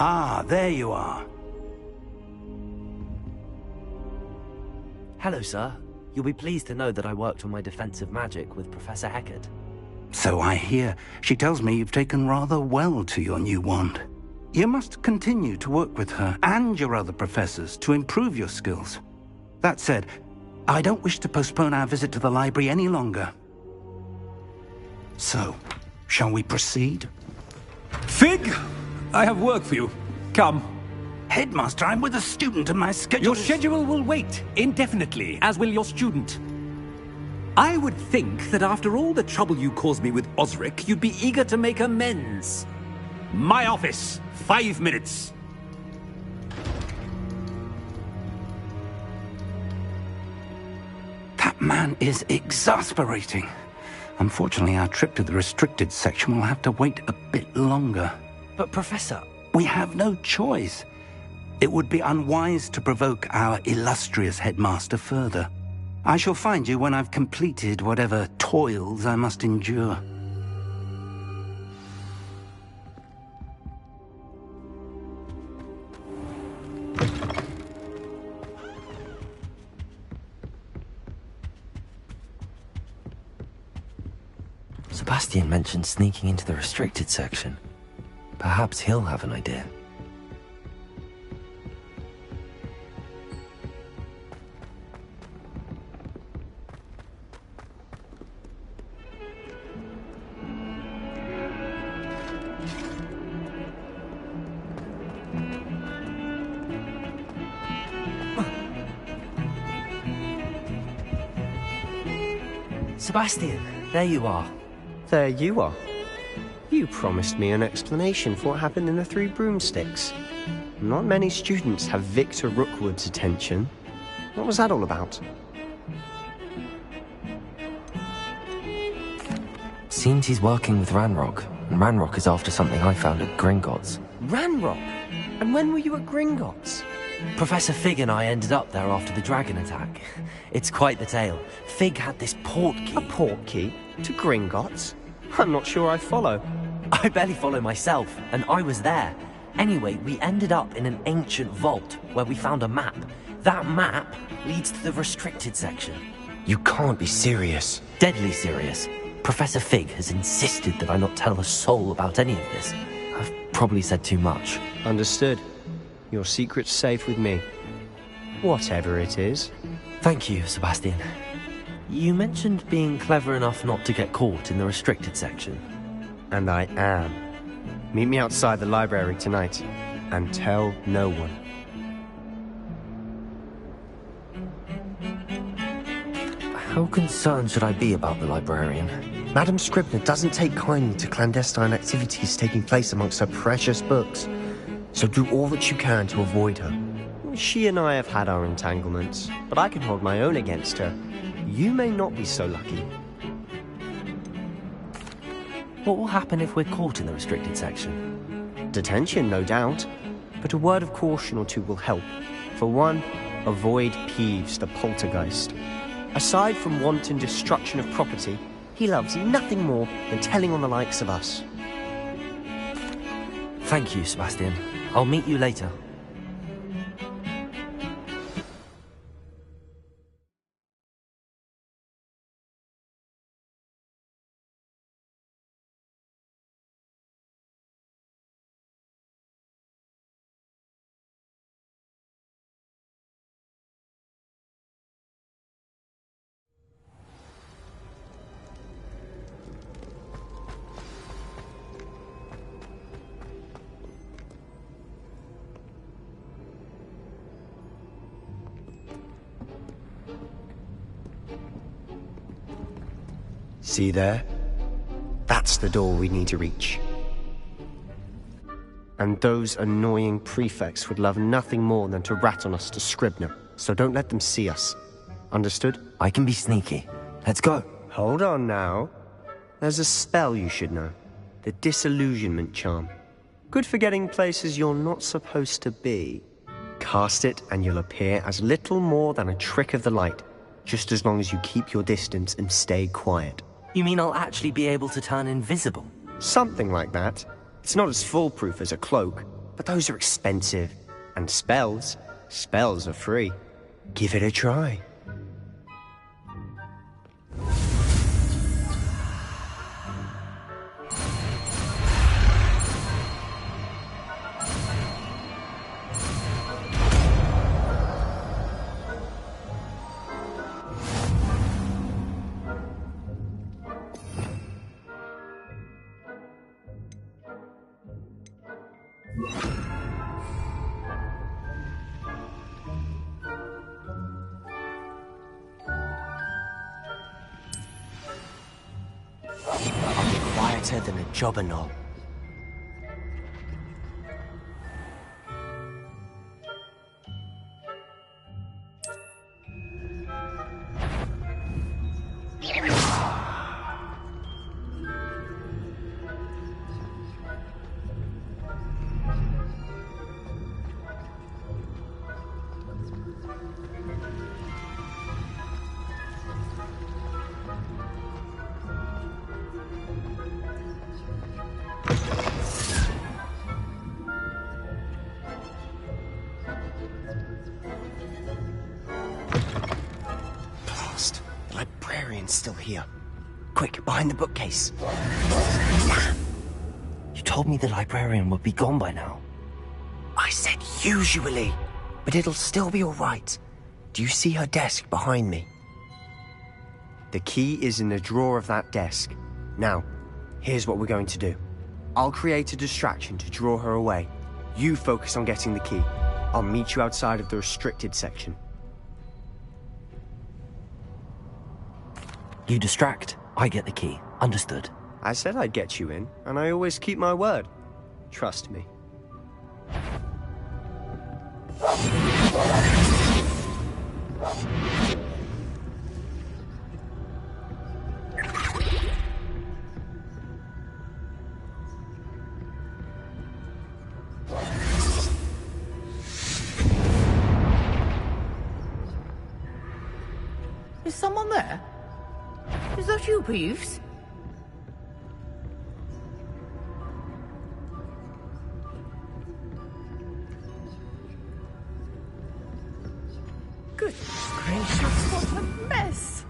Ah, there you are. Hello, sir. You'll be pleased to know that I worked on my defensive magic with Professor Heckard. So I hear. She tells me you've taken rather well to your new wand. You must continue to work with her and your other professors to improve your skills. That said, I don't wish to postpone our visit to the library any longer. So, shall we proceed? Fig! I have work for you. Come. Headmaster, I'm with a student and my schedule... Your schedule will wait indefinitely, as will your student. I would think that after all the trouble you caused me with Osric, you'd be eager to make amends. My office, 5 minutes. That man is exasperating. Unfortunately, our trip to the restricted section will have to wait a bit longer. But, Professor... We have no choice. It would be unwise to provoke our illustrious headmaster further. I shall find you when I've completed whatever toils I must endure. Sebastian mentioned sneaking into the restricted section. Perhaps he'll have an idea. Sebastian, there you are. There you are. You promised me an explanation for what happened in the Three Broomsticks. Not many students have Victor Rookwood's attention. What was that all about? Seems he's working with Ranrock, and Ranrock is after something I found at Gringotts. Ranrock? And when were you at Gringotts? Professor Fig and I ended up there after the dragon attack. It's quite the tale. Fig had this port key. A port key? To Gringotts? I'm not sure I follow. I barely follow myself, and I was there. Anyway, we ended up in an ancient vault where we found a map. That map leads to the restricted section. You can't be serious. Deadly serious. Professor Fig has insisted that I not tell a soul about any of this. I've probably said too much. Understood. Your secret's safe with me. Whatever it is. Thank you, Sebastian. You mentioned being clever enough not to get caught in the restricted section. And I am. Meet me outside the library tonight, and tell no one. How concerned should I be about the librarian? Madam Scribner doesn't take kindly to clandestine activities taking place amongst her precious books. So do all that you can to avoid her. She and I have had our entanglements, but I can hold my own against her. You may not be so lucky. What will happen if we're caught in the restricted section? Detention, no doubt. But a word of caution or two will help. For one, avoid Peeves, the poltergeist. Aside from wanton destruction of property, he loves nothing more than telling on the likes of us. Thank you, Sebastian. I'll meet you later. See there? That's the door we need to reach. And those annoying prefects would love nothing more than to rat on us to Scribner, so don't let them see us. Understood? I can be sneaky. Let's go. Hold on now. There's a spell you should know. The Disillusionment Charm. Good for getting places you're not supposed to be. Cast it and you'll appear as little more than a trick of the light, just as long as you keep your distance and stay quiet. You mean I'll actually be able to turn invisible? Something like that. It's not as foolproof as a cloak, but those are expensive. And spells are free. Give it a try. I'll be quieter than a jobberknoll. The librarian's still here. Quick, behind the bookcase. You told me the librarian would be gone by now. I said usually, but it'll still be all right. Do you see her desk behind me? The key is in the drawer of that desk. Now, here's what we're going to do. I'll create a distraction to draw her away. You focus on getting the key. I'll meet you outside of the restricted section. You distract, I get the key. Understood. I said I'd get you in, and I always keep my word. Trust me. Is someone there? Is that you, Peeves? Goodness gracious, what a mess!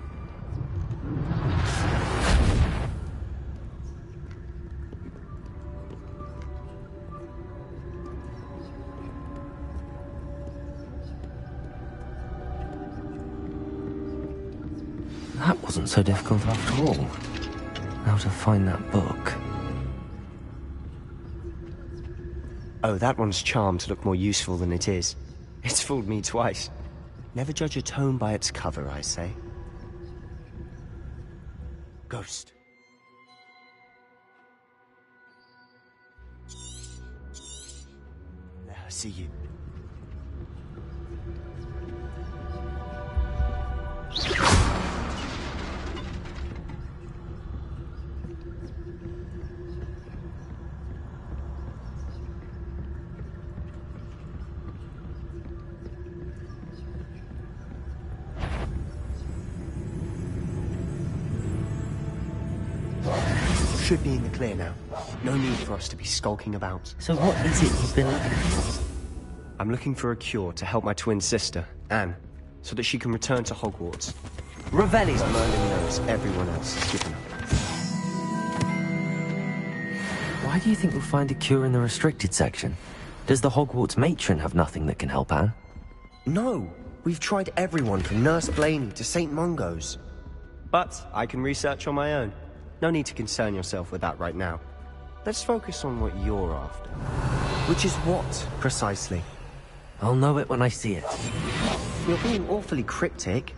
That wasn't so difficult after all. How to find that book. Oh, that one's charmed to look more useful than it is. It's fooled me twice. Never judge a tome by its cover, I say. Ghost. Let her see you. Should be in the clear now. No need for us to be skulking about. So what is it you've been looking for? I'm looking for a cure to help my twin sister, Anne, so that she can return to Hogwarts. Revelli! Merlin knows everyone else has given up. Why do you think we'll find a cure in the restricted section? Does the Hogwarts matron have nothing that can help Anne? No! We've tried everyone from Nurse Blaney to St. Mungo's. But I can research on my own. No need to concern yourself with that right now. Let's focus on what you're after. Which is what, precisely? I'll know it when I see it. You're being awfully cryptic.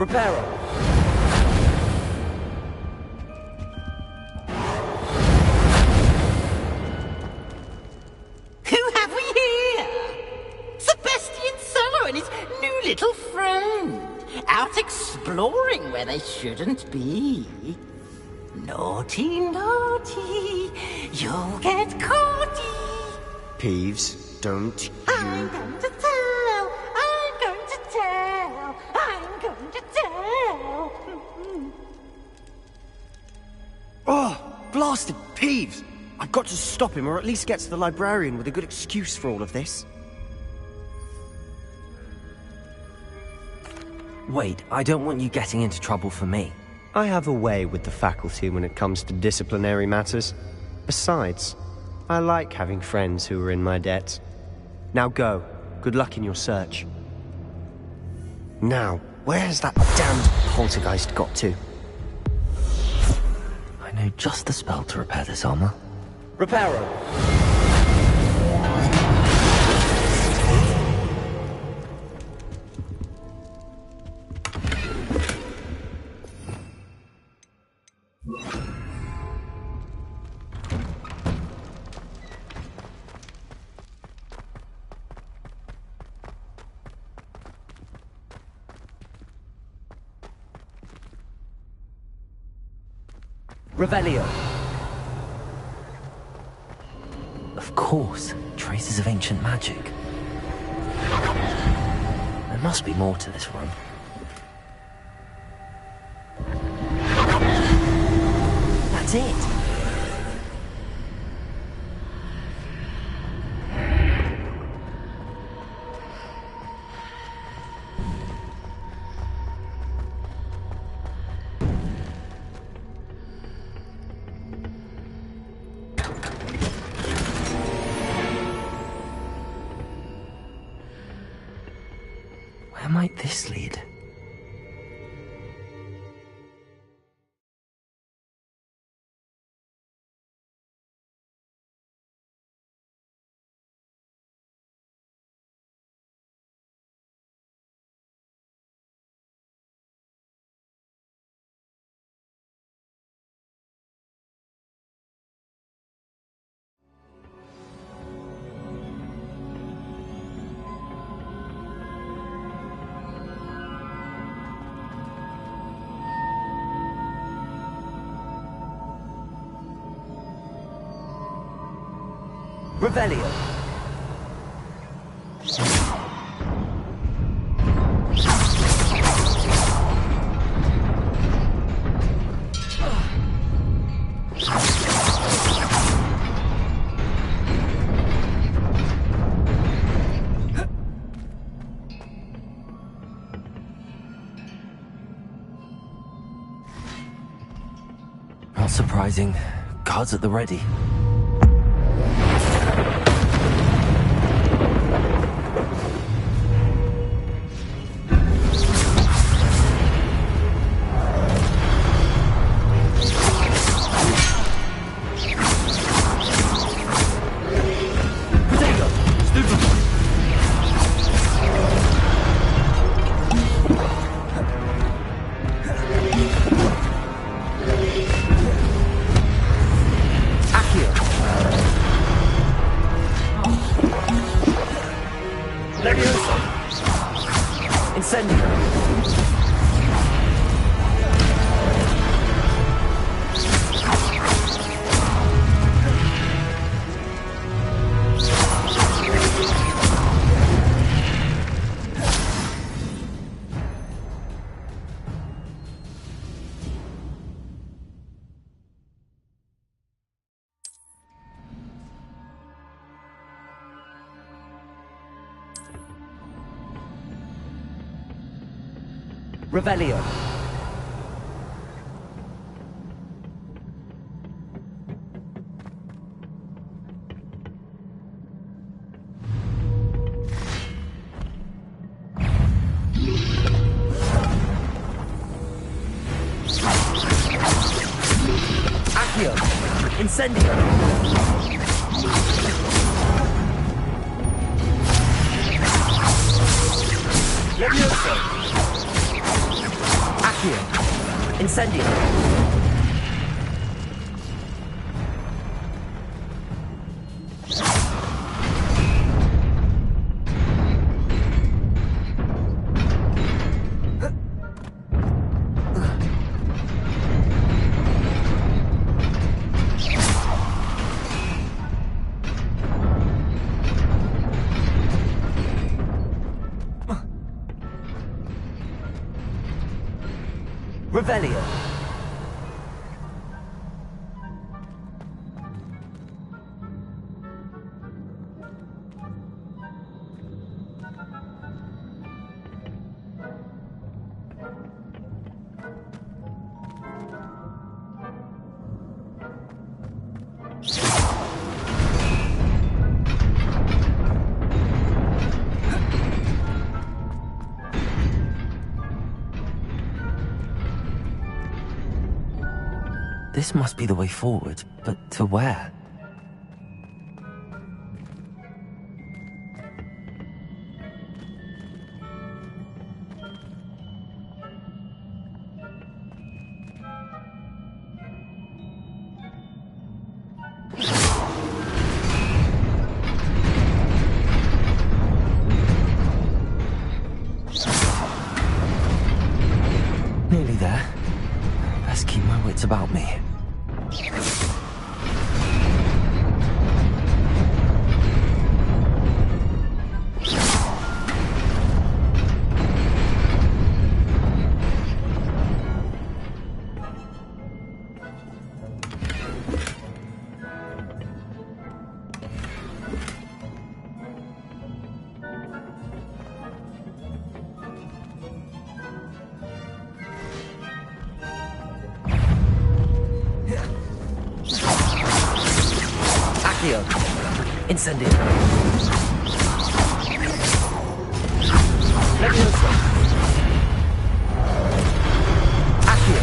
Reparo! Who have we here? Sebastian Solo and his new little friend. Out exploring where they shouldn't be. Naughty, naughty, you'll get caughty. Peeves, don't I'm you... going to tell, I'm going to tell, I'm going to tell. Oh, blasted Peeves! I've got to stop him, or at least get to the librarian with a good excuse for all of this. Wait, I don't want you getting into trouble for me. I have a way with the faculty when it comes to disciplinary matters. Besides, I like having friends who are in my debt. Now go. Good luck in your search. Now, where has that damned poltergeist got to? I know just the spell to repair this armor. Reparo! Revelio. Of course, traces of ancient magic. There must be more to this room. That's it. Where might this lead? Revelio. Not surprising. Guards at the ready. Revelio. Accio. Incendio. Levioso. Accio. Incendio. Revelio. This must be the way forward, but to where? Nearly there. Best keep my wits about me. Incendio. Leviosa. Accio.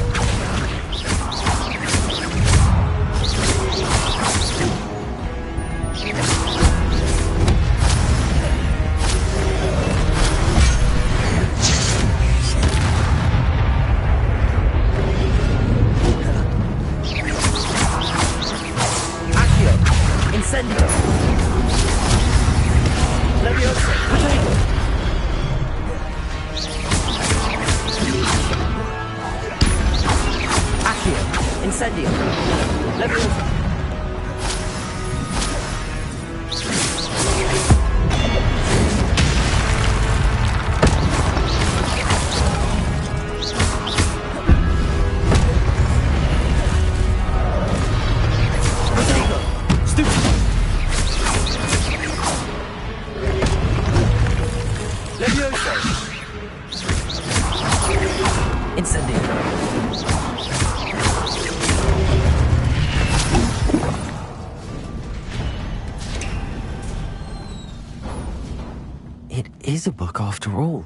Accio. Incendio. Leviosa. Potato. Accio. Incendio. Leviosa. Potato. Stupido. Leviosa. Incendio. It is a book after all.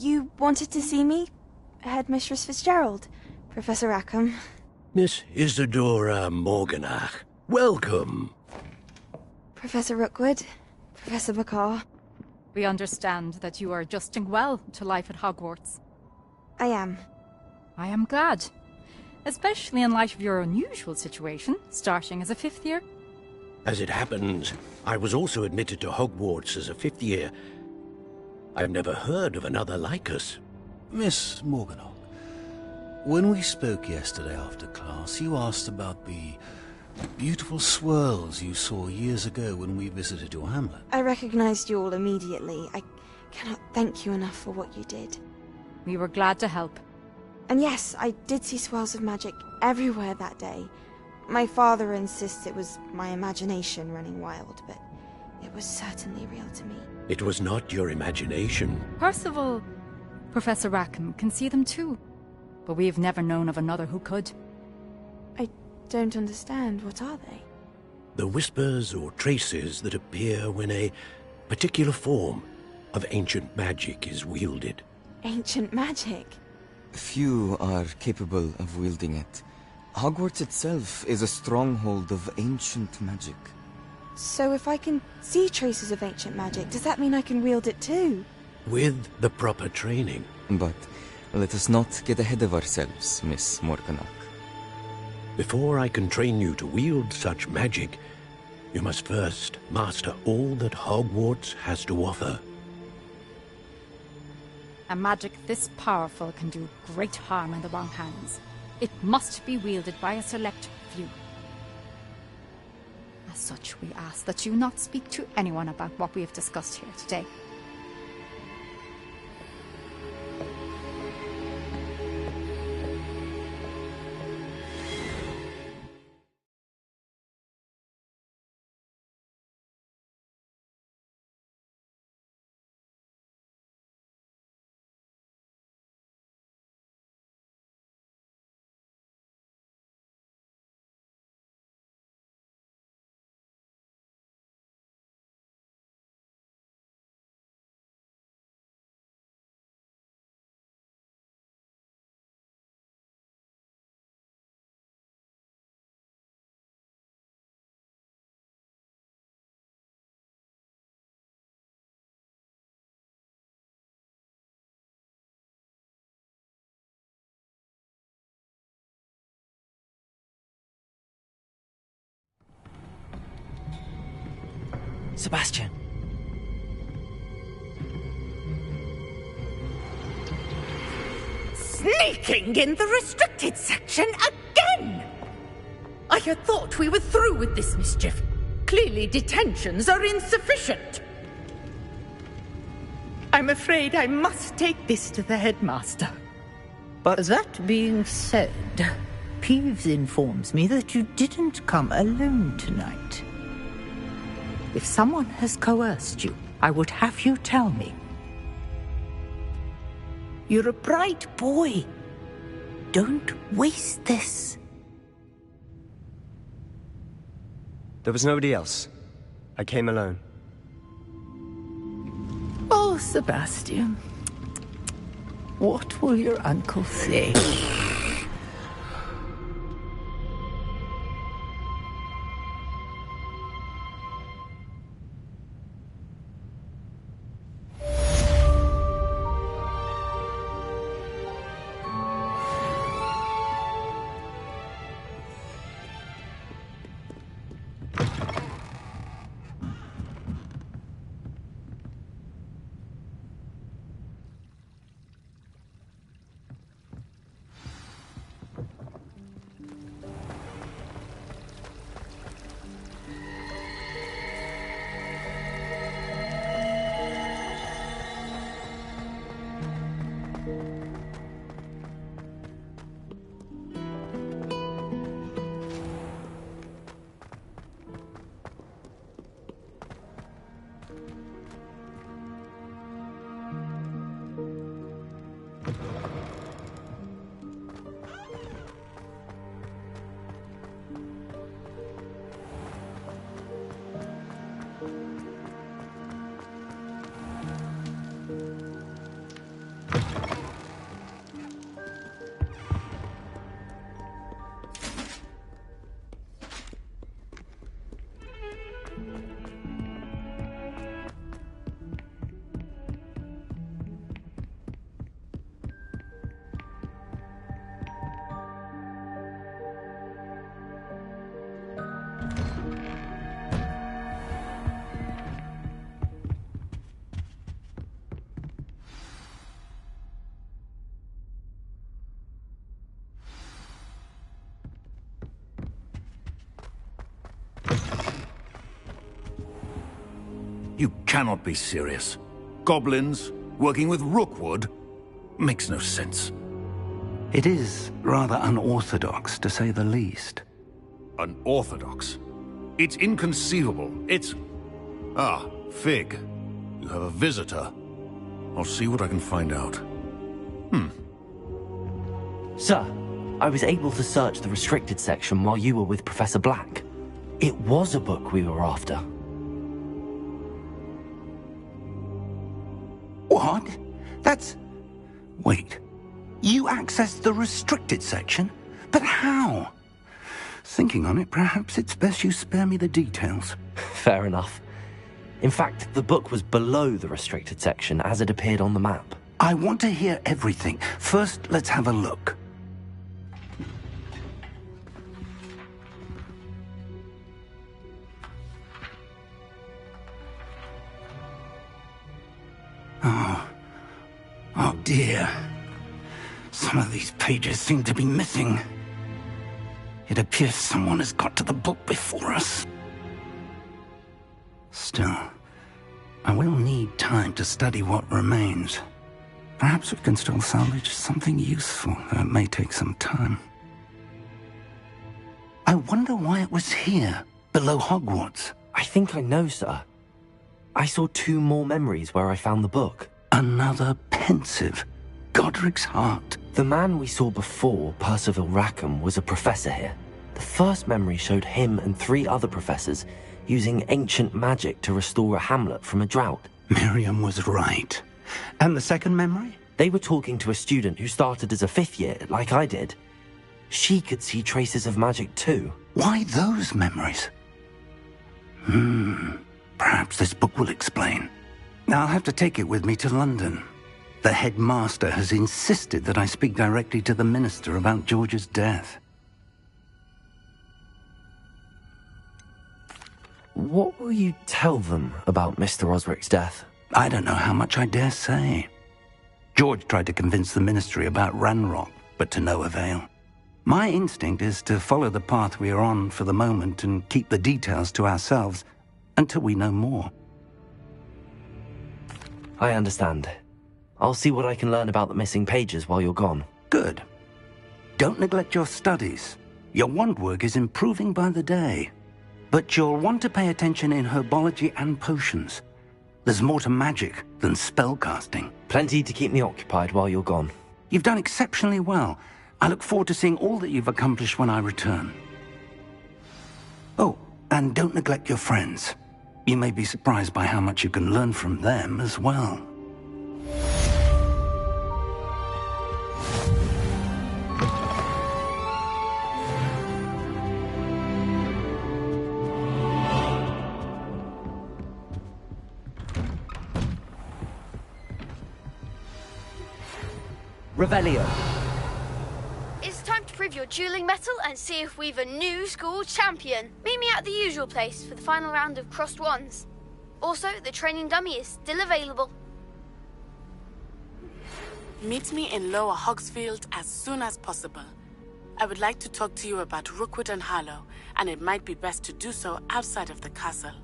You wanted to see me? Headmistress Fitzgerald, Professor Rackham. Miss Isadora Morganach, welcome. Professor Rookwood, Professor McCaw. We understand that you are adjusting well to life at Hogwarts. I am. I am glad. Especially in light of your unusual situation, starting as a 5th year. As it happens, I was also admitted to Hogwarts as a 5th year. I've never heard of another like us. Miss Morganach, when we spoke yesterday after class, you asked about the beautiful swirls you saw years ago when we visited your hamlet. I recognized you all immediately. I cannot thank you enough for what you did. We were glad to help. And yes, I did see swirls of magic everywhere that day. My father insists it was my imagination running wild, but it was certainly real to me. It was not your imagination. Percival, Professor Rackham can see them too. But we've never known of another who could. I don't understand. What are they? The whispers or traces that appear when a particular form of ancient magic is wielded. Ancient magic? Few are capable of wielding it. Hogwarts itself is a stronghold of ancient magic. So if I can see traces of ancient magic, does that mean I can wield it too? With the proper training. But let us not get ahead of ourselves, Miss Morganach. Before I can train you to wield such magic, you must first master all that Hogwarts has to offer. A magic this powerful can do great harm in the wrong hands. It must be wielded by a select few. As such, we ask that you not speak to anyone about what we have discussed here today. Sebastian. Sneaking in the restricted section again! I had thought we were through with this mischief. Clearly detentions are insufficient. I'm afraid I must take this to the headmaster. But that being said, Peeves informs me that you didn't come alone tonight. If someone has coerced you, I would have you tell me. You're a bright boy. Don't waste this. there was nobody else. I came alone. Oh, Sebastian. What will your uncle say? You cannot be serious. Goblins working with Rookwood? Makes no sense. It is rather unorthodox, to say the least. Unorthodox? It's inconceivable. It's... Ah, Fig. You have a visitor. I'll see what I can find out. Sir, I was able to search the restricted section while you were with Professor Black. It was a book we were after. What? That's... Wait. You accessed the restricted section? But how? Thinking on it, perhaps it's best you spare me the details. Fair enough. In fact, the book was below the restricted section as it appeared on the map. I want to hear everything. First, let's have a look. Oh dear. Some of these pages seem to be missing. It appears someone has got to the book before us. Still, I will need time to study what remains. Perhaps we can still salvage something useful, though it may take some time. I wonder why it was here, below Hogwarts. I think I know, sir. I saw 2 more memories where I found the book. Another pensive. Godric's heart. The man we saw before, Percival Rackham, was a professor here. The first memory showed him and 3 other professors using ancient magic to restore a hamlet from a drought. Miriam was right. And the second memory? They were talking to a student who started as a 5th year, like I did. She could see traces of magic too. Why those memories? Perhaps this book will explain. I'll have to take it with me to London. The headmaster has insisted that I speak directly to the minister about George's death. What will you tell them about Mr. Osric's death? I don't know how much I dare say. George tried to convince the ministry about Ranrock, but to no avail. My instinct is to follow the path we are on for the moment and keep the details to ourselves until we know more. I understand. I'll see what I can learn about the missing pages while you're gone. Good. Don't neglect your studies. Your wand work is improving by the day. But you'll want to pay attention in herbology and potions. There's more to magic than spellcasting. Plenty to keep me occupied while you're gone. You've done exceptionally well. I look forward to seeing all that you've accomplished when I return. Oh, and don't neglect your friends. You may be surprised by how much you can learn from them as well. Revelio. It's time to prove your dueling mettle and see if we've a new school champion. Meet me at the usual place for the final round of crossed wands. Also, the training dummy is still available. Meet me in Lower Hogsfield as soon as possible. I would like to talk to you about Rookwood and Harlow, and it might be best to do so outside of the castle.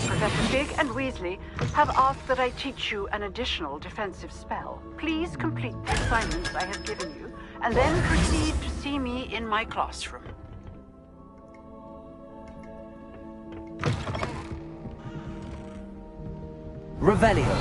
Professor Fig and Weasley have asked that I teach you an additional defensive spell. Please complete the assignments I have given you, and then proceed to see me in my classroom. Revelio.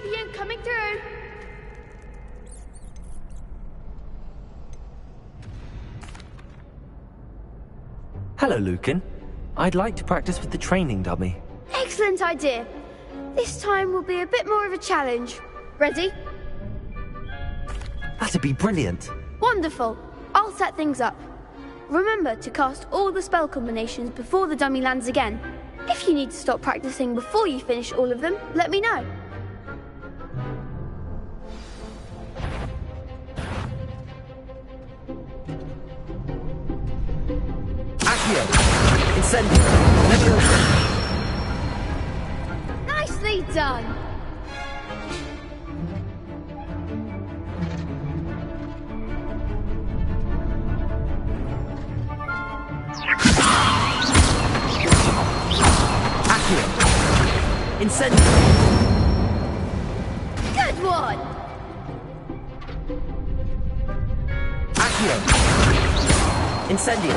champion coming through. Hello, Lucan. I'd like to practice with the training dummy. Excellent idea. This time will be a bit more of a challenge. Ready? That'd be brilliant. Wonderful. I'll set things up. Remember to cast all the spell combinations before the dummy lands again. If you need to stop practicing before you finish all of them, let me know. Accio! Incendio! Leviosa! Nicely done! Accio! Incendio! Good one! Accio! Incendio!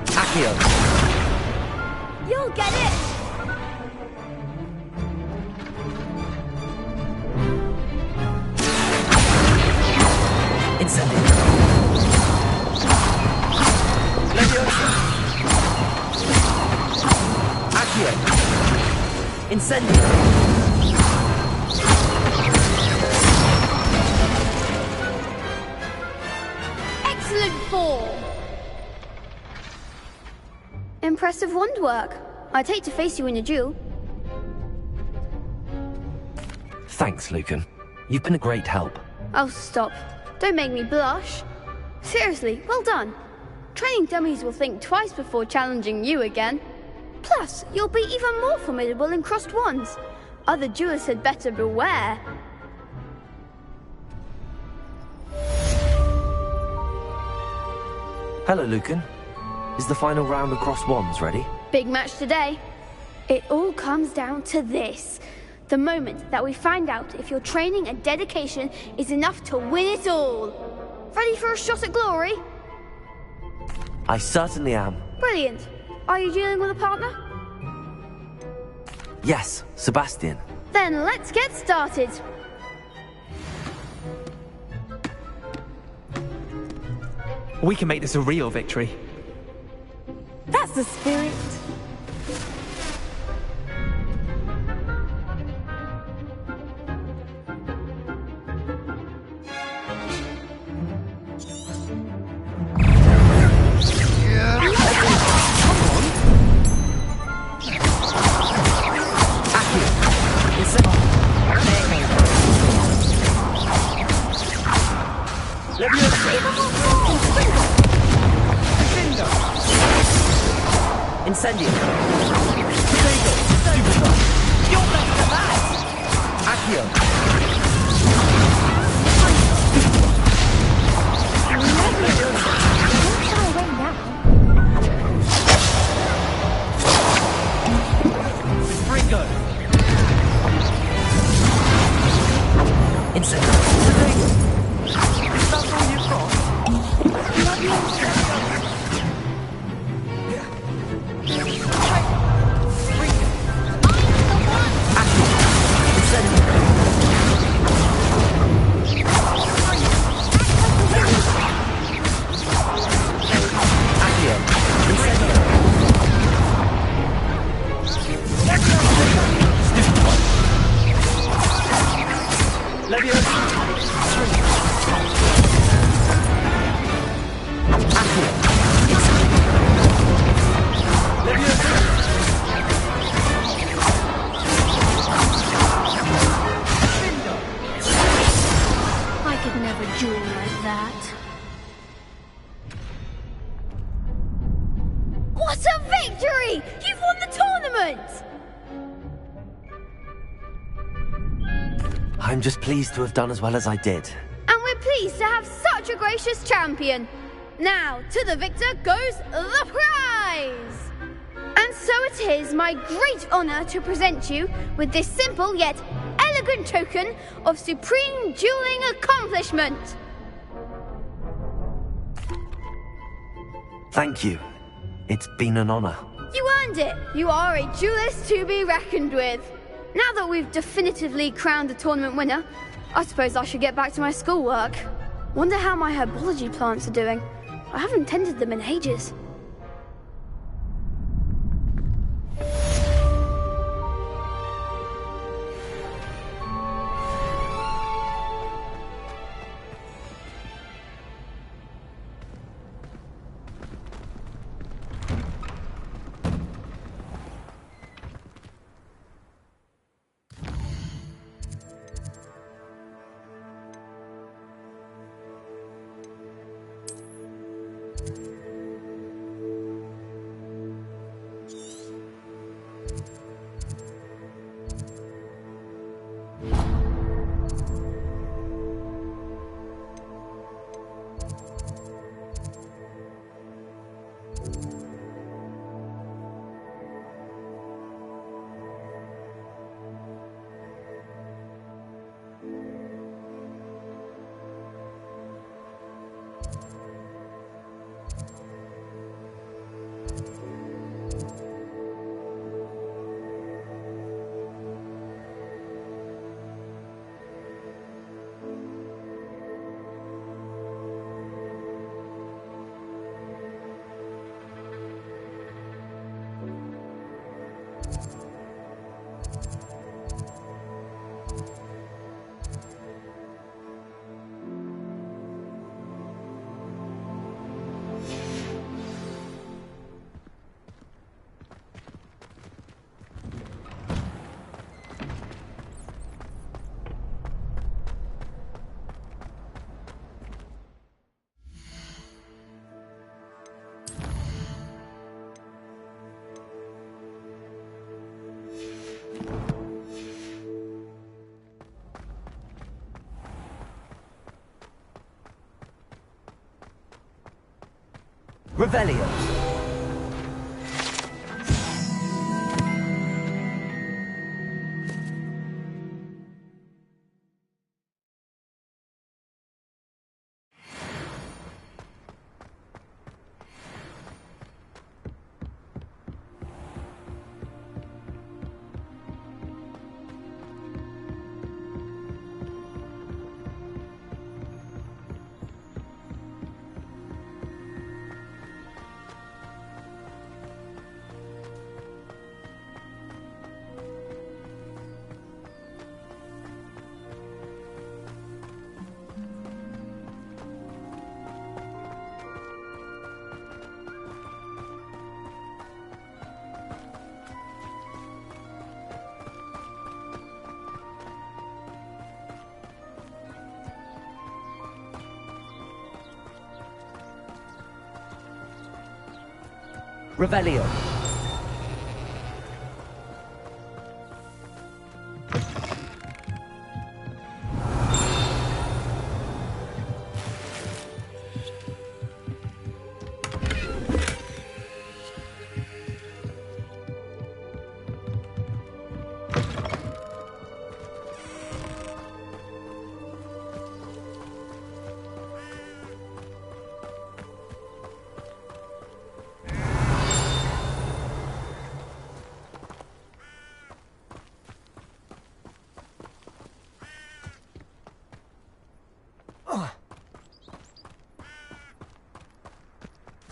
Accio! You'll get it! Incendio! Leviosa! Accio! Incendio! Excellent form! Impressive wand work. I'd hate to face you in a duel. Thanks, Lucan. You've been a great help. Oh, stop. Don't make me blush. Seriously, well done. Training dummies will think twice before challenging you again. Plus, you'll be even more formidable in crossed wands. Other duelists had better beware. Hello, Lucan. Is the final round of crossed wands ready? Big match today. It all comes down to this. The moment that we find out if your training and dedication is enough to win it all. Ready for a shot at glory? I certainly am. Brilliant. Are you dealing with a partner? Yes, Sebastian. Then let's get started. We can make this a real victory. That's the spirit. Incendio! You're better than that! Accio! Ringo! Incendio! Is that all you've got? I could never duel like that. What a victory! You've won the tournament! I'm just pleased to have done as well as I did. And we're pleased to have such a gracious champion. Now, to the victor goes the prize! And so it is my great honor to present you with this simple yet elegant token of supreme dueling accomplishment. Thank you. It's been an honor. You earned it! You are a duelist to be reckoned with. Now that we've definitively crowned the tournament winner, I suppose I should get back to my schoolwork. Wonder how my herbology plants are doing. I haven't tended them in ages. Revelio. Revelio.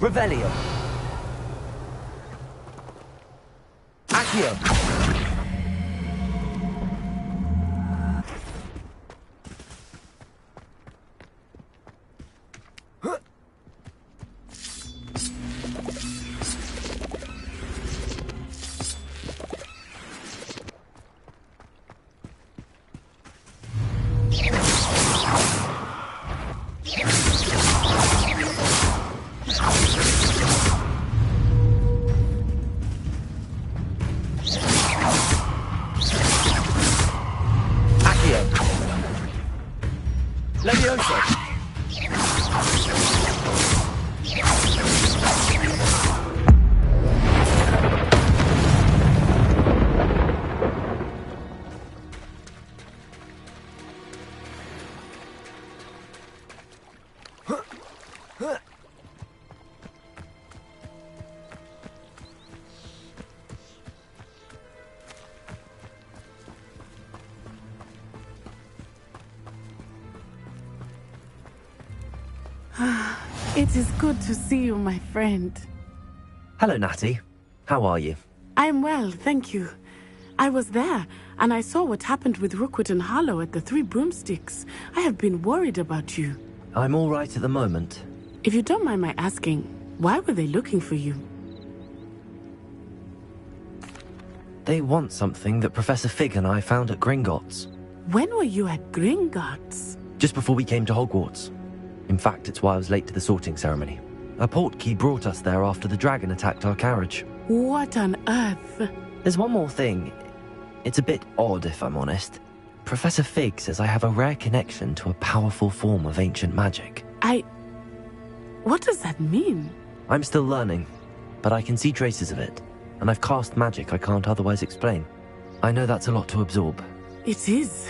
Revelio. Accio. It is good to see you, my friend. Hello, Natty. How are you? I'm well, thank you. I was there, and I saw what happened with Rookwood and Harlow at the Three Broomsticks. I have been worried about you. I'm all right at the moment. If you don't mind my asking, why were they looking for you? They want something that Professor Fig and I found at Gringotts. When were you at Gringotts? Just before we came to Hogwarts. In fact, it's why I was late to the sorting ceremony. A portkey brought us there after the dragon attacked our carriage. What on earth? There's one more thing. It's a bit odd, if I'm honest. Professor Fig says I have a rare connection to a powerful form of ancient magic. What does that mean? I'm still learning, but I can see traces of it, and I've cast magic I can't otherwise explain. I know that's a lot to absorb. It is.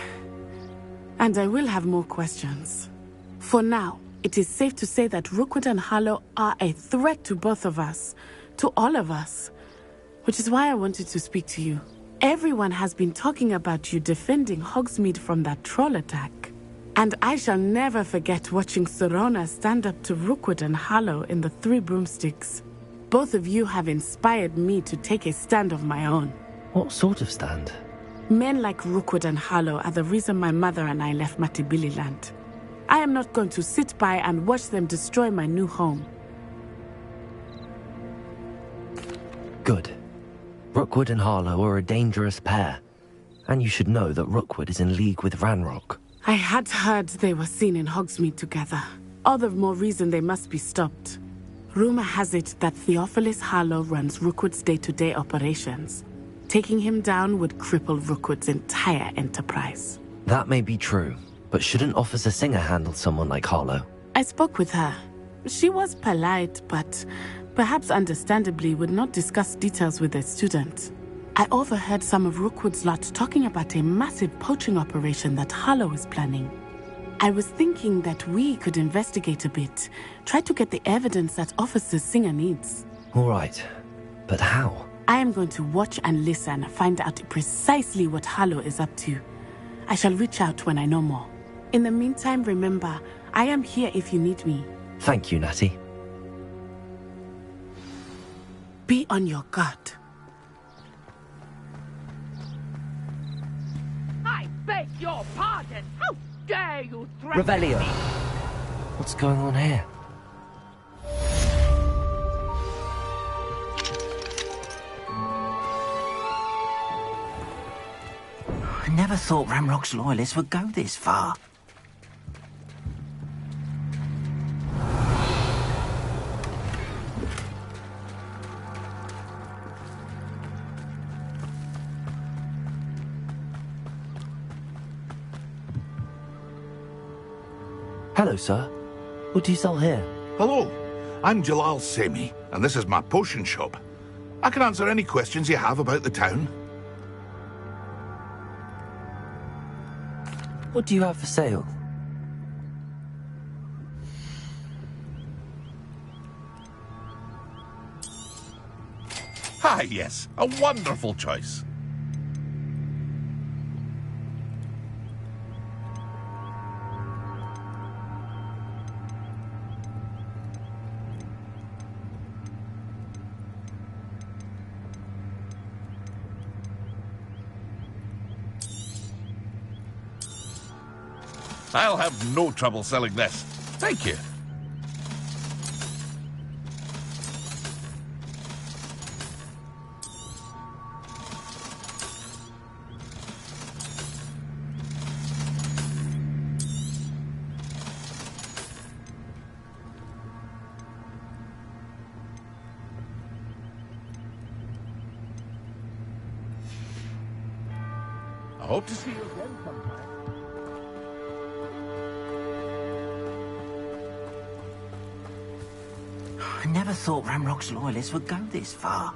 And I will have more questions. For now, it is safe to say that Rookwood and Harlow are a threat to both of us, to all of us, which is why I wanted to speak to you. Everyone has been talking about you defending Hogsmeade from that troll attack. And I shall never forget watching Sorona stand up to Rookwood and Harlow in the Three Broomsticks. Both of you have inspired me to take a stand of my own. What sort of stand? Men like Rookwood and Harlow are the reason my mother and I left Matabeleland. I am not going to sit by and watch them destroy my new home. Good. Rookwood and Harlow are a dangerous pair. And you should know that Rookwood is in league with Ranrock. I had heard they were seen in Hogsmeade together. All the more reason they must be stopped. Rumor has it that Theophilus Harlow runs Rookwood's day-to-day operations. Taking him down would cripple Rookwood's entire enterprise. That may be true, but shouldn't Officer Singer handle someone like Harlow? I spoke with her. She was polite, but perhaps understandably would not discuss details with a student. I overheard some of Rookwood's lot talking about a massive poaching operation that Harlow is planning. I was thinking that we could investigate a bit, try to get the evidence that Officer Singer needs. All right, but how? I am going to watch and listen, find out precisely what Harlow is up to. I shall reach out when I know more. In the meantime, remember, I am here if you need me. Thank you, Natty. Be on your guard. I beg your pardon! How dare you threaten Revelio. me? What's going on here? I never thought Ranrock's loyalists would go this far. Hello, sir. What do you sell here? Hello, I'm Jalal Semi, and this is my potion shop. I can answer any questions you have about the town. What do you have for sale? Ah, yes, a wonderful choice. I'll have no trouble selling this. Thank you. I hope to see you again sometime. I never thought Ranrock's loyalists would go this far.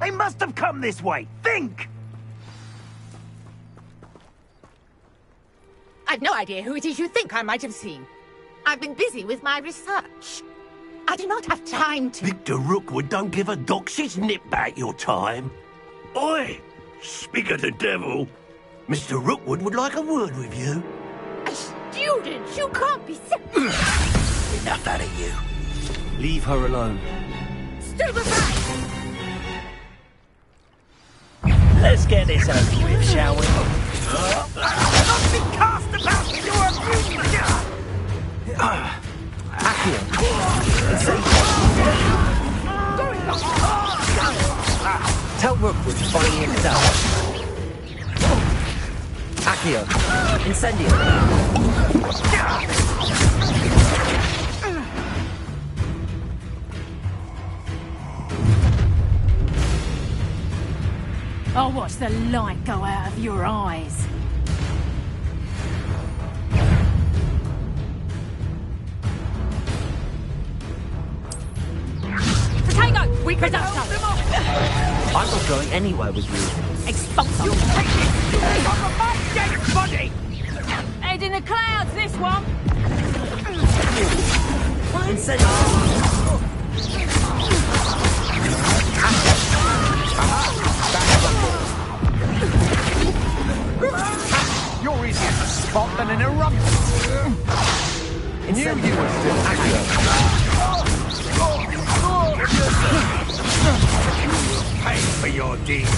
They must have come this way! Think! I've no idea who it is you think I might have seen. I've been busy with my research. I do not have time to... Victor Rookwood don't give a doxy's nip back your time. Oi! Speak of the devil. Mr. Rookwood would like a word with you. A student? You can't be so... Enough out of you. Leave her alone. Stupefy! Let's get this over with, shall we? Not be cast about with your abuse! Tell Rookwood to find me himself. Accio, Incendio. I'll watch the light go out of your eyes. Potato! We could have them off! I'm not going anywhere with you. Expulse them! You take it from my dead body! Head in the clouds, this one! You're easier to spot than an eruption. Knew you were still pay for your deed.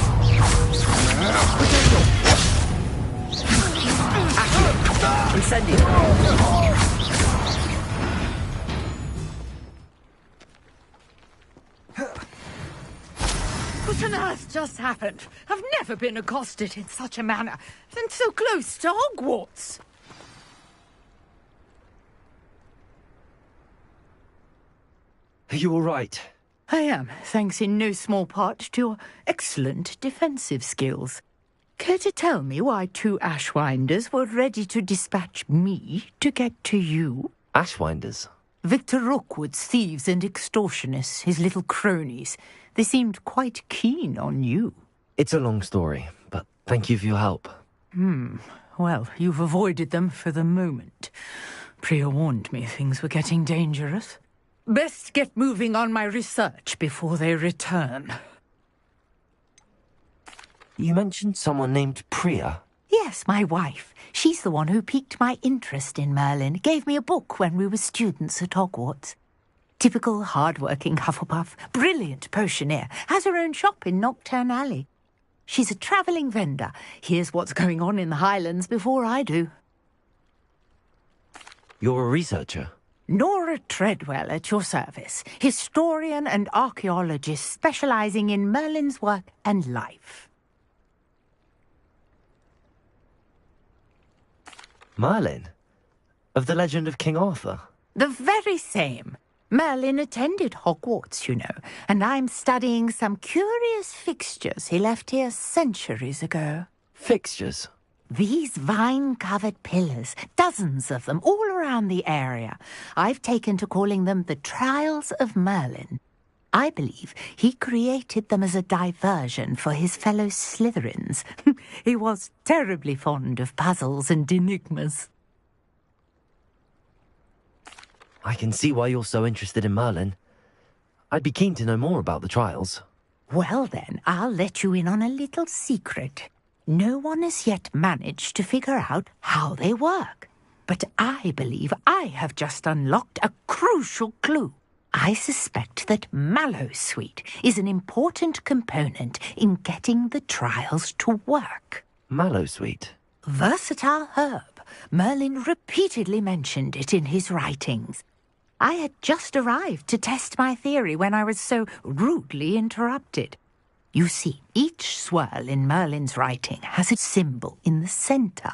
What on earth just happened? I've never been accosted in such a manner, and so close to Hogwarts. Are you all right? I am, thanks in no small part to your excellent defensive skills. Care to tell me why 2 Ashwinders were ready to dispatch me to get to you? Ashwinders? Victor Rookwood's thieves and extortionists, his little cronies. They seemed quite keen on you. It's a long story, but thank you for your help. Well, you've avoided them for the moment. Priya warned me things were getting dangerous. Best get moving on my research before they return. You mentioned someone named Priya. Yes, my wife. She's the one who piqued my interest in Merlin. Gave me a book when we were students at Hogwarts. Typical hard-working Hufflepuff, brilliant potioneer, has her own shop in Nocturne Alley. She's a travelling vendor. Hears what's going on in the Highlands before I do. You're a researcher? Nora Treadwell at your service, historian and archaeologist specialising in Merlin's work and life. Merlin? Of the legend of King Arthur? The very same. Merlin attended Hogwarts, you know, and I'm studying some curious fixtures he left here centuries ago. Fixtures? These vine-covered pillars, dozens of them, all around the area. I've taken to calling them the Trials of Merlin. I believe he created them as a diversion for his fellow Slytherins. He was terribly fond of puzzles and enigmas. I can see why you're so interested in Merlin. I'd be keen to know more about the trials. Well then, I'll let you in on a little secret. No one has yet managed to figure out how they work. But I believe I have just unlocked a crucial clue. I suspect that Mallowsweet is an important component in getting the trials to work. Mallowsweet? Versatile herb. Merlin repeatedly mentioned it in his writings. I had just arrived to test my theory when I was so rudely interrupted. You see, each swirl in Merlin's writing has a symbol in the centre.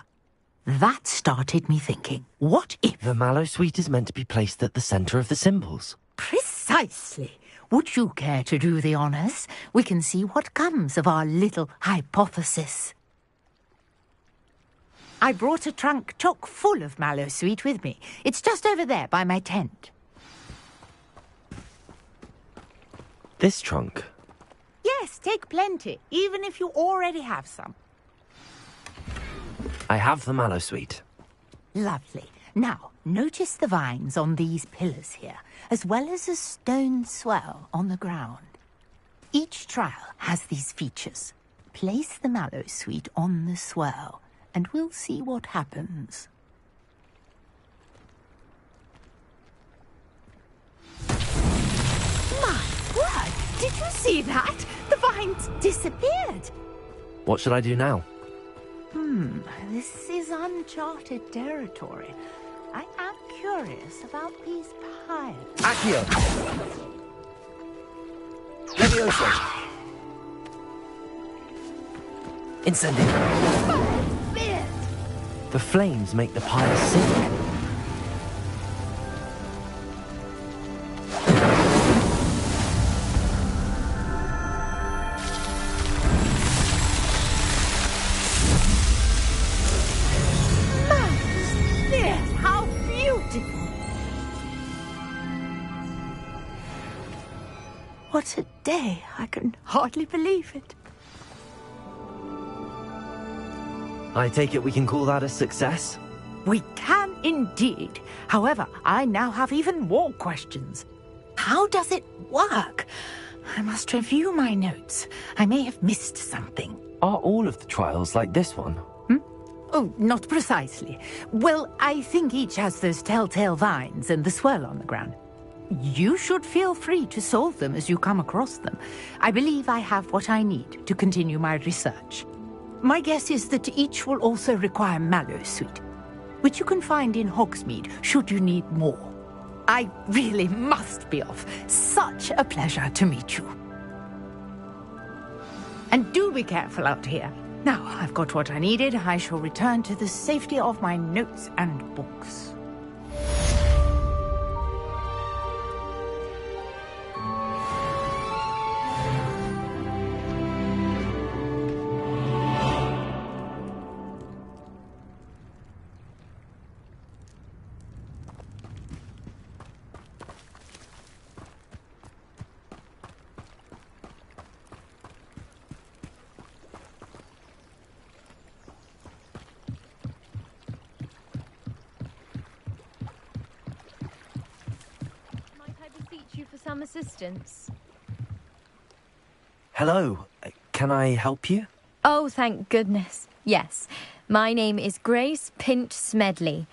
That started me thinking, what if... The Mallowsweet is meant to be placed at the centre of the symbols. Precisely. Would you care to do the honours? We can see what comes of our little hypothesis. I brought a trunk chock full of Mallowsweet with me. It's just over there by my tent. This trunk? Yes, take plenty, even if you already have some. I have the Mallowsweet. Lovely. Now, notice the vines on these pillars here, as well as a stone swell on the ground. Each trial has these features. place the mallow sweet on the swirl, and we'll see what happens. My word! Did you see that? The vines disappeared. What should I do now? This is uncharted territory. I am curious about these piles. Accio! Levioso! Incendio! The flames make the pile sink. How beautiful! What a day! I can hardly believe it. I take it we can call that a success? We can indeed. However, I now have even more questions. How does it work? I must review my notes. I may have missed something. Are all of the trials like this one? Oh, not precisely. Well, I think each has those telltale vines and the swirl on the ground. You should feel free to solve them as you come across them. I believe I have what I need to continue my research. My guess is that each will also require mallow sweet, which you can find in Hogsmeade should you need more. I really must be off. Such a pleasure to meet you. And do be careful out here. Now I've got what I needed. I shall return to the safety of my notes and books. You for some assistance. Hello, can I help you? Oh, thank goodness. Yes, my name is Grace Pinch Smedley,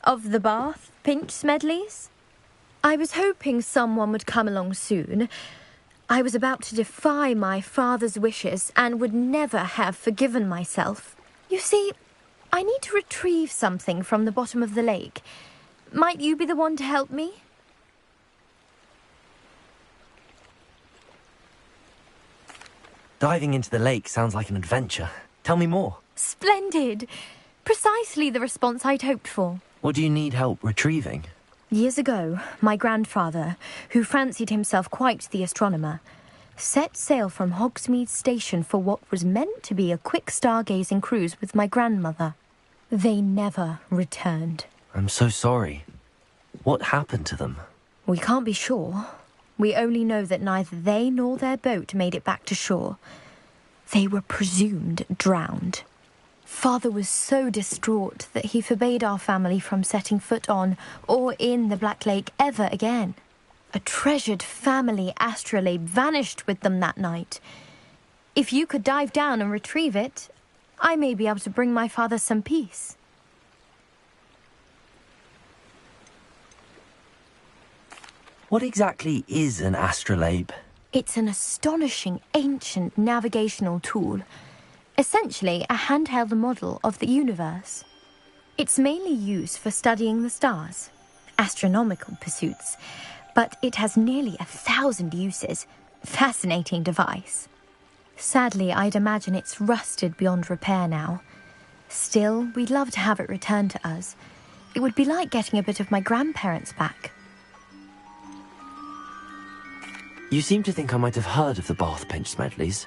of the Bath Pinch Smedleys. I was hoping someone would come along soon. I was about to defy my father's wishes and would never have forgiven myself. You see, I need to retrieve something from the bottom of the lake. Might you be the one to help me? Diving into the lake sounds like an adventure. Tell me more. Splendid! Precisely the response I'd hoped for. What do you need help retrieving? Years ago, my grandfather, who fancied himself quite the astronomer, set sail from Hogsmeade Station for what was meant to be a quick stargazing cruise with my grandmother. They never returned. I'm so sorry. What happened to them? We can't be sure. We only know that neither they nor their boat made it back to shore. They were presumed drowned. Father was so distraught that he forbade our family from setting foot on or in the Black Lake ever again. A treasured family astrolabe vanished with them that night. If you could dive down and retrieve it, I may be able to bring my father some peace. What exactly is an astrolabe? It's an astonishing ancient navigational tool. Essentially, a handheld model of the universe. It's mainly used for studying the stars, astronomical pursuits, but it has nearly 1,000 uses. Fascinating device. Sadly, I'd imagine it's rusted beyond repair now. Still, we'd love to have it returned to us. It would be like getting a bit of my grandparents back. You seem to think I might have heard of the Bath Pinch Smedleys.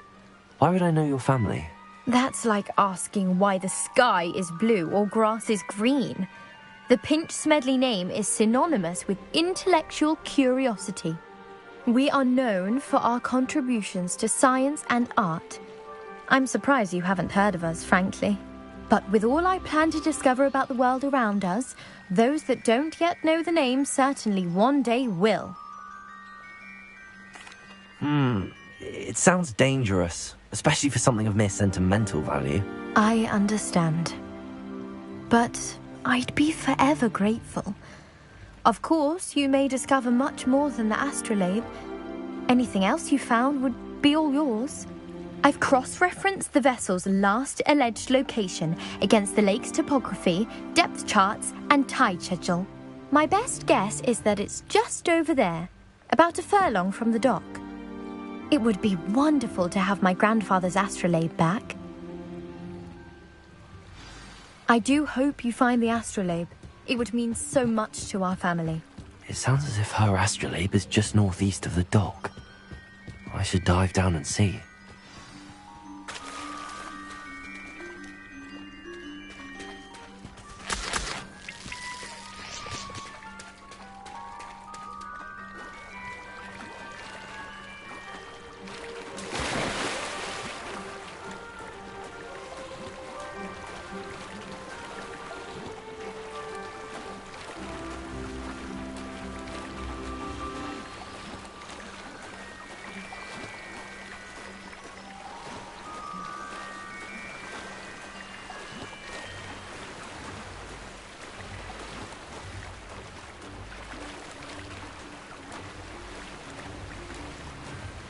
Why would I know your family? That's like asking why the sky is blue or grass is green. The Pinch Smedley name is synonymous with intellectual curiosity. We are known for our contributions to science and art. I'm surprised you haven't heard of us, frankly. But with all I plan to discover about the world around us, those that don't yet know the name certainly one day will. It sounds dangerous. especially for something of mere sentimental value. I understand. But I'd be forever grateful. Of course, you may discover much more than the astrolabe. Anything else you found would be all yours. I've cross-referenced the vessel's last alleged location against the lake's topography, depth charts, and tide schedule. My best guess is that it's just over there, about a furlong from the dock. It would be wonderful to have my grandfather's astrolabe back. I do hope you find the astrolabe. It would mean so much to our family. It sounds as if her astrolabe is just northeast of the dock. I should dive down and see.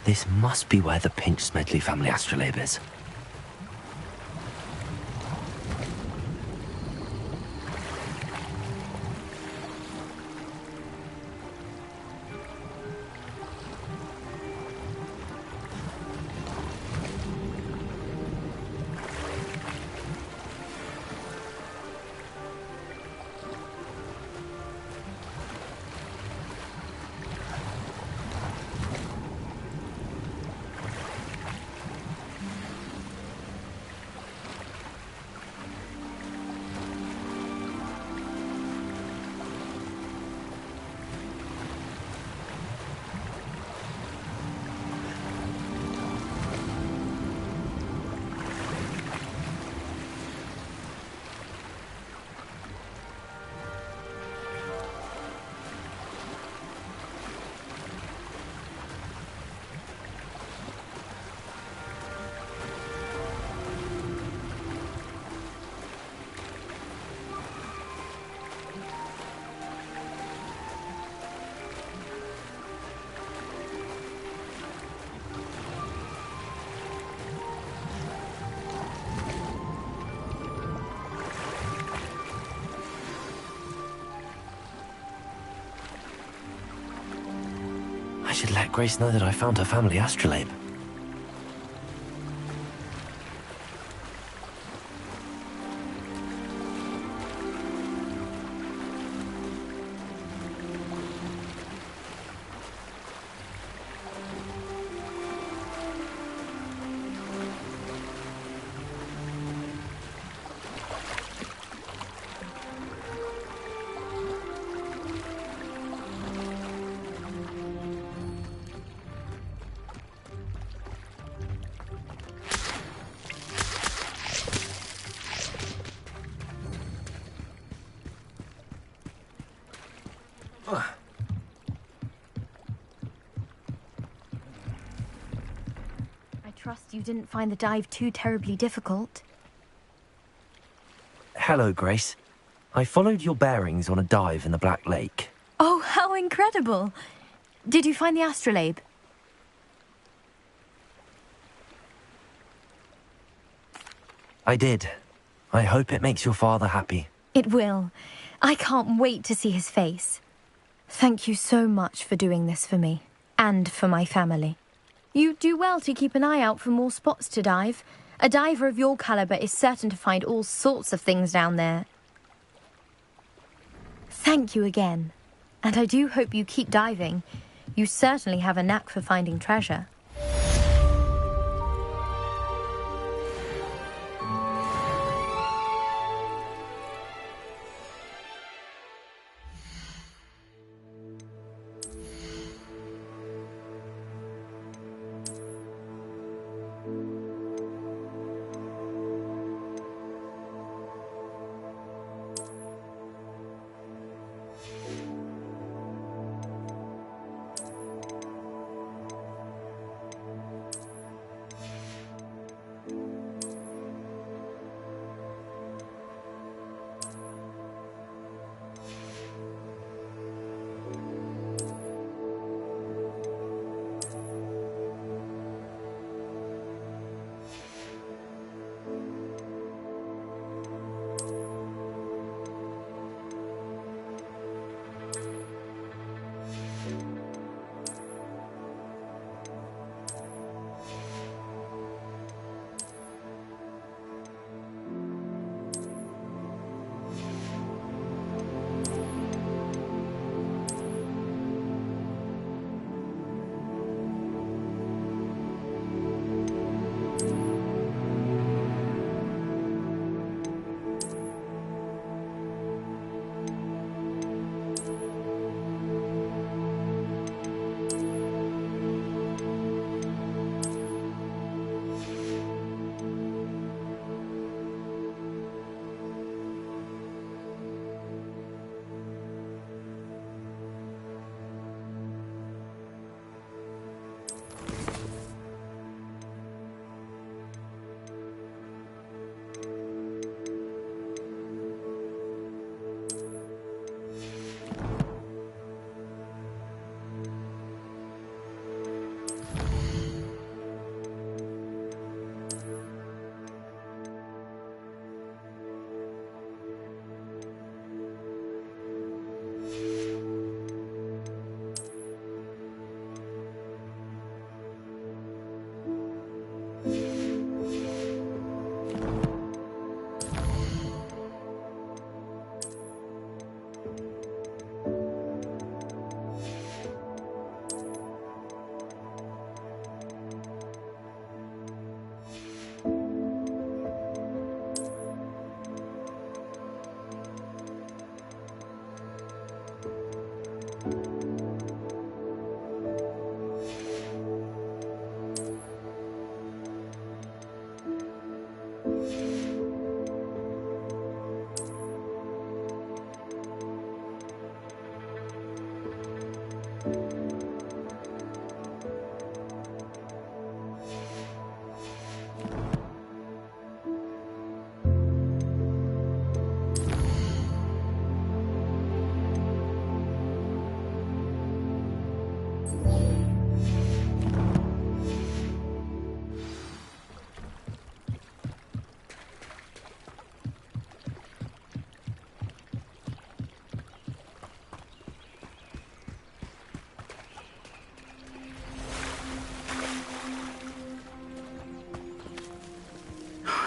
This must be where the Pinch Smedley family astrolabe is. I should let Grace know that I found her family astrolabe. I trust you didn't find the dive too terribly difficult. Hello, Grace. I followed your bearings on a dive in the Black Lake. Oh, how incredible! Did you find the astrolabe? I did. I hope it makes your father happy. It will. I can't wait to see his face. Thank you so much for doing this for me, and for my family. You do well to keep an eye out for more spots to dive. A diver of your caliber is certain to find all sorts of things down there. Thank you again. And I do hope you keep diving. You certainly have a knack for finding treasure.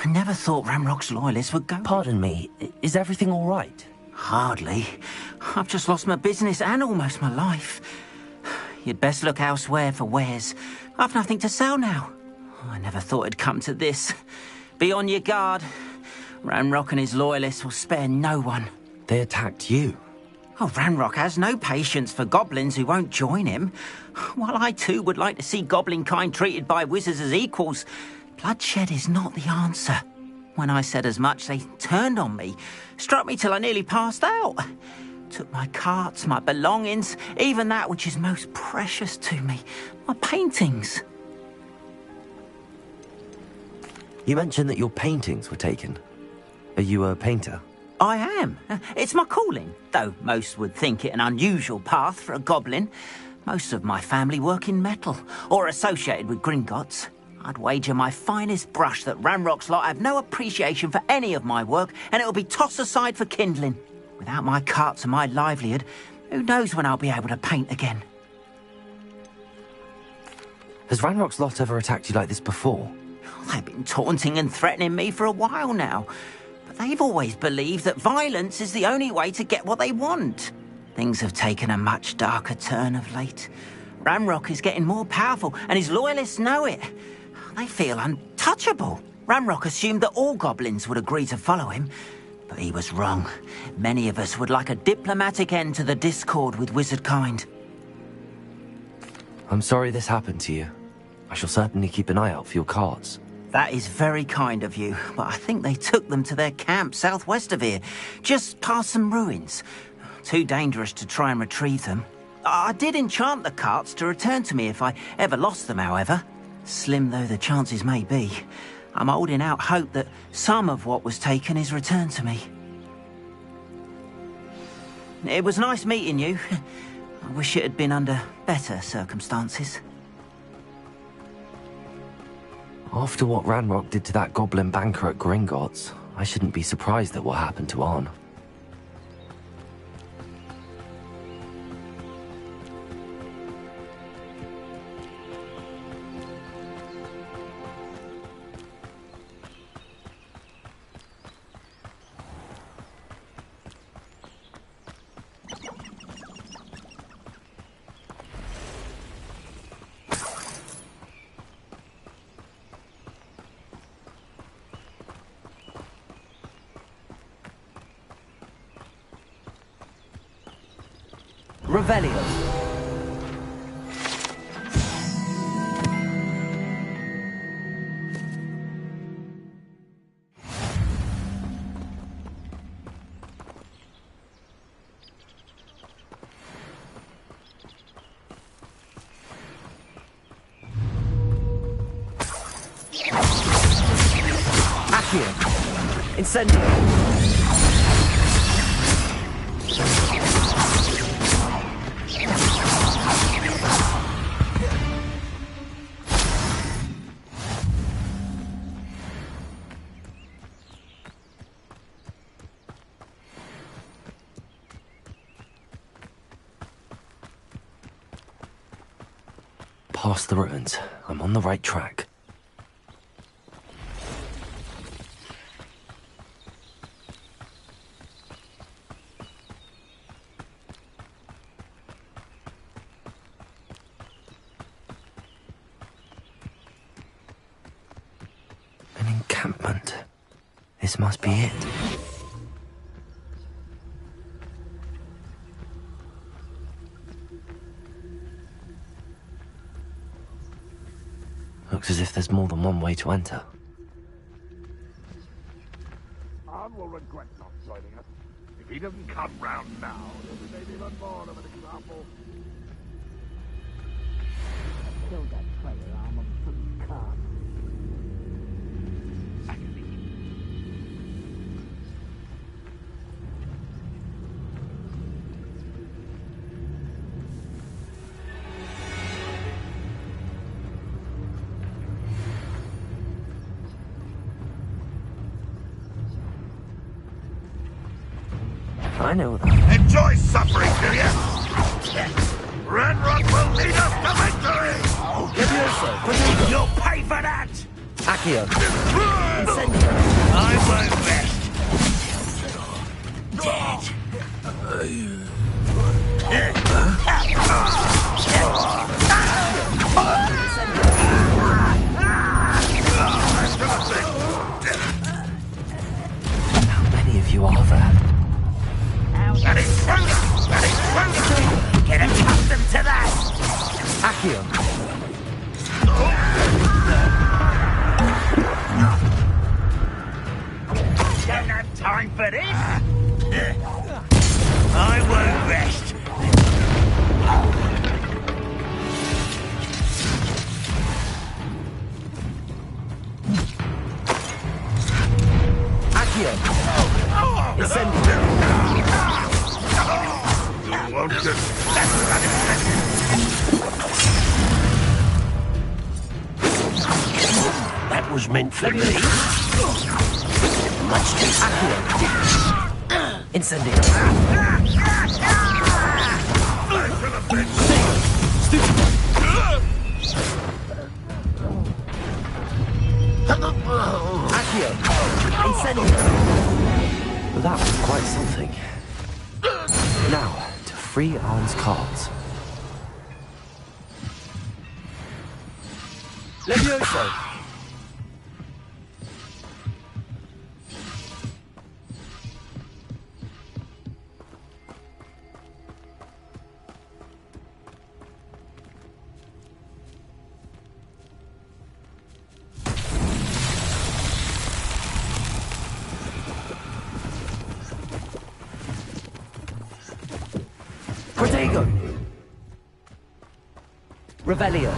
I never thought Ramrock's loyalists would go... Pardon me, is everything all right? Hardly. I've just lost my business and almost my life. You'd best look elsewhere for wares. I've nothing to sell now. I never thought it'd come to this. Be on your guard. Ranrock and his loyalists will spare no one. They attacked you? Oh, Ranrock has no patience for goblins who won't join him. While I too would like to see goblin kind treated by wizards as equals, bloodshed is not the answer. When I said as much, they turned on me, struck me till I nearly passed out. Took my carts, my belongings, even that which is most precious to me, my paintings. You mentioned that your paintings were taken. Are you a painter? I am. It's my calling, though most would think it an unusual path for a goblin. Most of my family work in metal, or associated with Gringotts. I'd wager my finest brush that Ranrock's lot have no appreciation for any of my work, and it'll be tossed aside for kindling. Without my carts and my livelihood, who knows when I'll be able to paint again. Has Ranrock's lot ever attacked you like this before? They've been taunting and threatening me for a while now, but they've always believed that violence is the only way to get what they want. Things have taken a much darker turn of late. Ranrock is getting more powerful, and his loyalists know it. They feel untouchable. Ranrock assumed that all goblins would agree to follow him, but he was wrong. Many of us would like a diplomatic end to the discord with wizard kind. I'm sorry this happened to you. I shall certainly keep an eye out for your carts. That is very kind of you, but I think they took them to their camp southwest of here, just past some ruins. Too dangerous to try and retrieve them. I did enchant the carts to return to me if I ever lost them, however. Slim though the chances may be, I'm holding out hope that some of what was taken is returned to me. It was nice meeting you. I wish it had been under better circumstances. After what Ranrock did to that goblin banker at Gringotts, I shouldn't be surprised at what happened to Arn. Revelio. Accio. Incendio. Past the ruins. I'm on the right track. An encampment. This must be it. Looks as if there's more than one way to enter. Arn will regret not joining us. If he doesn't come round now, he'll be made even more of an example. Kill that traitor, arm of some card. I know that. Enjoy suffering, do you? Renrock will lead us to victory! You'll pay for that! Accio. I won't rest. How many of you are there? Get accustomed to that! Accio. Don't have time for this! I won't rest! Accio. Incendio. You won't get... That was meant for me. Much too Accio. Incendio. Accio. Incendio. That was quite something. Now, to free Arn's cards. Levioso! Protego! Revelio!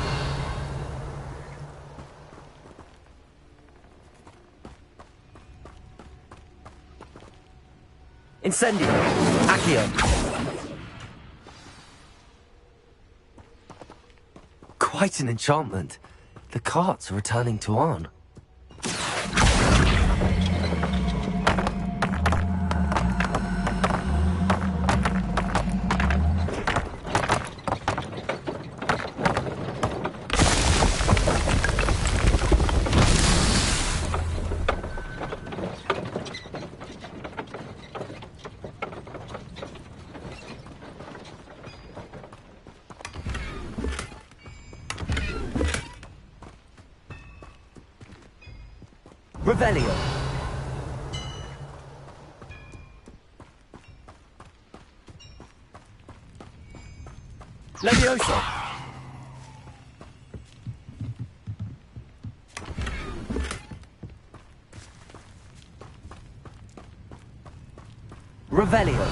Incendio! Accio! Quite an enchantment. The carts are returning to Arn. Revelio. Levioso. Revelio.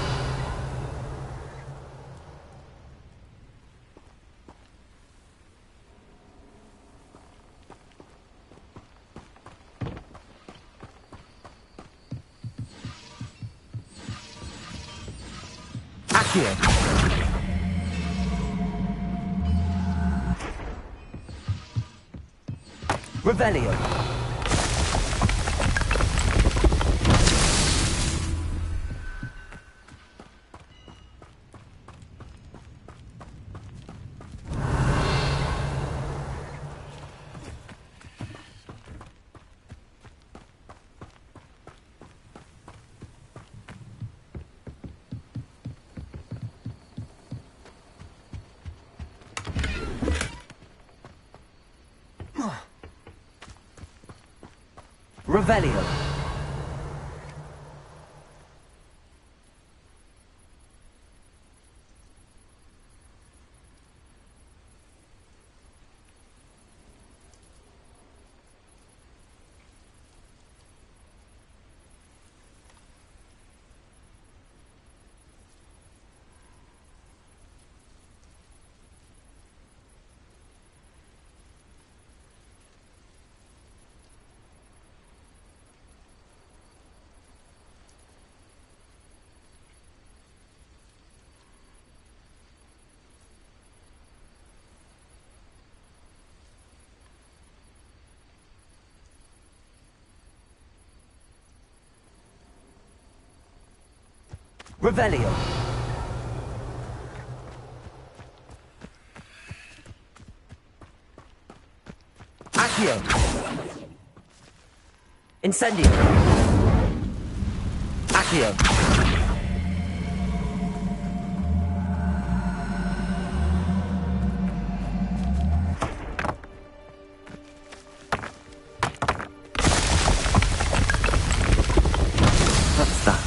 Accio. Revelio. Revelio. Revelio. Accio. Incendio. Accio. What's that?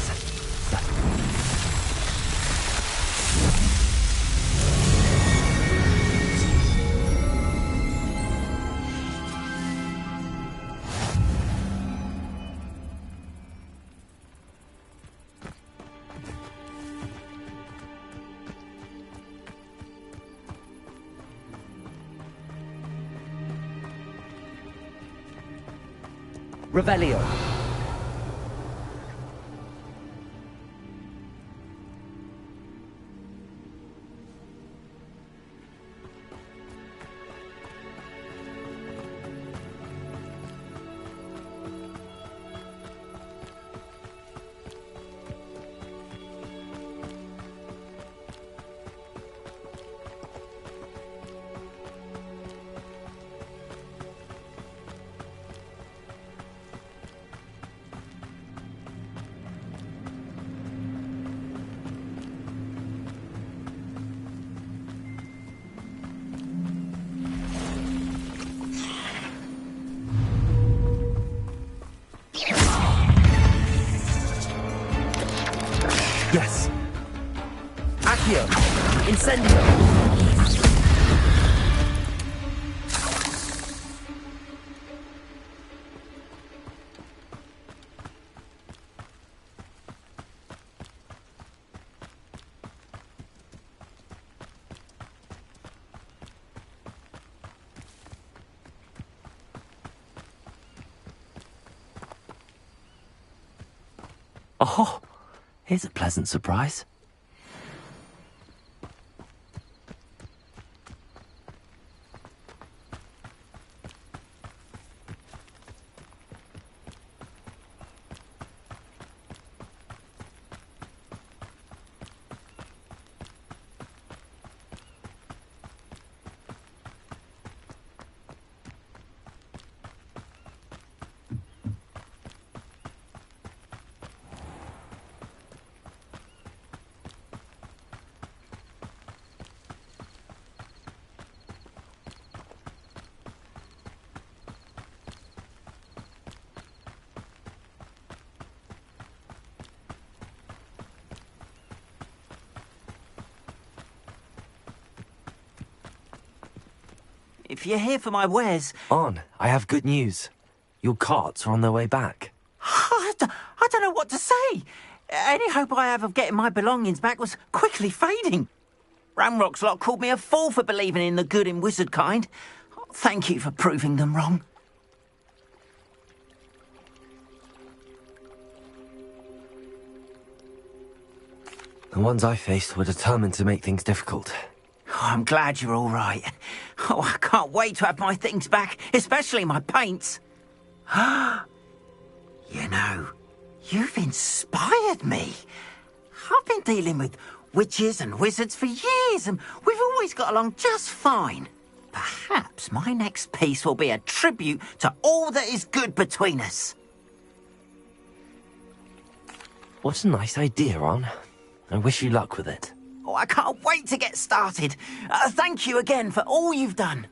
Revelio. Yes. Accio. Incendio. Oh, here's a pleasant surprise. If you're here for my wares... On, I have good news. Your carts are on their way back. I don't know what to say. Any hope I have of getting my belongings back was quickly fading. Ramrock's lot called me a fool for believing in the good in wizard kind. Thank you for proving them wrong. The ones I faced were determined to make things difficult. Oh, I'm glad you're all right. Oh, I can't wait to have my things back, especially my paints. You know, you've inspired me. I've been dealing with witches and wizards for years, and we've always got along just fine. Perhaps my next piece will be a tribute to all that is good between us. What a nice idea, Ron. I wish you luck with it. Oh, I can't wait to get started. Thank you again for all you've done.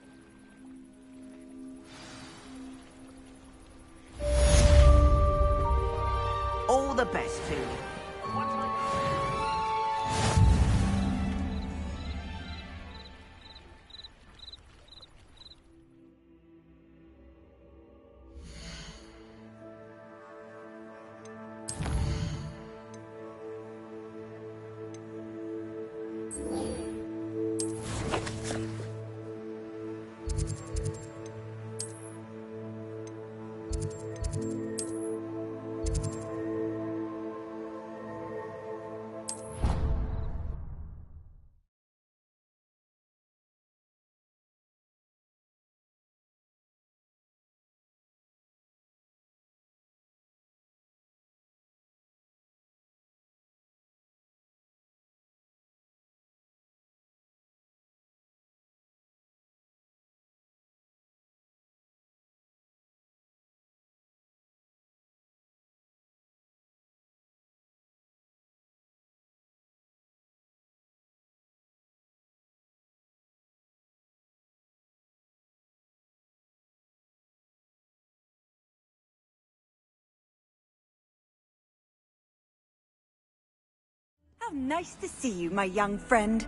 All the best to you. How nice to see you, my young friend.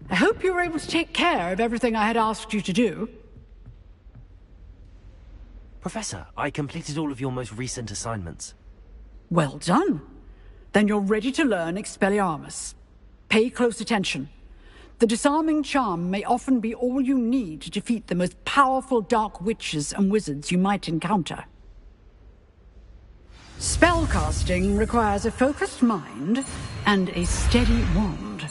I hope you were able to take care of everything I had asked you to do. Professor, I completed all of your most recent assignments. Well done. Then you're ready to learn Expelliarmus. Pay close attention. The disarming charm may often be all you need to defeat the most powerful dark witches and wizards you might encounter. Spellcasting requires a focused mind and a steady wand.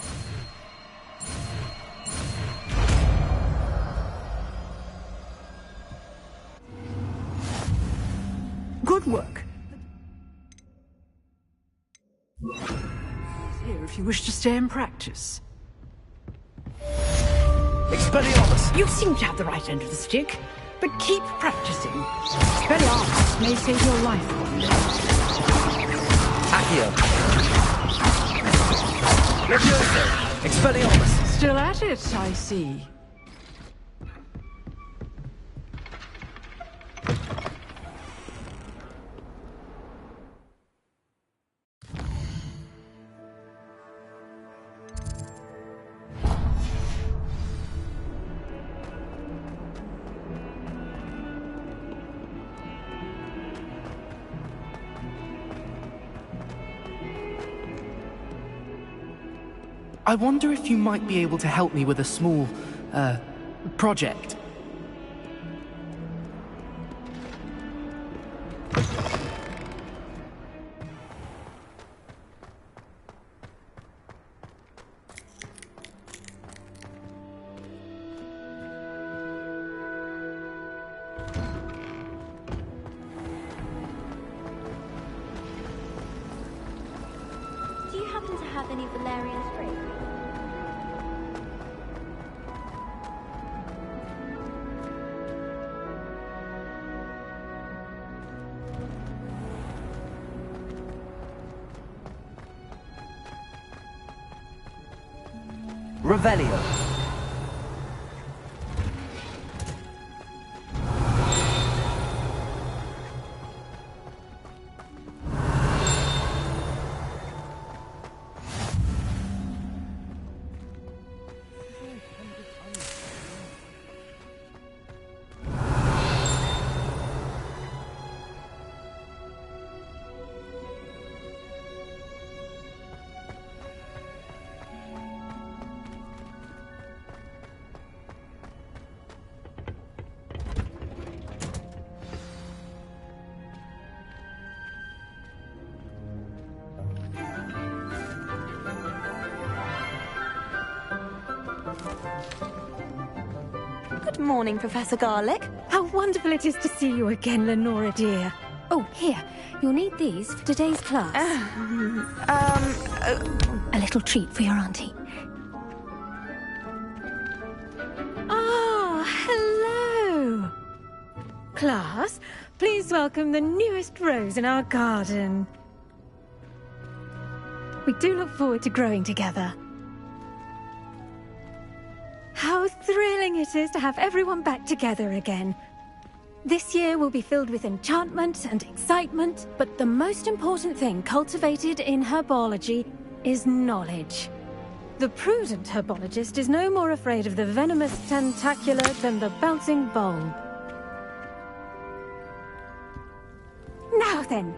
Good work. Here if you wish to stay and practice. Expelliarmus! You seem to have the right end of the stick, but keep practicing. Expelliarmus may save your life. Accio! Levioso! Expelliarmus! Still at it, I see. I wonder if you might be able to help me with a small, project. Do you happen to have any Valerian spray? Revelio. Good morning, Professor Garlick. How wonderful it is to see you again, Lenora dear. Oh, here. You'll need these for today's class. A little treat for your auntie. Ah, hello. Class, please welcome the newest rose in our garden. We do look forward to growing together. How thrilling it is to have everyone back together again. This year will be filled with enchantment and excitement, but the most important thing cultivated in herbology is knowledge. The prudent herbologist is no more afraid of the venomous tentacular than the bouncing bulb. Now then,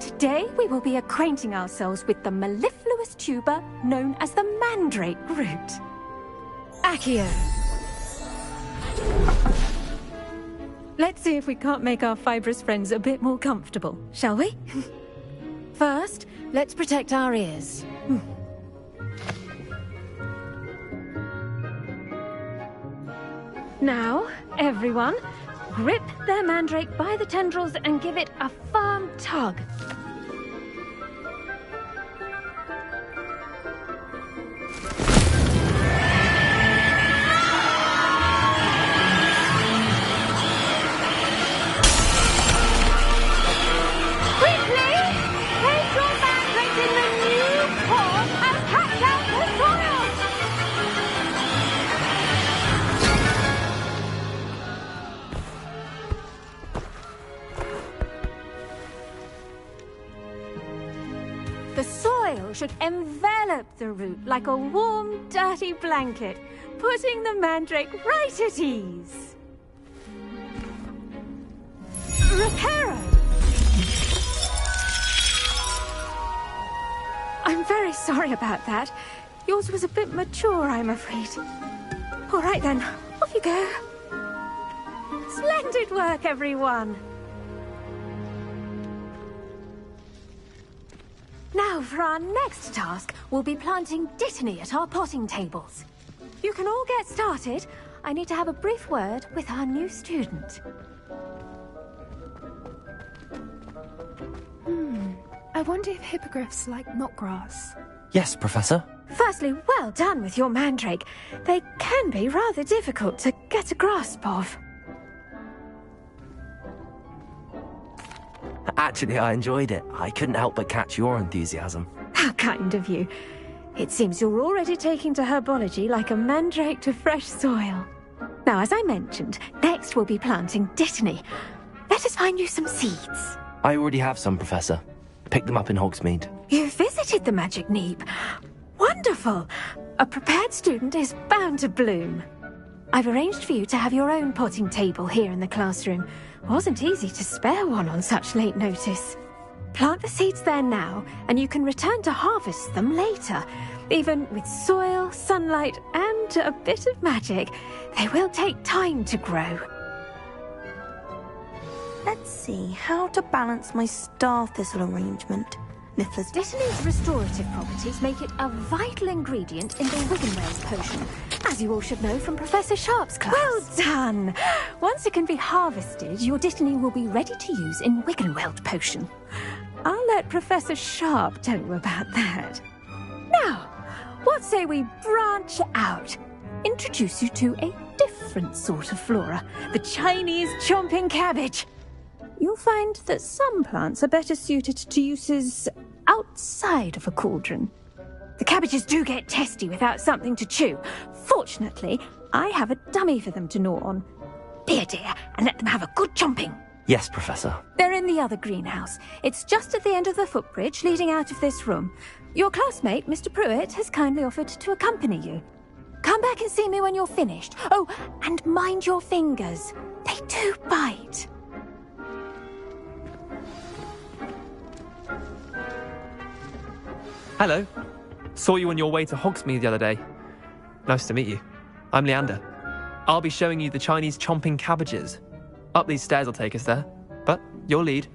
today we will be acquainting ourselves with the mellifluous tuber known as the mandrake root. Accio. Let's see if we can't make our fibrous friends a bit more comfortable, shall we? First, let's protect our ears. Now, everyone, grip their mandrake by the tendrils and give it a firm tug. Quickly! Place your mandrake in the new pot and patch out the soil! The soil should envelop the root like a warm, dirty blanket, putting the mandrake right at ease. Reparo! I'm very sorry about that. Yours was a bit mature, I'm afraid. All right then, off you go. Splendid work, everyone. Now, for our next task, we'll be planting Dittany at our potting tables. You can all get started. I need to have a brief word with our new student. I wonder if hippogriffs like knotgrass. Yes, Professor. Firstly, well done with your mandrake. They can be rather difficult to get a grasp of. Actually, I enjoyed it. I couldn't help but catch your enthusiasm. How kind of you. It seems you're already taking to herbology like a mandrake to fresh soil. Now, as I mentioned, next we'll be planting Dittany. Let us find you some seeds. I already have some, Professor. Picked them up in Hogsmeade. You visited the Magic Neep. Wonderful! A prepared student is bound to bloom. I've arranged for you to have your own potting table here in the classroom. Wasn't easy to spare one on such late notice. Plant the seeds there now, and you can return to harvest them later. Even with soil, sunlight, and a bit of magic, they will take time to grow. Let's see how to balance my star thistle arrangement. Niffler's Dittany's restorative properties make it a vital ingredient in the Wiggenweld potion, as you all should know from Professor Sharp's class. Well done! Once it can be harvested, your Dittany will be ready to use in Wiggenweld potion. I'll let Professor Sharp tell you about that. Now, what say we branch out? Introduce you to a different sort of flora, the Chinese chomping cabbage. You'll find that some plants are better suited to uses outside of a cauldron. The cabbages do get testy without something to chew. Fortunately, I have a dummy for them to gnaw on. Be a dear and let them have a good chomping. Yes, Professor. They're in the other greenhouse. It's just at the end of the footbridge leading out of this room. Your classmate, Mr. Pruitt, has kindly offered to accompany you. Come back and see me when you're finished. Oh, and mind your fingers. They do bite. Hello. Saw you on your way to Hogsmeade the other day. Nice to meet you. I'm Leander. I'll be showing you the Chinese chomping cabbages. Up these stairs will take us there, but your lead.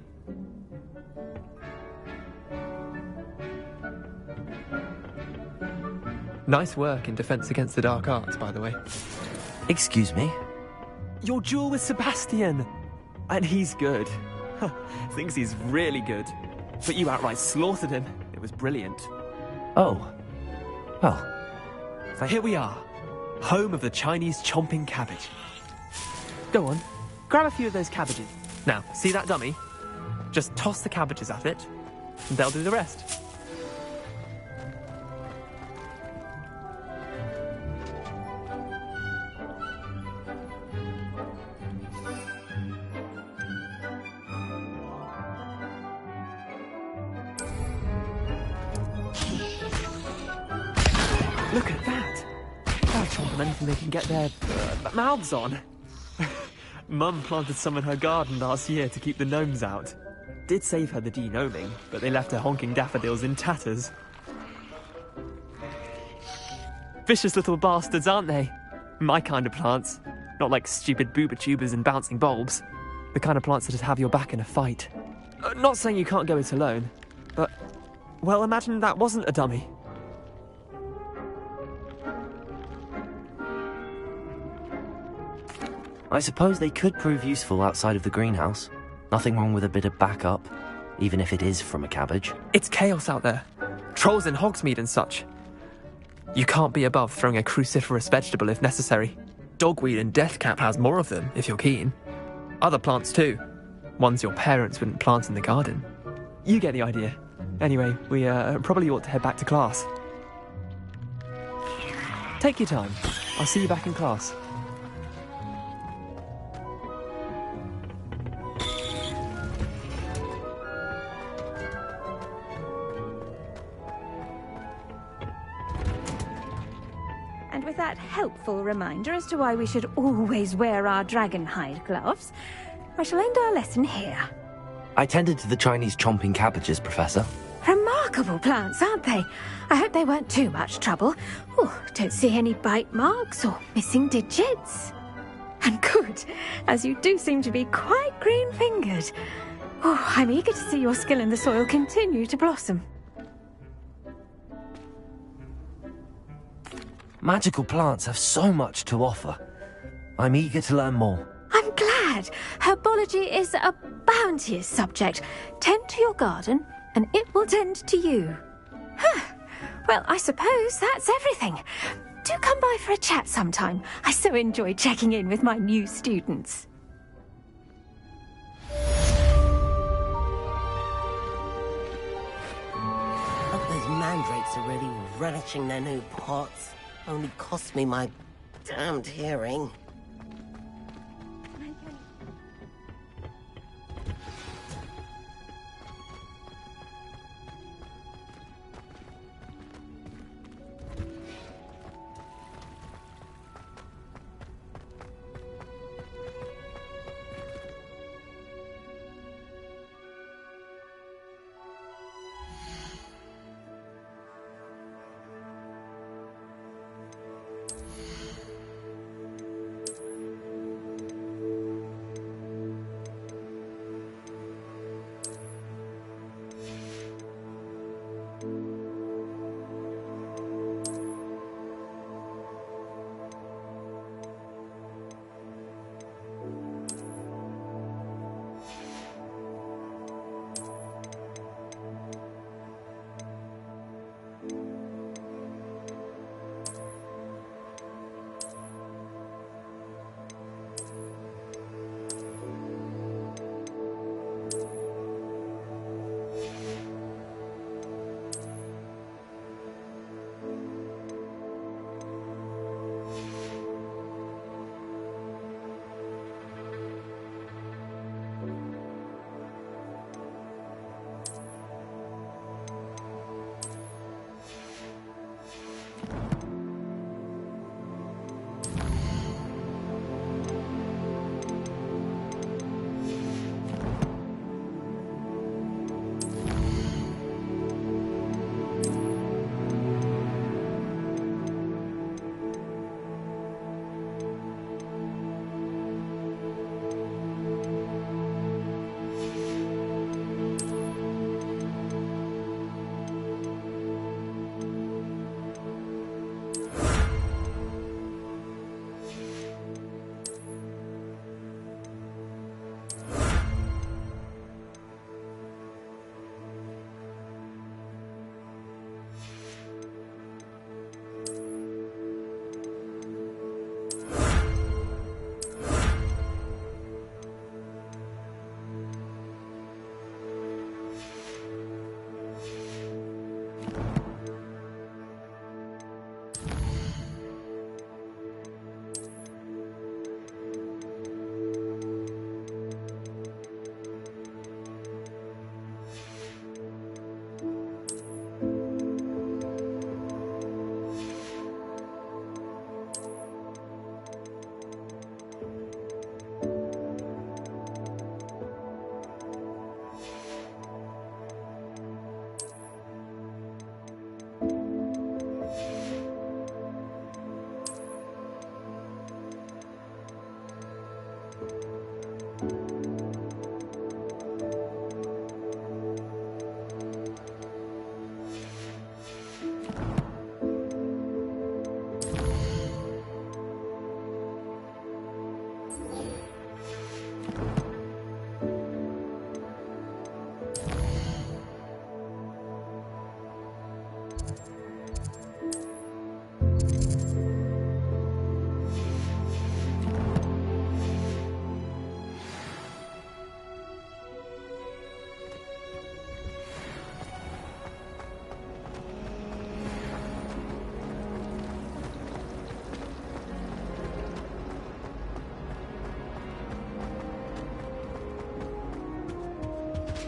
Nice work in Defense Against the Dark Arts, by the way. Excuse me? Your duel with Sebastian! And he's good. Thinks he's really good. But you outright slaughtered him. It was brilliant. Oh. Well. Here we are. Home of the Chinese chomping cabbage. Go on. Grab a few of those cabbages. Now, see that dummy? Just toss the cabbages at it, and they'll do the rest. Look at that. They'll chomp on anything they can get their mouths on. Mum planted some in her garden last year to keep the gnomes out. Did save her the de-gnoming, but they left her honking daffodils in tatters. Vicious little bastards, aren't they? My kind of plants. Not like stupid booba tubers and bouncing bulbs. The kind of plants that just have your back in a fight. Not saying you can't go it alone, but... well, imagine that wasn't a dummy. I suppose they could prove useful outside of the greenhouse. Nothing wrong with a bit of backup, even if it is from a cabbage. It's chaos out there. Trolls in Hogsmeade and such. You can't be above throwing a cruciferous vegetable if necessary. Dogweed and deathcap has more of them, if you're keen. Other plants too. Ones your parents wouldn't plant in the garden. You get the idea. Anyway, we probably ought to head back to class. Take your time. I'll see you back in class. And with that helpful reminder as to why we should always wear our dragon hide gloves, I shall end our lesson here. I tended to the Chinese chomping cabbages, Professor. Remarkable plants, aren't they? I hope they weren't too much trouble. Oh, don't see any bite marks or missing digits. And good, as you do seem to be quite green-fingered. Oh, I'm eager to see your skill in the soil continue to blossom. Magical plants have so much to offer. I'm eager to learn more. I'm glad. Herbology is a bounteous subject. Tend to your garden, and it will tend to you. Huh. Well, I suppose that's everything. Do come by for a chat sometime. I so enjoy checking in with my new students. Hope those mandrakes are really relishing their new pots. Only cost me my damned hearing.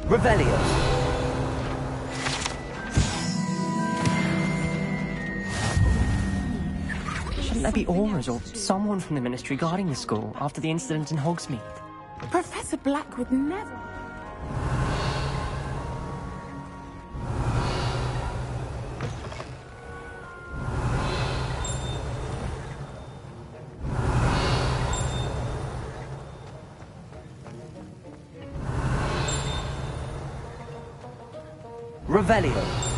Revelio. Shouldn't there be aurors or someone from the Ministry guarding the school after the incident in Hogsmeade? Professor Black would never... Revelio.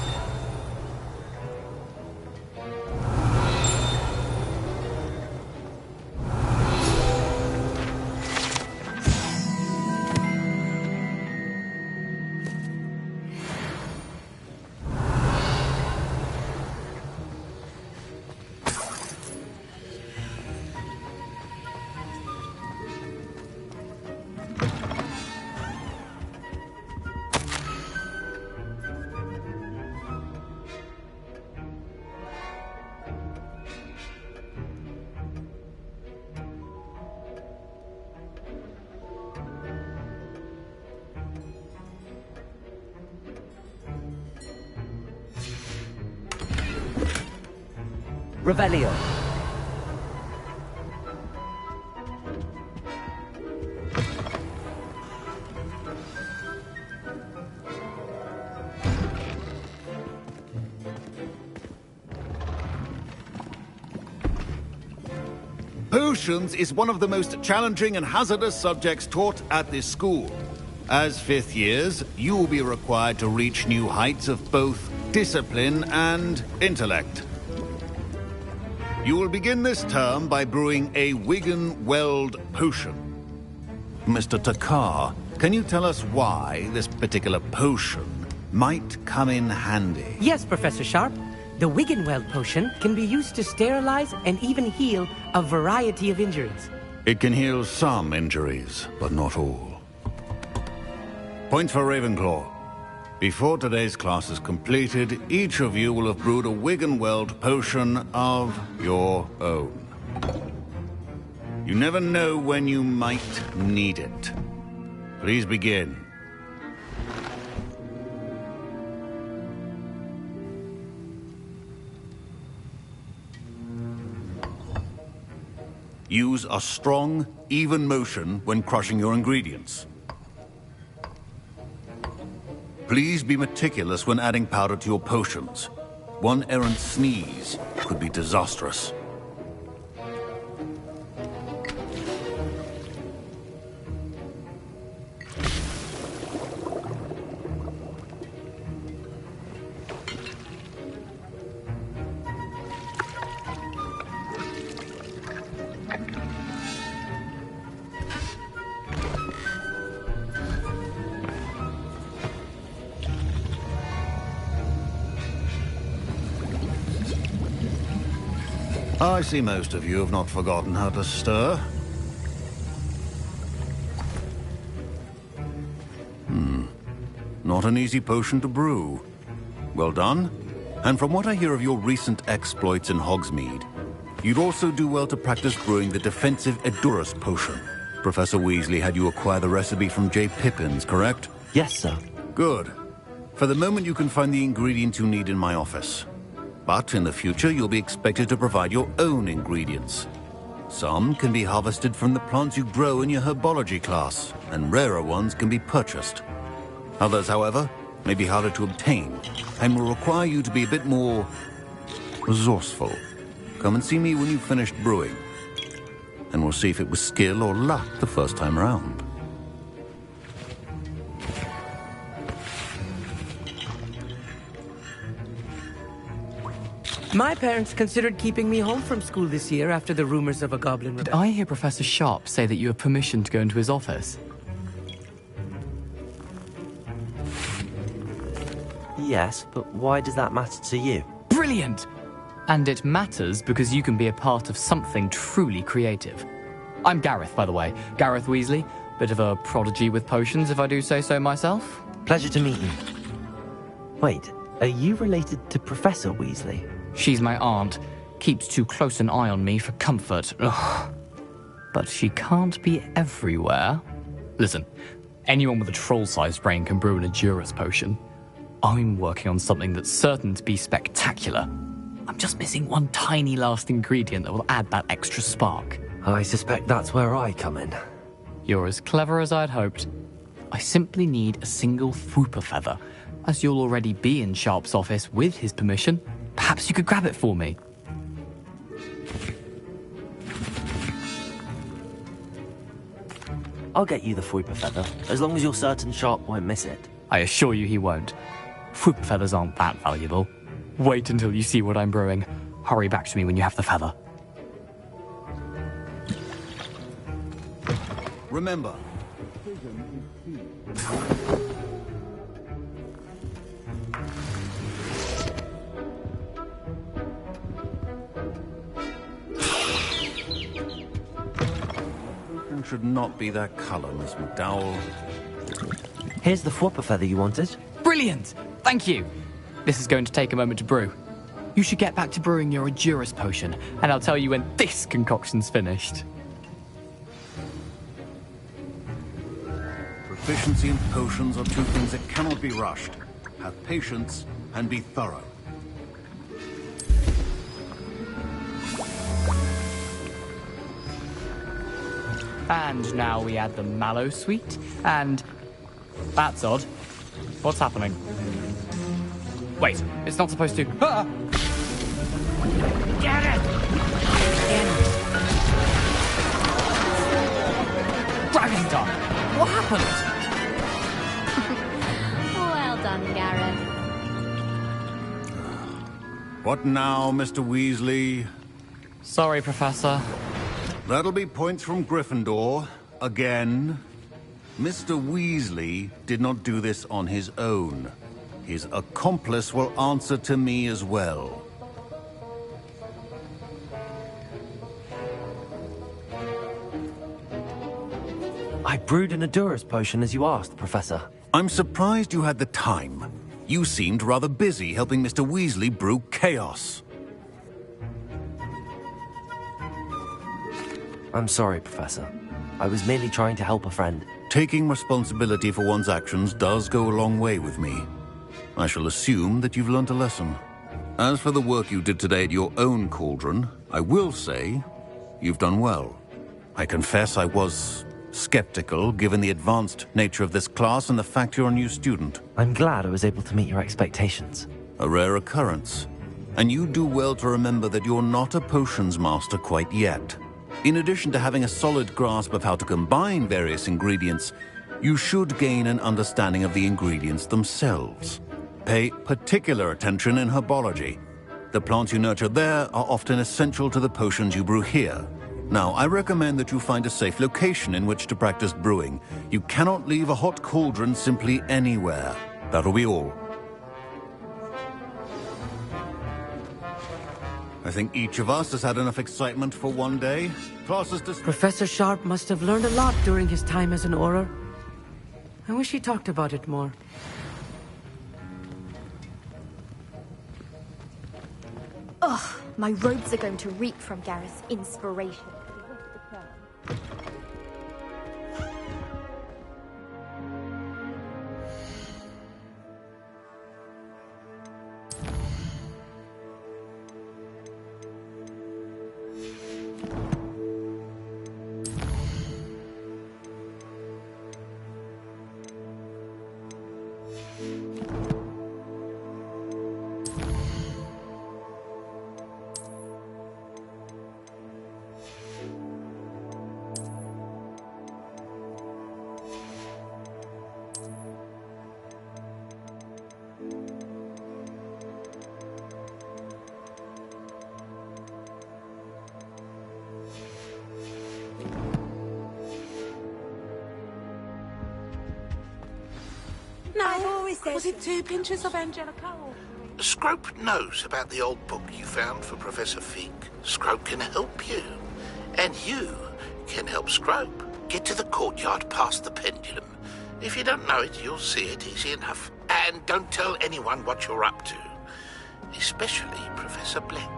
Revelio. Potions is one of the most challenging and hazardous subjects taught at this school. As fifth years, you will be required to reach new heights of both discipline and intellect. You will begin this term by brewing a Wigan Weld potion. Mr. Takar, can you tell us why this particular potion might come in handy? Yes, Professor Sharp. The Wiggenweld potion can be used to sterilize and even heal a variety of injuries. It can heal some injuries, but not all. Point for Ravenclaw. Before today's class is completed, each of you will have brewed a Wiggenweld potion of your own. You never know when you might need it. Please begin. Use a strong, even motion when crushing your ingredients. Please be meticulous when adding powder to your potions. One errant sneeze could be disastrous. I see most of you have not forgotten how to stir. Not an easy potion to brew. Well done. And from what I hear of your recent exploits in Hogsmeade, you'd also do well to practice brewing the defensive Edurus potion. Professor Weasley had you acquire the recipe from J. Pippins, correct? Yes, sir. Good. For the moment, you can find the ingredients you need in my office. But in the future, you'll be expected to provide your own ingredients. Some can be harvested from the plants you grow in your herbology class, and rarer ones can be purchased. Others, however, may be harder to obtain, and will require you to be a bit more resourceful. Come and see me when you've finished brewing, and we'll see if it was skill or luck the first time around. My parents considered keeping me home from school this year after the rumors of a goblin Did rebellion. I hear Professor Sharp say that you have permission to go into his office? Yes, but why does that matter to you? Brilliant! And it matters because you can be a part of something truly creative. I'm Gareth, by the way. Gareth Weasley. Bit of a prodigy with potions, if I do say so myself. Pleasure to meet you. Wait, are you related to Professor Weasley? She's my aunt. Keeps too close an eye on me for comfort. Ugh. But she can't be everywhere. Listen, Anyone with a troll-sized brain can brew an Endurance potion. I'm working on something that's certain to be spectacular. I'm just missing one tiny last ingredient that will add that extra spark. I suspect that's where I come in. You're as clever as I'd hoped. I simply need a single Fwooper feather. As you'll already be in Sharp's office with his permission, perhaps you could grab it for me. I'll get you the Fwooper feather, as long as you're certain Sharp won't miss it. I assure you he won't. Fwooper feathers aren't that valuable. Wait until you see what I'm brewing. Hurry back to me when you have the feather. Remember, it should not be that color, Miss McDowell. Here's the Fwooper feather you wanted. Brilliant! Thank you! This is going to take a moment to brew. You should get back to brewing your Endurance potion, and I'll tell you when this concoction's finished. Proficiency in potions are two things that cannot be rushed. Have patience and be thorough. And now we add the mallow sweet, and... That's odd. What's happening? Wait, it's not supposed to... Ah! Get it! Dragon Duck! What happened? Well done, Gareth. What now, Mr. Weasley? Sorry, Professor. That'll be points from Gryffindor. Again. Mr. Weasley did not do this on his own. His accomplice will answer to me as well. I brewed an Endurance potion as you asked, Professor. I'm surprised you had the time. You seemed rather busy helping Mr. Weasley brew chaos. I'm sorry, Professor. I was merely trying to help a friend. Taking responsibility for one's actions does go a long way with me. I shall assume that you've learnt a lesson. As for the work you did today at your own cauldron, I will say you've done well. I confess I was skeptical, given the advanced nature of this class and the fact you're a new student. I'm glad I was able to meet your expectations. A rare occurrence. And you do well to remember that you're not a potions master quite yet. In addition to having a solid grasp of how to combine various ingredients, you should gain an understanding of the ingredients themselves. Pay particular attention in herbology. The plants you nurture there are often essential to the potions you brew here. Now, I recommend that you find a safe location in which to practice brewing. You cannot leave a hot cauldron simply anywhere. That'll be all. I think each of us has had enough excitement for one day. Classes to... Professor Sharp must have learned a lot during his time as an Auror. I wish he talked about it more. Ugh, my robes are going to reek from Gareth's inspiration. Was it 2 pinches of Angelica? Scrope knows about the old book you found for Professor Fig. Scrope can help you. And you can help Scrope. Get to the courtyard past the pendulum. If you don't know it, you'll see it easy enough. And don't tell anyone what you're up to. Especially Professor Black.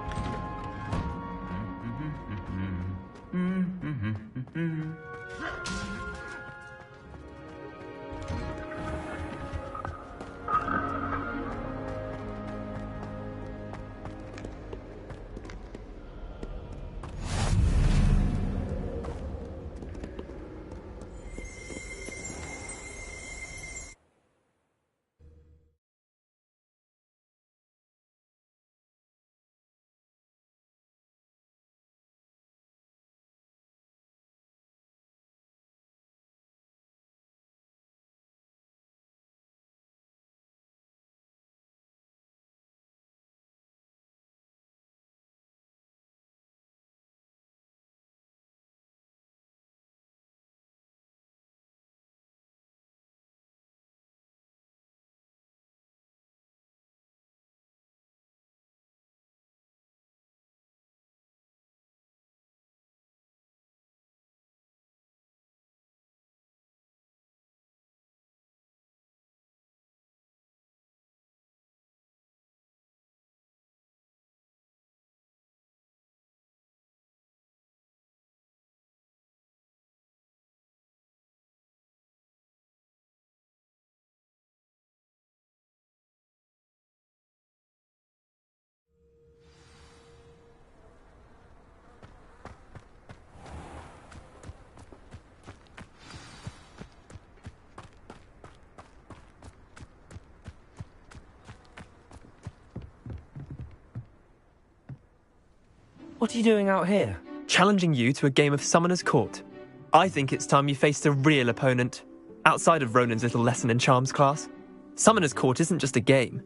What are you doing out here? Challenging you to a game of Summoner's Court. I think it's time you faced a real opponent, outside of Ronan's little lesson in charms class. Summoner's Court isn't just a game.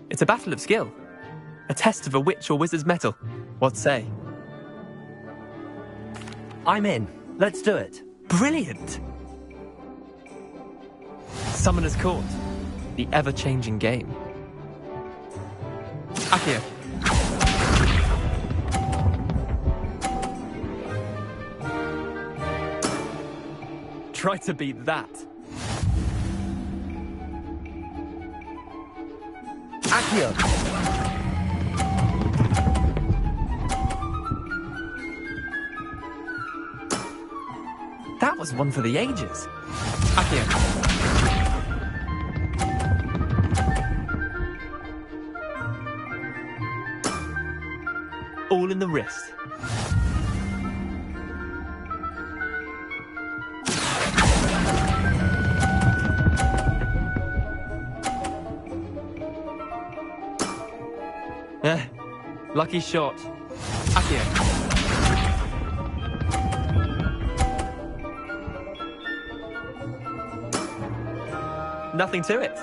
It's a battle of skill. A test of a witch or wizard's mettle. What say? I'm in. Let's do it. Brilliant! Summoner's Court. The ever-changing game. Akio. Try to beat that. Akio. That was one for the ages. Akio. All in the wrist. Lucky shot. Akio. Nothing to it.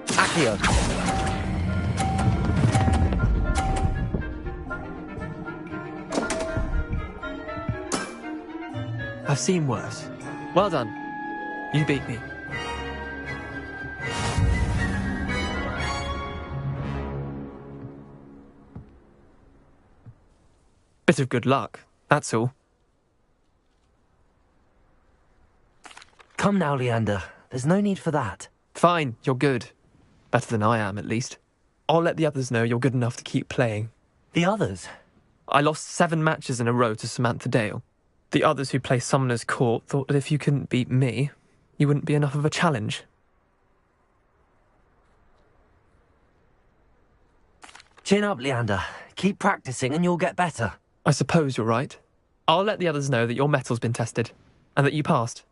Akio. I've seen worse. Well done. You beat me. Bit of good luck, that's all. Come now, Leander. There's no need for that. Fine, you're good. Better than I am, at least. I'll let the others know you're good enough to keep playing. The others? I lost 7 matches in a row to Samantha Dale. The others who play Summoner's Court thought that if you couldn't beat me, you wouldn't be enough of a challenge. Chin up, Leander. Keep practicing and you'll get better. I suppose you're right. I'll let the others know that your metal's been tested, and that you passed.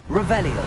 Revelio.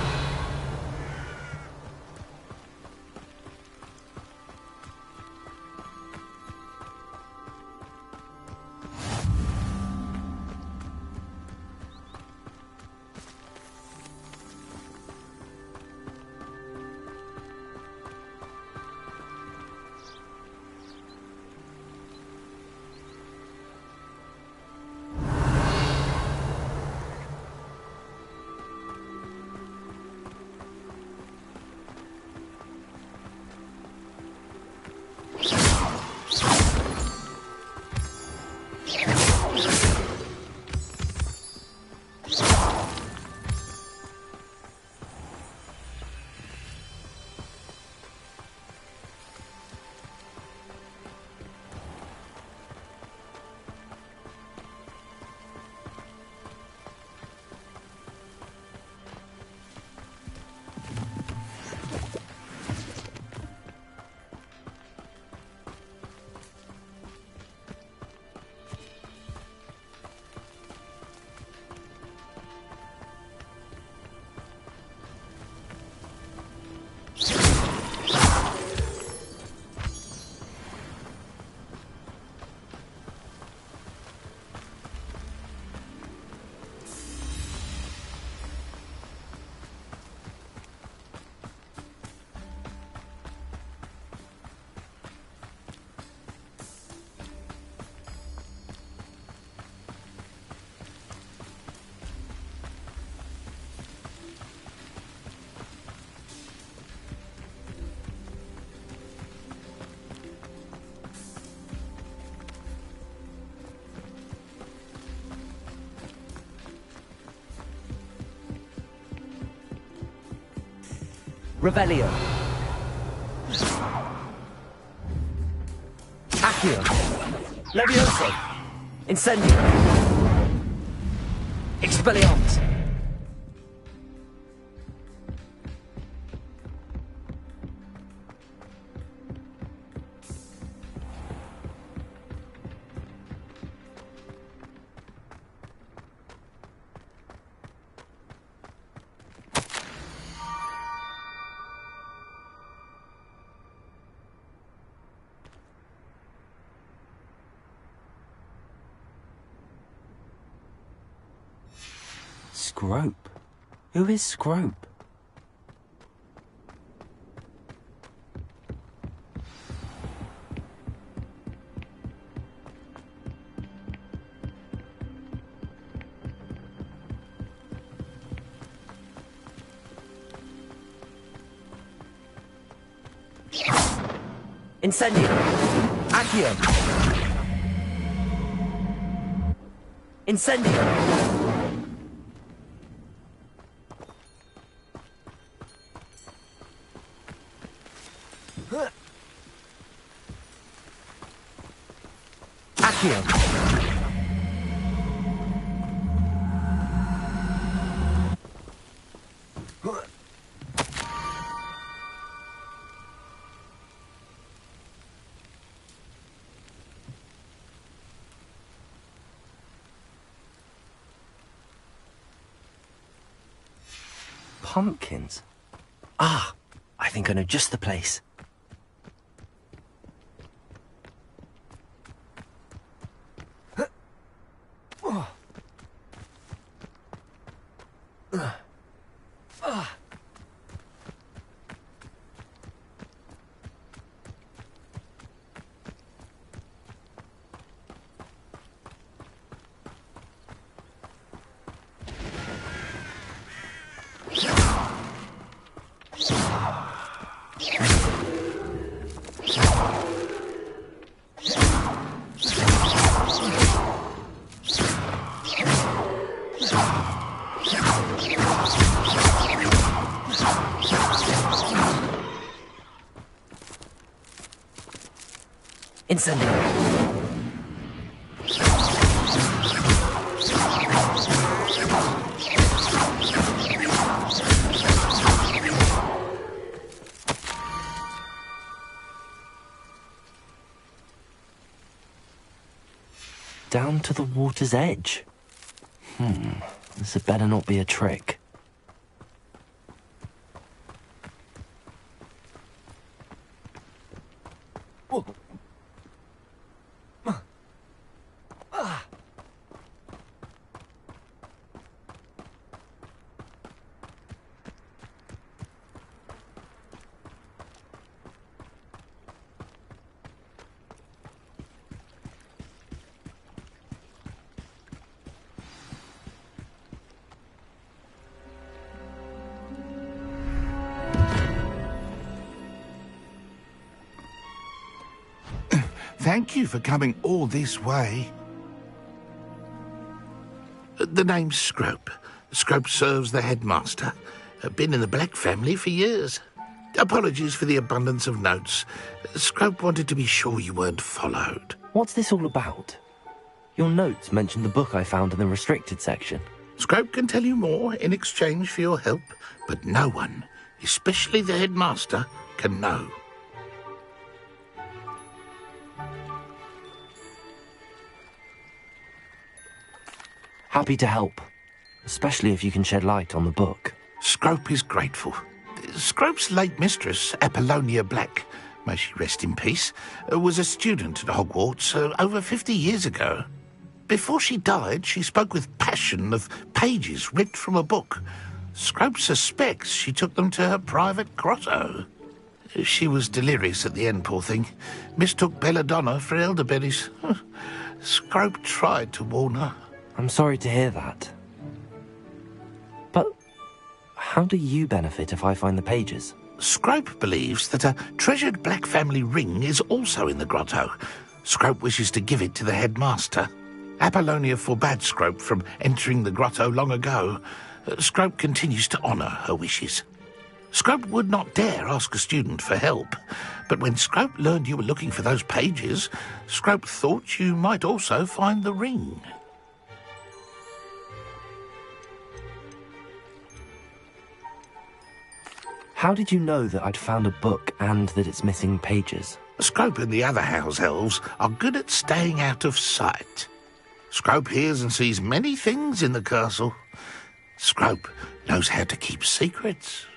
Revelio. Accio. Levioso. Incendio! Expelliarmus! Scrope? Who is Scrope? Incendio! Accio! Incendio! Accio! Pumpkins? Ah, I think I know just the place. Incendio! Down to the water's edge. This had better not be a trick. Thank you for coming all this way. The name's Scrope. Scrope serves the headmaster. Been in the Black family for years. Apologies for the abundance of notes. Scrope wanted to be sure you weren't followed. What's this all about? Your notes mentioned the book I found in the restricted section. Scrope can tell you more in exchange for your help, but no one, especially the headmaster, can know. Happy to help, especially if you can shed light on the book. Scrope is grateful. Scrope's late mistress, Apollonia Black, may she rest in peace, was a student at Hogwarts over 50 years ago. Before she died, she spoke with passion of pages ripped from a book. Scrope suspects she took them to her private grotto. She was delirious at the end, poor thing. Mistook belladonna for elderberries. Scrope tried to warn her. I'm sorry to hear that. But how do you benefit if I find the pages? Scrope believes that a treasured Black family ring is also in the grotto. Scrope wishes to give it to the headmaster. Apollonia forbade Scrope from entering the grotto long ago. Scrope continues to honour her wishes. Scrope would not dare ask a student for help, but when Scrope learned you were looking for those pages, Scrope thought you might also find the ring. How did you know that I'd found a book and that it's missing pages? Scrope and the other house elves are good at staying out of sight. Scrope hears and sees many things in the castle. Scrope knows how to keep secrets.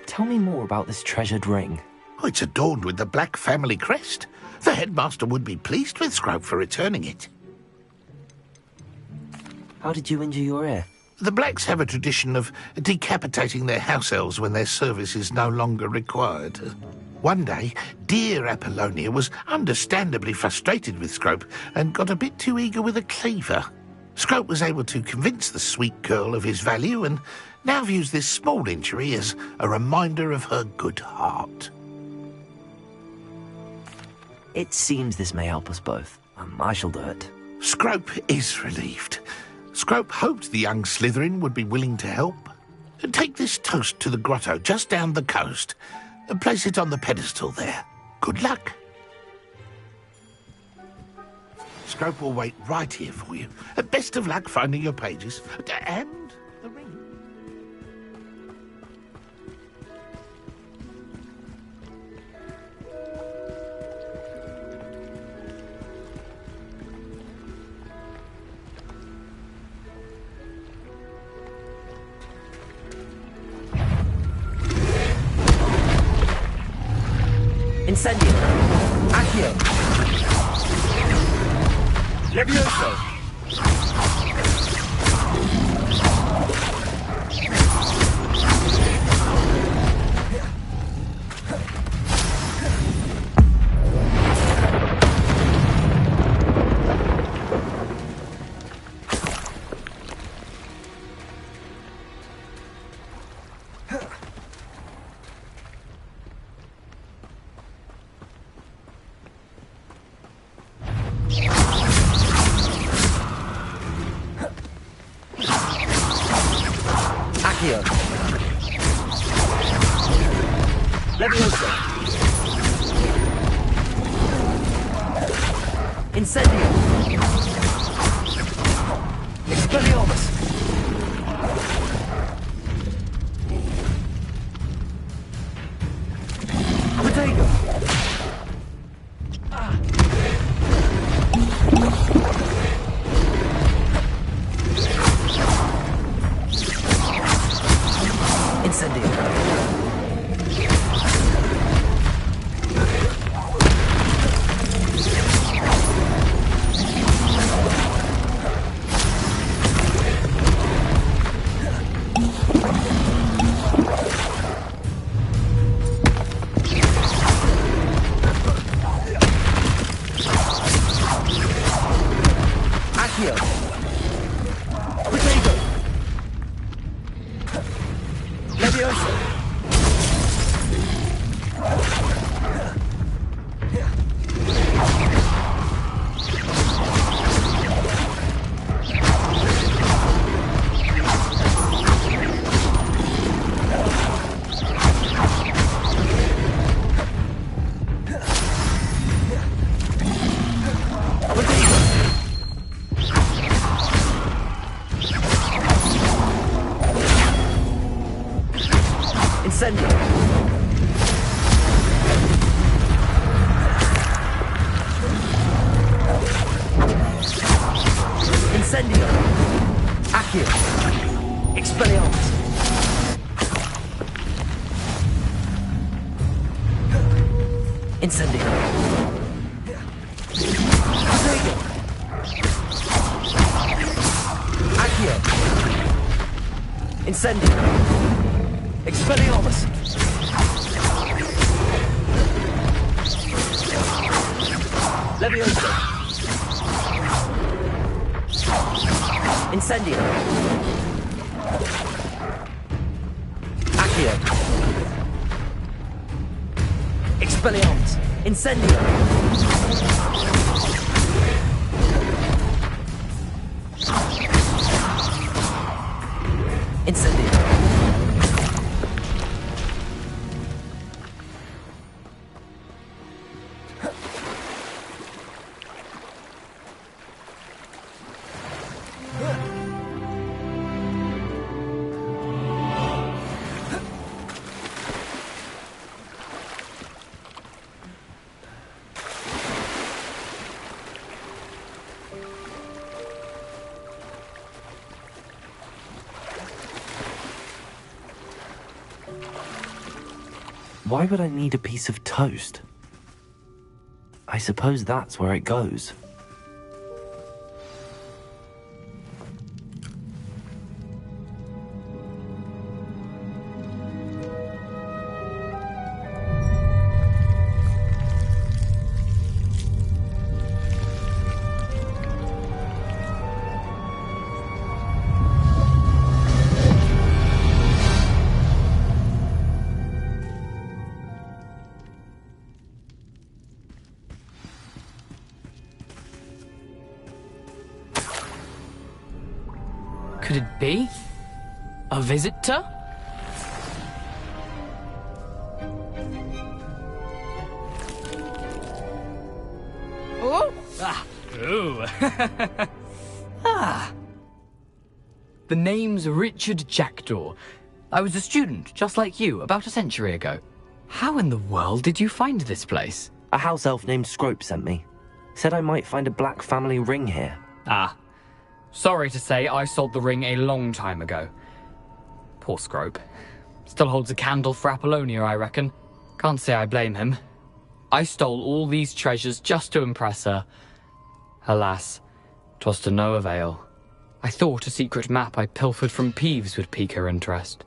Tell me more about this treasured ring. Oh, it's adorned with the Black family crest. The headmaster would be pleased with Scrope for returning it. How did you injure your ear? The Blacks have a tradition of decapitating their house elves when their service is no longer required. One day, dear Apollonia was understandably frustrated with Scrope and got a bit too eager with a cleaver. Scrope was able to convince the sweet girl of his value and now views this small injury as a reminder of her good heart. It seems this may help us both. I shall do it. Scrope is relieved. Scrope hoped the young Slytherin would be willing to help. Take this toast to the grotto just down the coast and place it on the pedestal there. Good luck. Scrope will wait right here for you. Best of luck finding your pages. And the ring. Incendio. Accio. Levioso. Levioso. Incendio. Expelliarmus. Protego. Incendio. Incendio. Incendio. Accio. Expelliarmus. Incendio. Protego. Accio. Incendio. Expelliarmus. Levioso. Incendio. Accio. Expelliarmus. Incendio. Incendio. Why would I need a piece of toast? I suppose that's where it goes. Could it be? A visitor? Oh! Ah! Ooh! Ah! The name's Richard Jackdaw. I was a student, just like you, about a century ago. How in the world did you find this place? A house elf named Scrope sent me. Said I might find a black family ring here. Ah. Sorry to say, I sold the ring a long time ago. Poor Scrope. Still holds a candle for Apollonia, I reckon. Can't say I blame him. I stole all these treasures just to impress her. Alas, 'twas to no avail. I thought a secret map I pilfered from Peeves would pique her interest.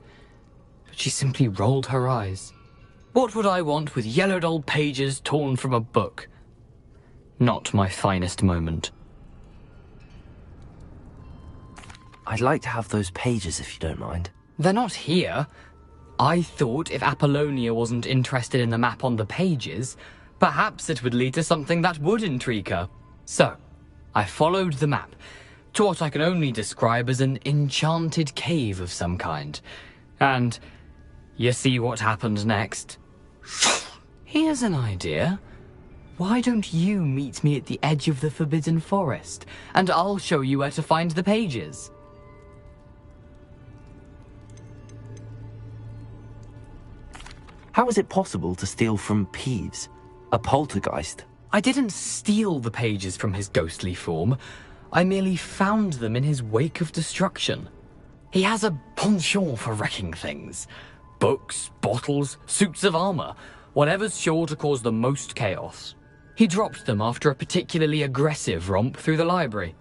But she simply rolled her eyes. What would I want with yellowed old pages torn from a book? Not my finest moment. I'd like to have those pages if you don't mind. They're not here. I thought if Apollonia wasn't interested in the map on the pages, perhaps it would lead to something that would intrigue her. So, I followed the map to what I can only describe as an enchanted cave of some kind. And you see what happened next? Here's an idea. Why don't you meet me at the edge of the Forbidden Forest, and I'll show you where to find the pages. How is it possible to steal from Peeves, a poltergeist? I didn't steal the pages from his ghostly form. I merely found them in his wake of destruction. He has a penchant for wrecking things. Books, bottles, suits of armor, whatever's sure to cause the most chaos. He dropped them after a particularly aggressive romp through the library.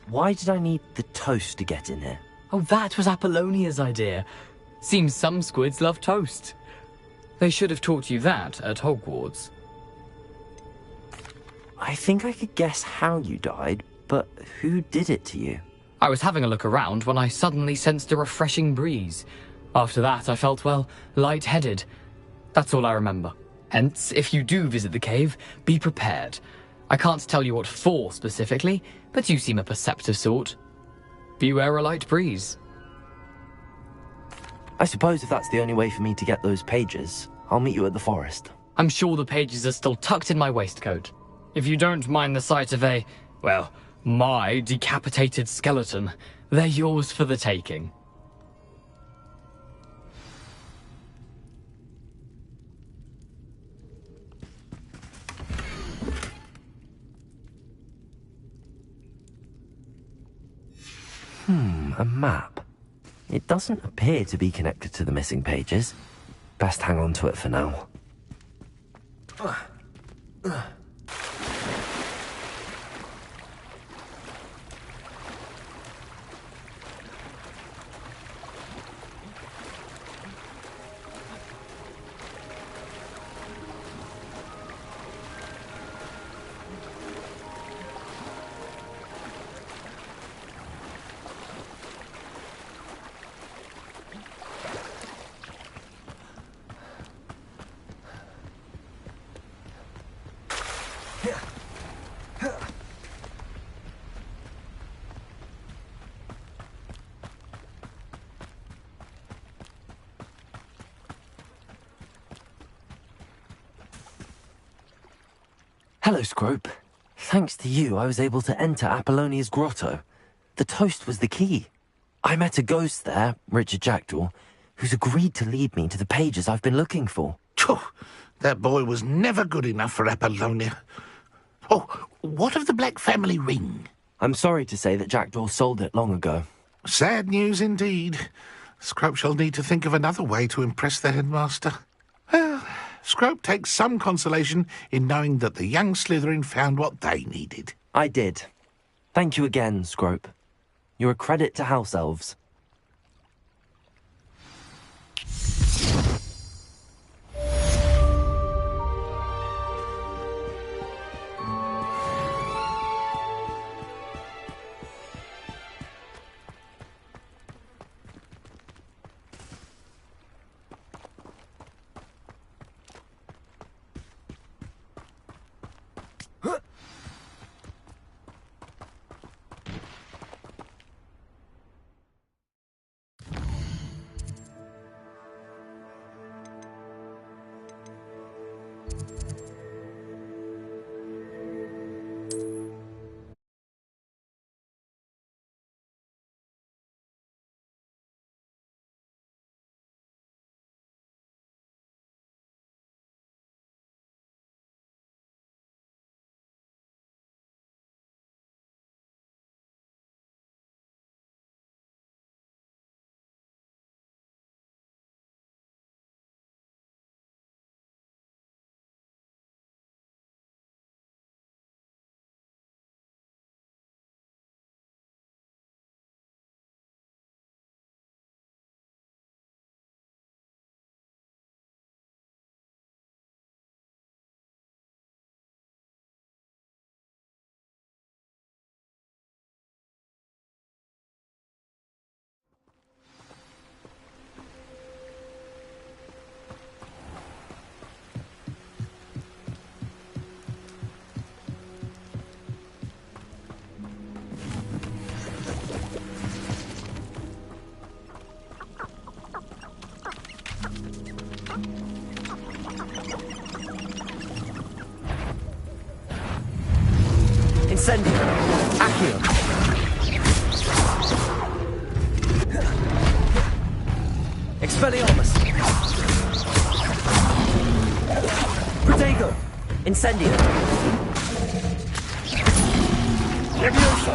Why did I need the toast to get in here? Oh, that was Apollonia's idea. Seems some squids love toast. They should have taught you that at Hogwarts. I think I could guess how you died, but who did it to you? I was having a look around when I suddenly sensed a refreshing breeze. After that, I felt, well, lightheaded. That's all I remember. Hence, if you do visit the cave, be prepared. I can't tell you what for specifically, but you seem a perceptive sort. Beware a light breeze. I suppose if that's the only way for me to get those pages, I'll meet you at the forest. I'm sure the pages are still tucked in my waistcoat. If you don't mind the sight of my decapitated skeleton, they're yours for the taking. A map. It doesn't appear to be connected to the missing pages. Best hang on to it for now. Hello, Scrope. Thanks to you, I was able to enter Apollonia's grotto. The toast was the key. I met a ghost there, Richard Jackdaw, who's agreed to lead me to the pages I've been looking for. That boy was never good enough for Apollonia. Oh, what of the Black family ring? I'm sorry to say that Jackdaw sold it long ago. Sad news indeed. Scrope shall need to think of another way to impress the headmaster. Well, Scrope takes some consolation in knowing that the young Slytherin found what they needed. I did. Thank you again, Scrope. You're a credit to House Elves. Incendio. Accio. Expelliarmus. Protego. Incendio. Levioso.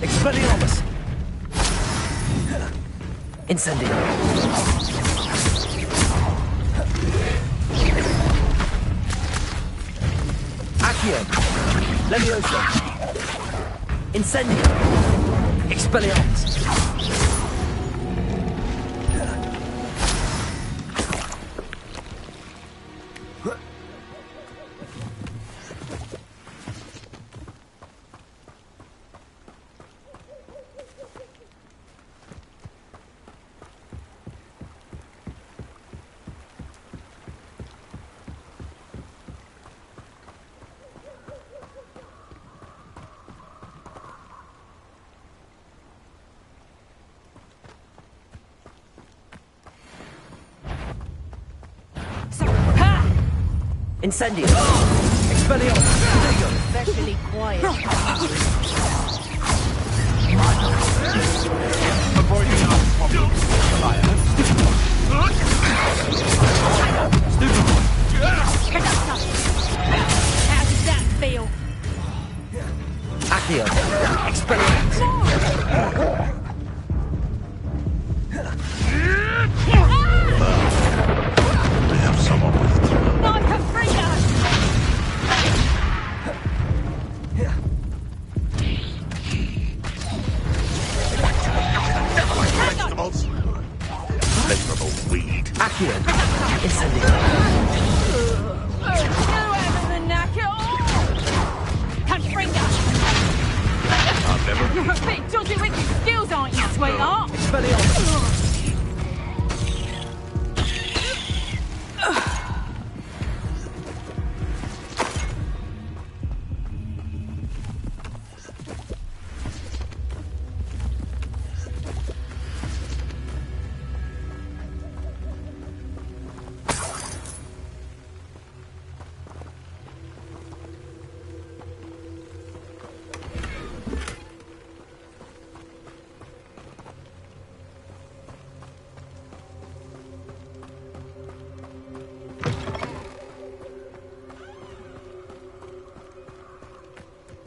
Expelliarmus. Incendio. Accio. Levioso. Incendio. Expelliarmus. Incendio. Expelliarmus. Especially quiet. Avoiding our problems. How does that feel? Accio. Expelliarmus. They have someone with them. Miserable weed. Accio. Incendio. You having the knack at all? Confringo! I've never... You're a bit dodgy with your skills, aren't you, sweetheart? Expelliarmus.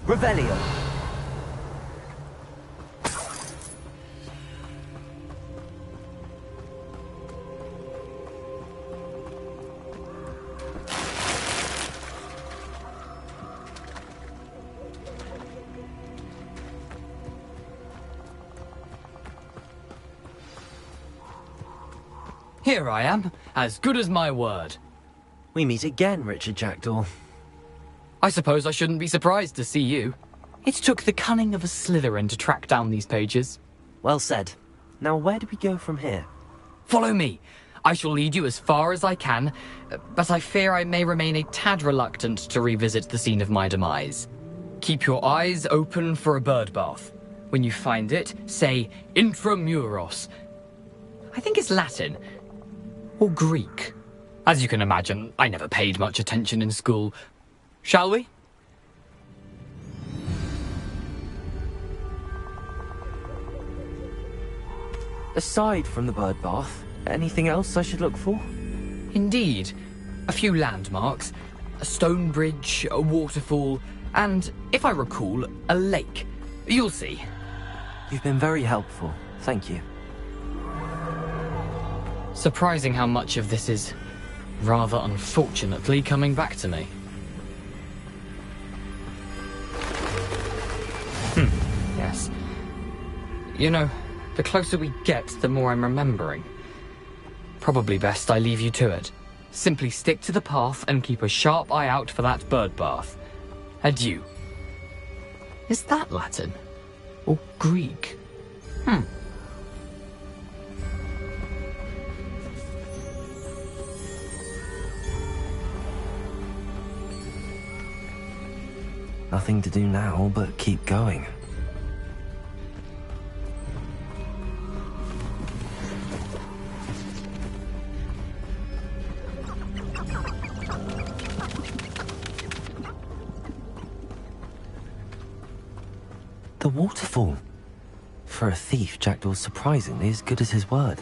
Revelio. Here I am, as good as my word. We meet again, Richard Jackdaw. I suppose I shouldn't be surprised to see you. It took the cunning of a Slytherin to track down these pages. Well said. Now where do we go from here? Follow me. I shall lead you as far as I can, but I fear I may remain a tad reluctant to revisit the scene of my demise. Keep your eyes open for a bird bath. When you find it, say intramuros. I think it's Latin. Or Greek. As you can imagine, I never paid much attention in school. Shall we? Aside from the bird bath, anything else I should look for? Indeed. A few landmarks. A stone bridge, a waterfall, and, if I recall, a lake. You'll see. You've been very helpful. Thank you. Surprising how much of this is, rather unfortunately, coming back to me. Yes. You know, the closer we get, the more I'm remembering. Probably best I leave you to it. Simply stick to the path and keep a sharp eye out for that bird bath. Adieu. Is that Latin? Or Greek? Nothing to do now but keep going. The waterfall. For a thief, Jackdaw's surprisingly as good as his word.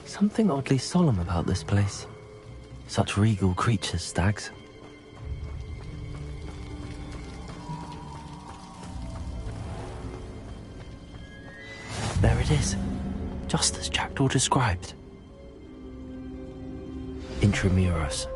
Something oddly solemn about this place. Such regal creatures, stags. There it is, just as Jackdaw described. Intramuros.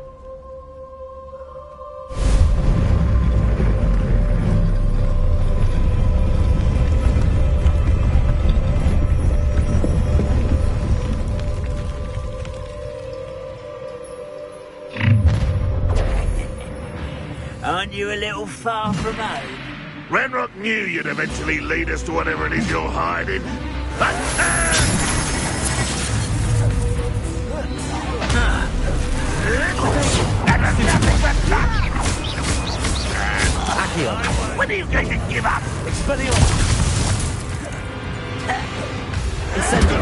Aren't you a little far from home? Ranrock knew you'd eventually lead us to whatever it is you're hiding. When are you going to give up? Expelliarmus! Incendio!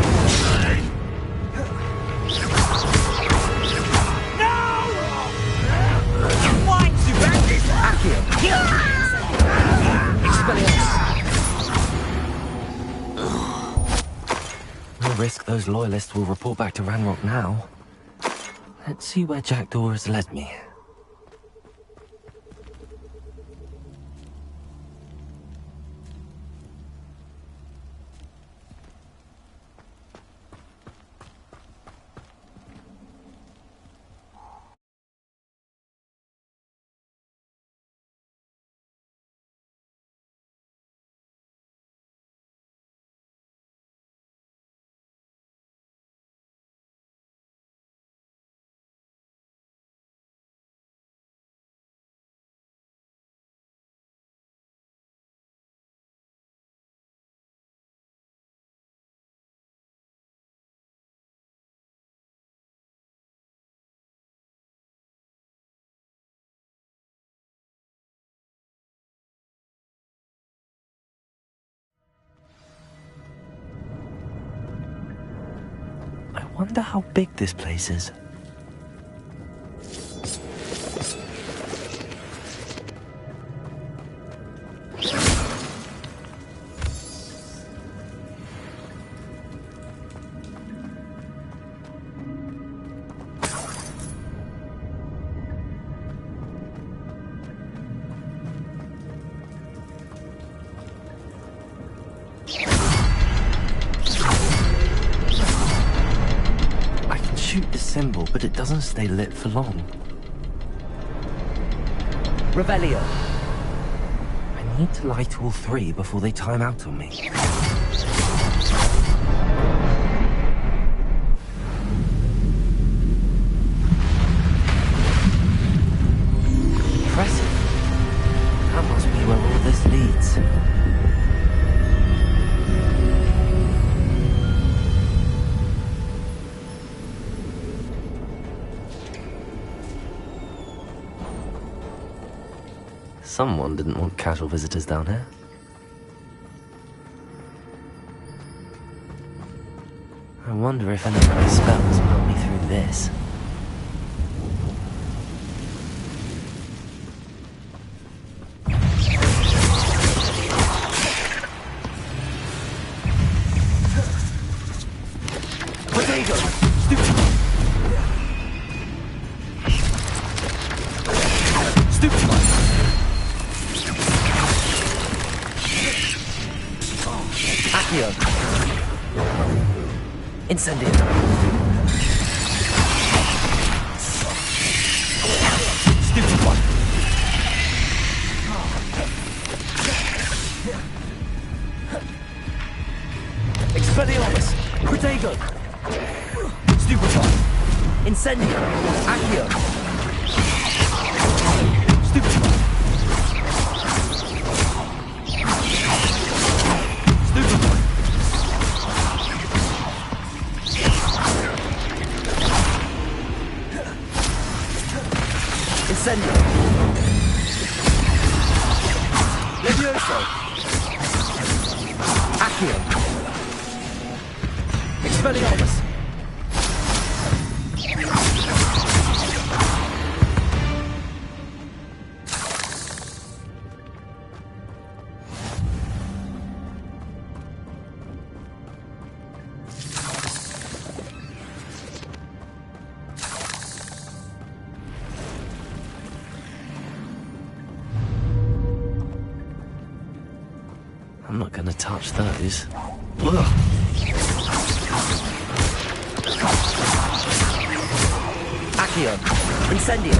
No risk those loyalists will report back to Ranrock now. Let's see where Jackdaw has led me. I wonder how big this place is. symbol, but it doesn't stay lit for long. Revelio. I need to light all three before they time out on me. Impressive. That must be where all this leads. Someone didn't want casual visitors down here. I wonder if any of my spells will help me through this. Incendio. Stupid one. Expelliarmus. Protego. Stupid one. Incendio. Accio. Stupid one. Stupid one. Incendio. Levioso. Accio. Expelliarmus. I'm not gonna touch those. Ugh. Accio. Incendio.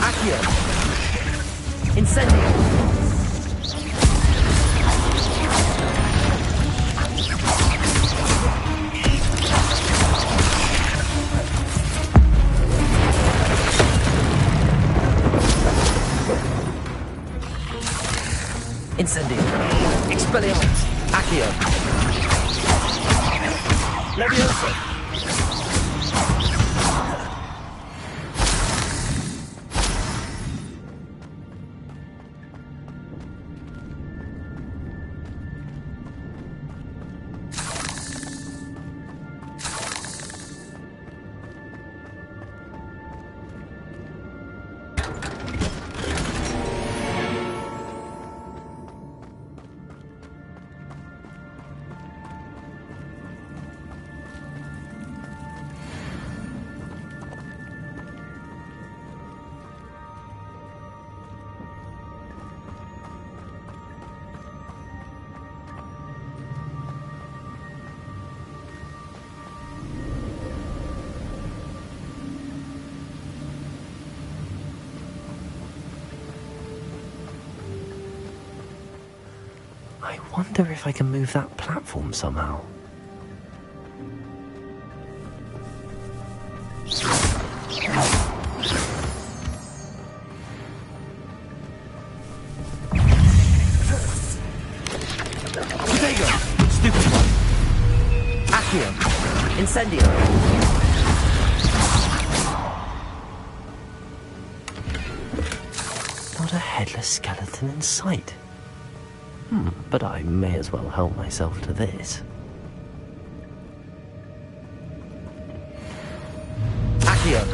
Accio. Incendio. Incendio. Expelliarmus. Accio. Levioso. I wonder if I can move that platform somehow. Protego! Stupid one! Accio! Incendio! Not a headless skeleton in sight. But I may as well help myself to this. Accio!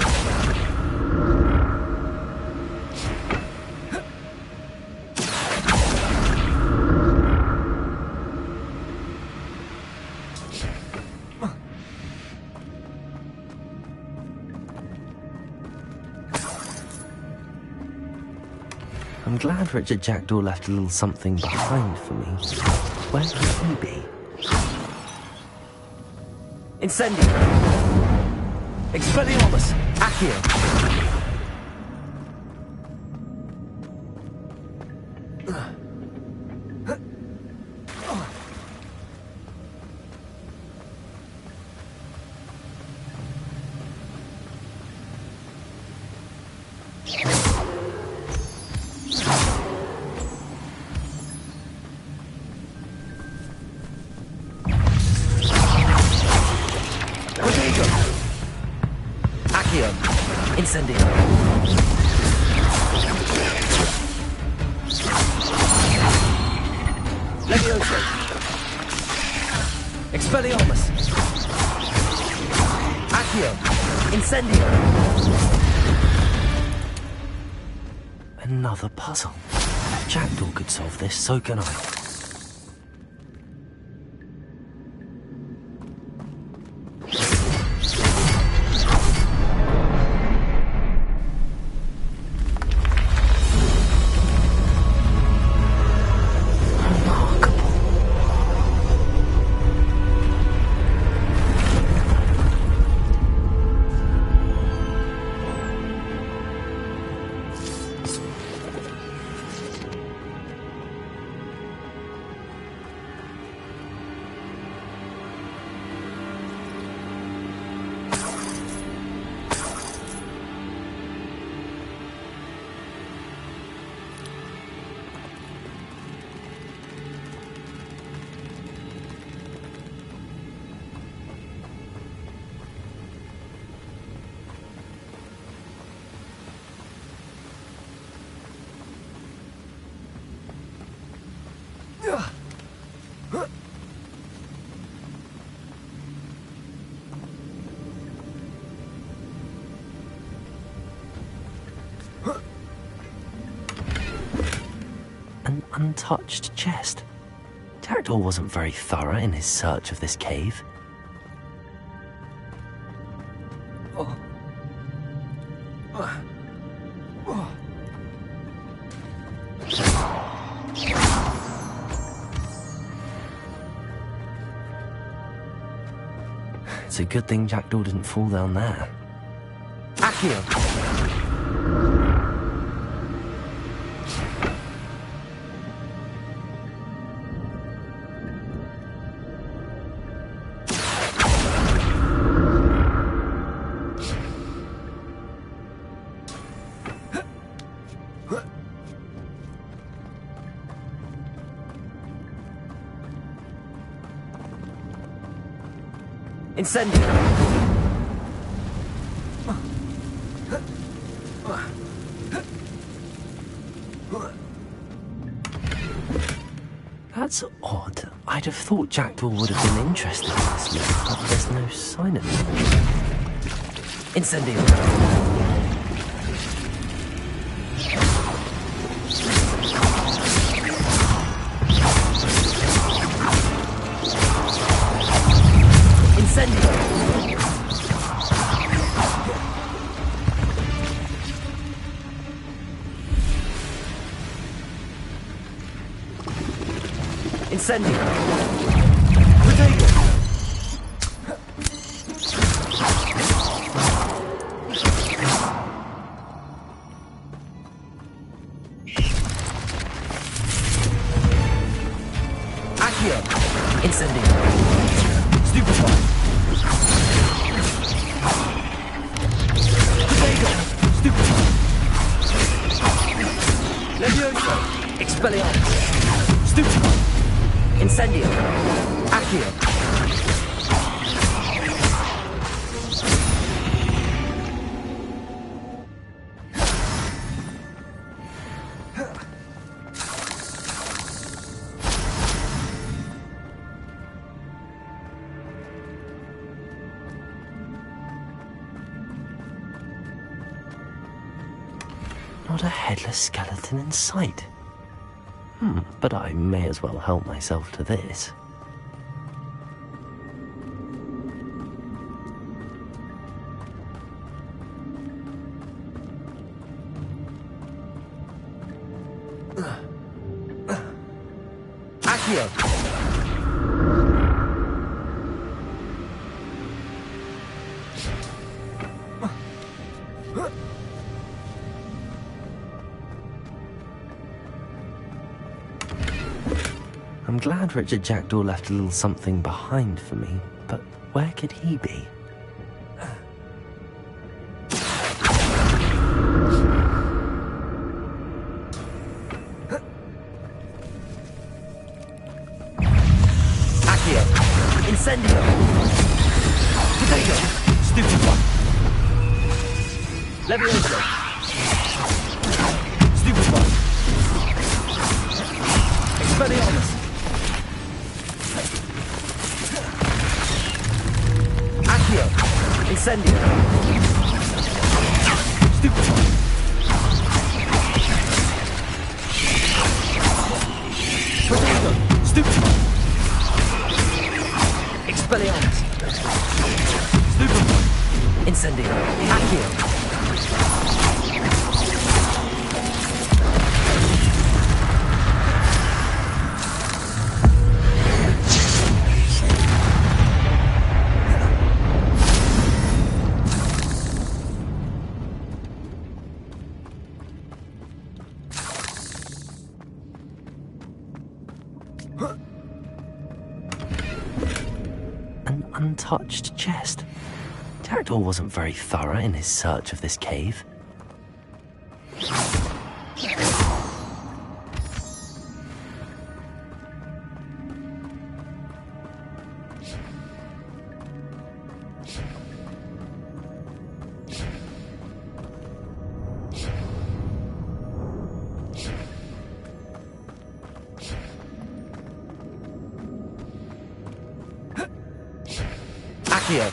I'm glad Richard Jackdaw left a little something behind for me. Where could he be? Incendio! Expelliarmus! Accio! Incendio. Levioso. Expelliarmus. Accio. Incendio. Another puzzle. If Jackdaw could solve this, so can I. An untouched chest. Jackdaw wasn't very thorough in his search of this cave. It's a good thing Jackdaw didn't fall down there. Accio. Incendio! That's odd. I'd have thought Jackdaw would have been interested in this loot, but there's no sign of it. Incendio! Incendio! Potato! Accio! Incendio! Stupefy! Potato! Stupefy! Levioso! Expelliarmus! Stupefy! Incendio! Accio! Not a headless skeleton in sight. But I may as well help myself to this. Accio! I'm glad Richard Jackdaw left a little something behind for me, but where could he be? Accio! Incendio! Potato! Stupid one! Levioso! Stupid one! Expelliarmus! Accio! Incendio! Stupid one! Potato! Stupid one! Expelliarmus! Stupid one! Incendio! Accio! An untouched chest. Jackdaw wasn't very thorough in his search of this cave. Accio!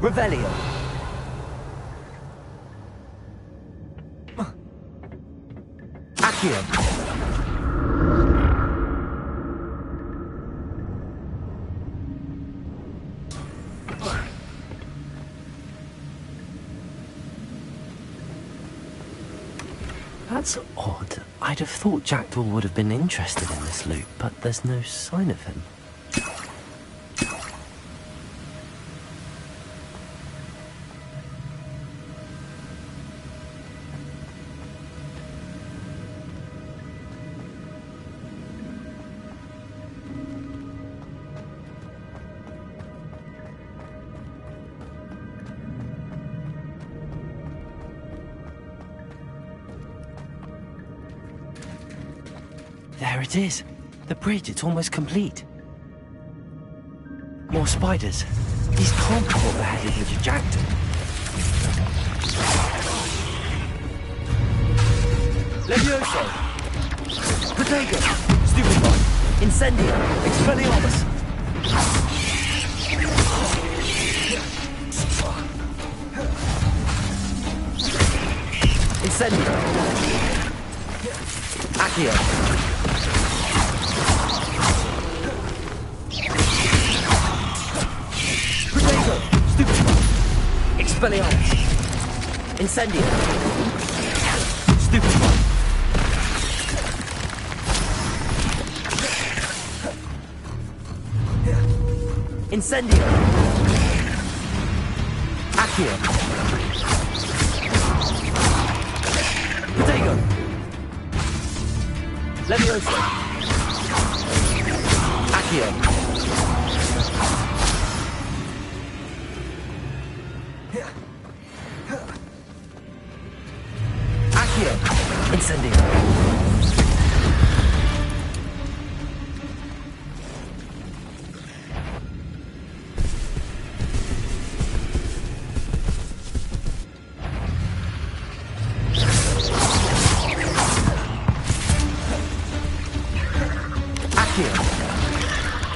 Revelio! Accio! That's odd. I'd have thought Jackdaw would have been interested in this loot, but there's no sign of him. There it is. The bridge, it's almost complete. More spiders. These can't be what beheaded Richard Jackdaw. Levioso! Potato! Stupid one! Incendio! Expelliarmus! Incendio! Accio! Potato! Stupid one! Expelliarmus! Incendio! Stupid one! Incendio! Accio! Potato! Levioso! Accio! Accio! Incendio!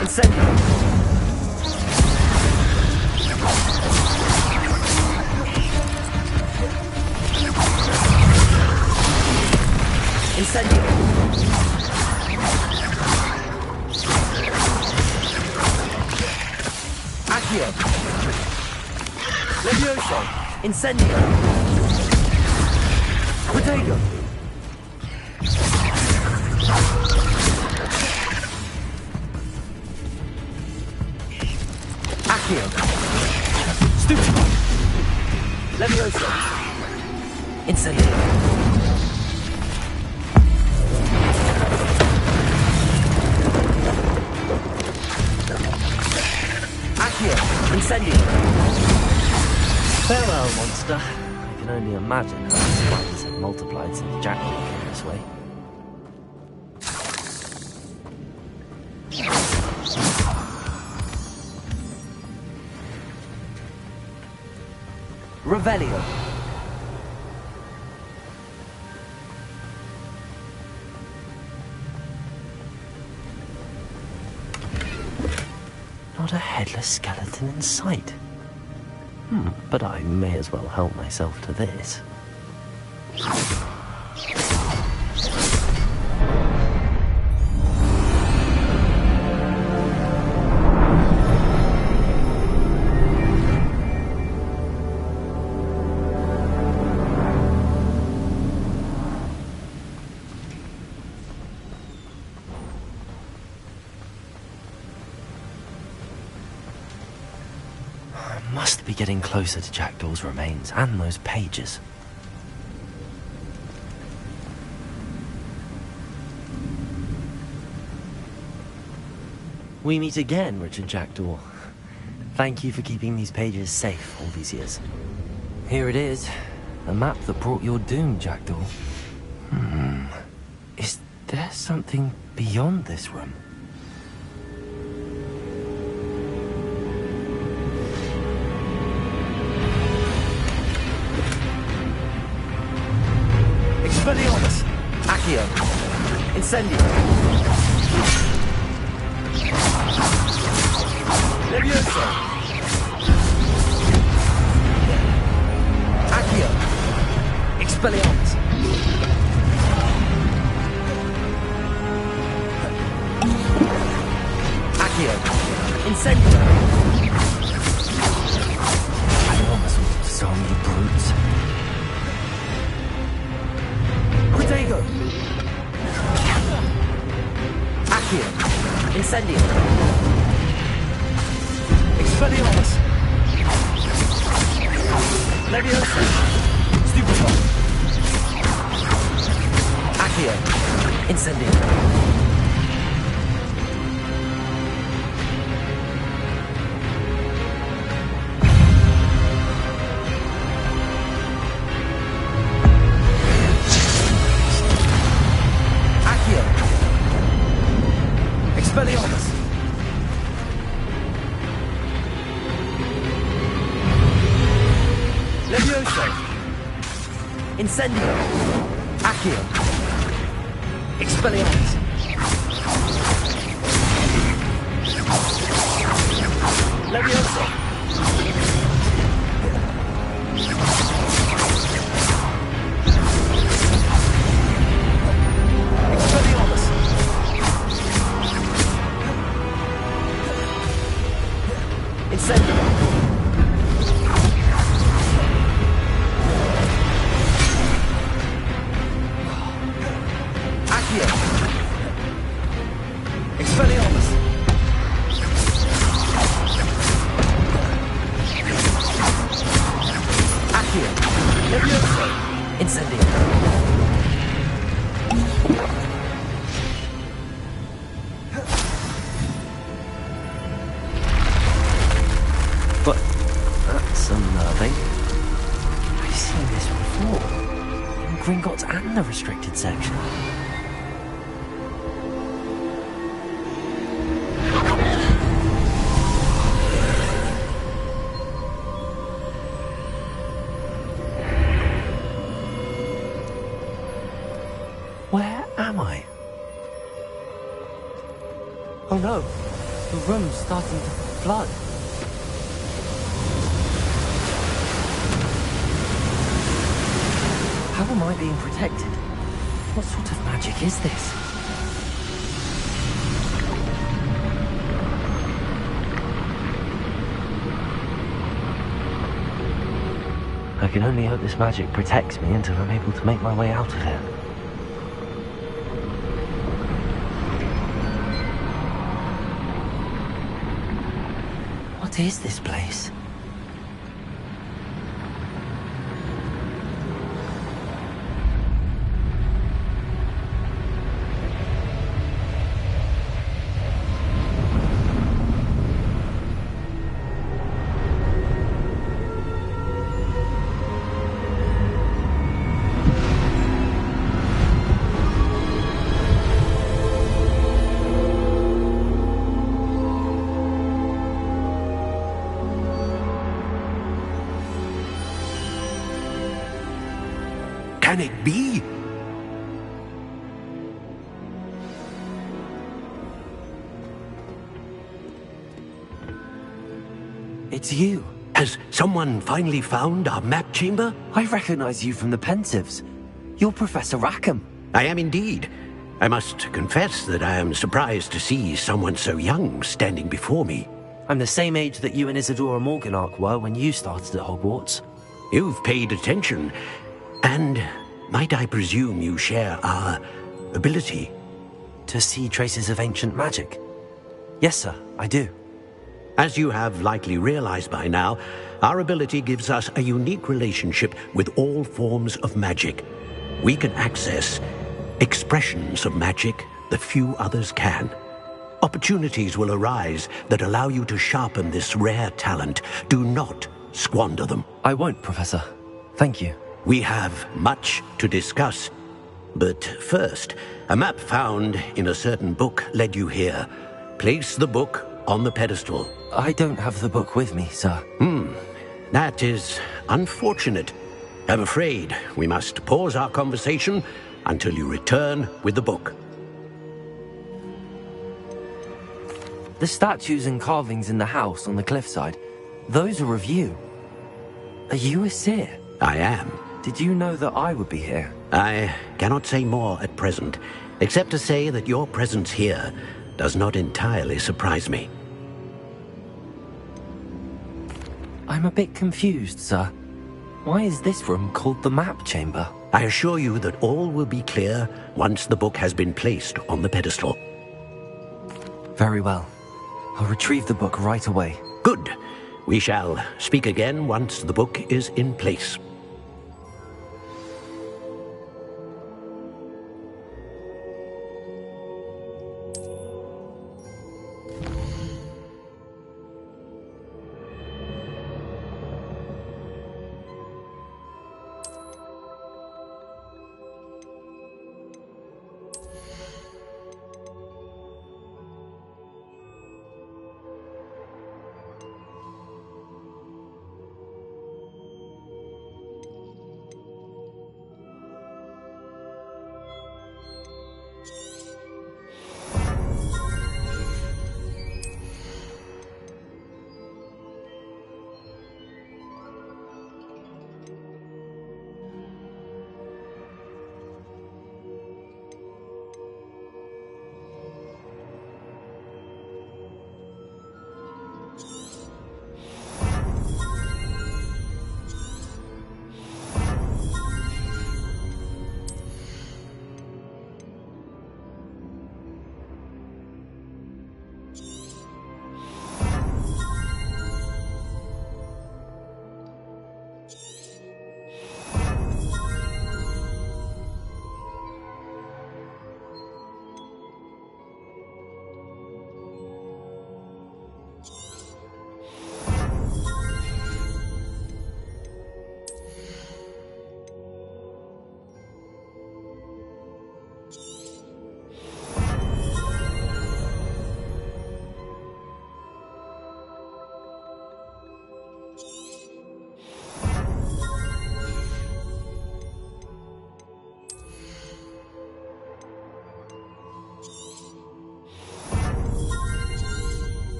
Incendio! Incendio! Accio! Levioso! Incendio! Protego! Accio! Stupido! Levioso! Incendio! Incendio! Farewell, monster. I can only imagine how the spiders have multiplied since Jack came this way. Revelio! Not a headless skeleton in sight. But I may as well help myself to this. Must be getting closer to Jackdaw's remains and those pages. We meet again, Richard Jackdaw. Thank you for keeping these pages safe all these years. Here it is, the map that brought your doom, Jackdaw. Is there something beyond this room? Expelliarmus! Accio! Incendio! Levioso! Accio! Expelliarmus! Accio! Incendio! Expelliarmus will disarm you brutes. Protego! Accio! Incendio! Expelliarmus! Levioso! Stupido! Accio! Incendio! Expelliarmus! Levioso! Incendio! Accio! Expelliarmus! Levioso! Expelliarmus! Incendio! Accio! Expelliarmus! Accio! Levioso! Incendio! But that's unnerving. I've seen this before. In Gringotts and the restricted section. Where am I? Oh no, the room's starting to flood. How am I being protected? What sort of magic is this? I can only hope this magic protects me until I'm able to make my way out of here. What is this place? Can it be? It's you. Has someone finally found our map chamber? I recognize you from the Pensives. You're Professor Rackham. I am indeed. I must confess that I am surprised to see someone so young standing before me. I'm the same age that you and Isadora Morganach were when you started at Hogwarts. You've paid attention, and might I presume you share our ability? To see traces of ancient magic? Yes, sir, I do. As you have likely realized by now, our ability gives us a unique relationship with all forms of magic. We can access expressions of magic that few others can. Opportunities will arise that allow you to sharpen this rare talent. Do not squander them. I won't, Professor. Thank you. We have much to discuss. But first, a map found in a certain book led you here. Place the book on the pedestal. I don't have the book with me, sir. That is unfortunate. I'm afraid we must pause our conversation until you return with the book. The statues and carvings in the house on the cliffside, those are of you. Are you a seer? I am. Did you know that I would be here? I cannot say more at present, except to say that your presence here does not entirely surprise me. I'm a bit confused, sir. Why is this room called the map chamber? I assure you that all will be clear once the book has been placed on the pedestal. Very well. I'll retrieve the book right away. Good. We shall speak again once the book is in place.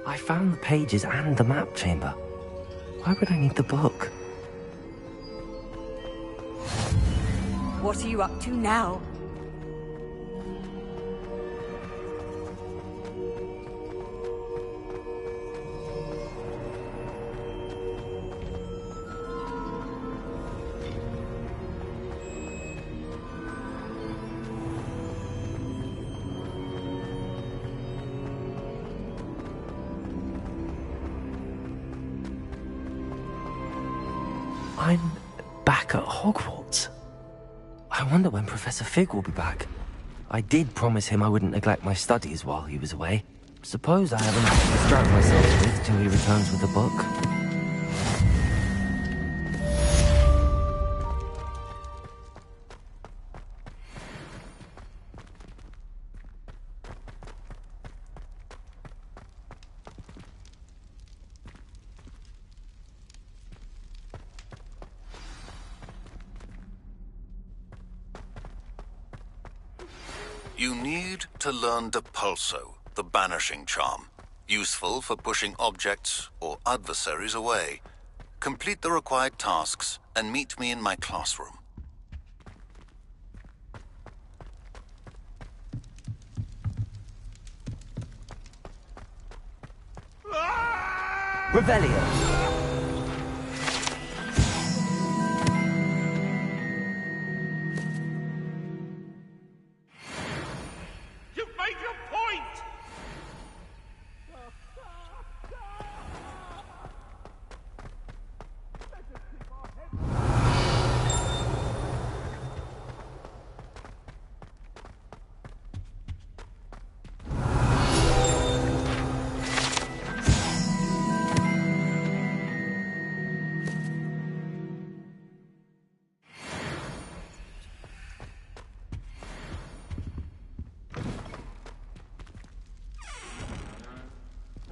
I found the pages and the map chamber. Why would I need the book? What are you up to now? I'm back at Hogwarts. I wonder when Professor Fig will be back. I did promise him I wouldn't neglect my studies while he was away. Suppose I have enough to distract myself with till he returns with the book. You need to learn Depulso, the banishing charm. Useful for pushing objects or adversaries away. Complete the required tasks and meet me in my classroom. Revelio.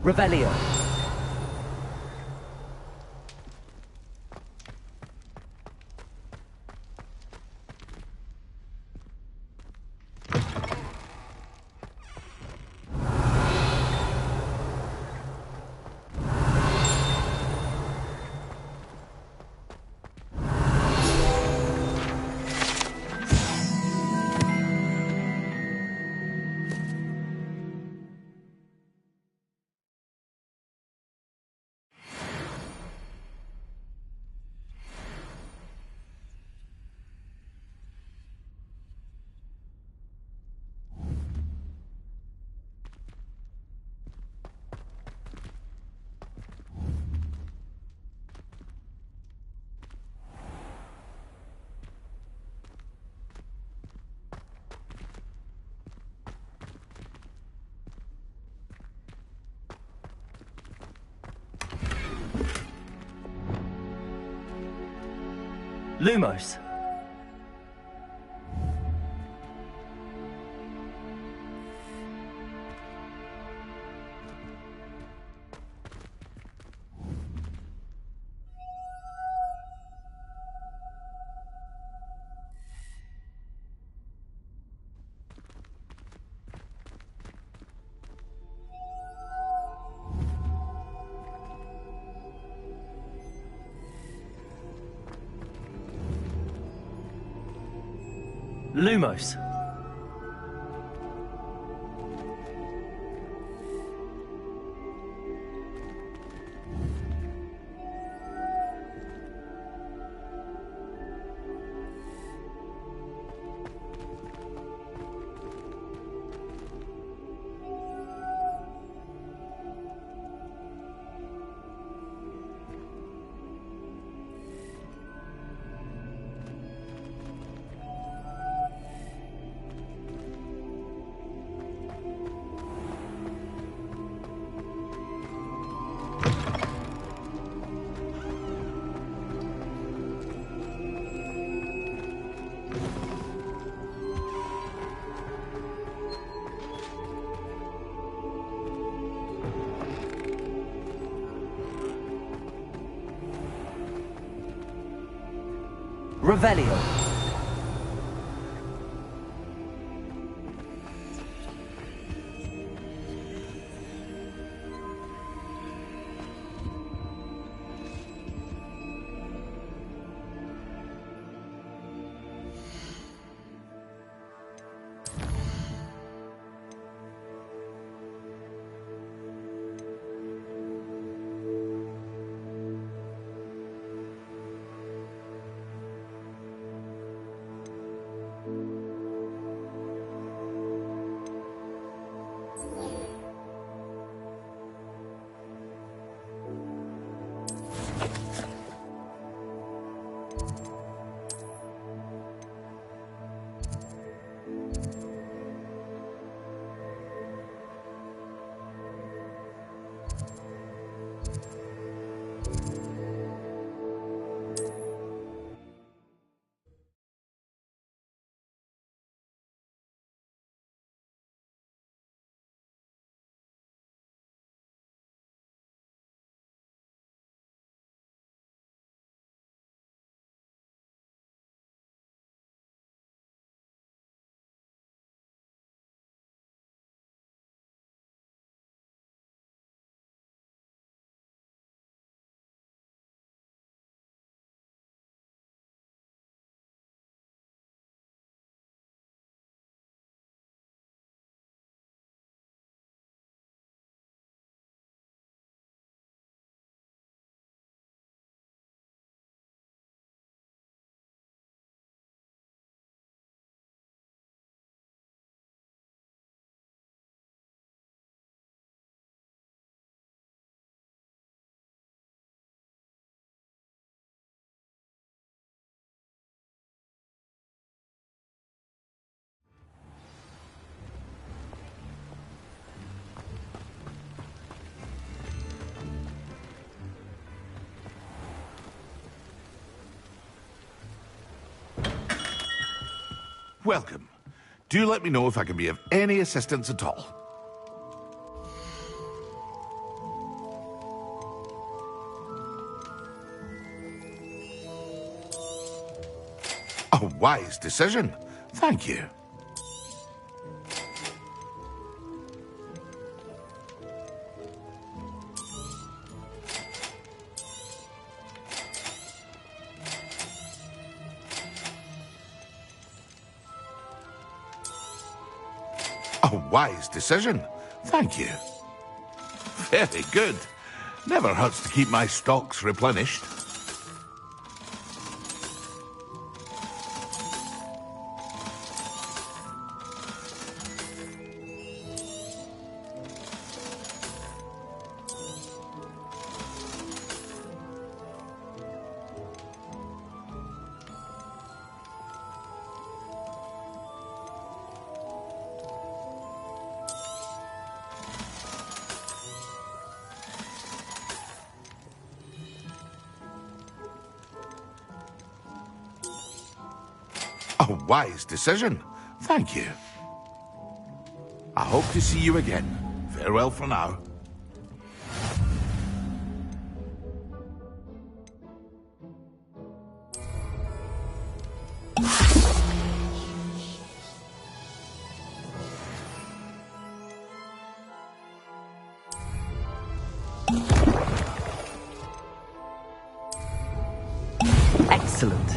Revelio. Lumos. Lumos. Revelio. Welcome. Do let me know if I can be of any assistance at all. A wise decision. Thank you. A wise decision. Thank you. Very good. Never hurts to keep my stocks replenished. A wise decision. Thank you. I hope to see you again. Farewell for now. Excellent.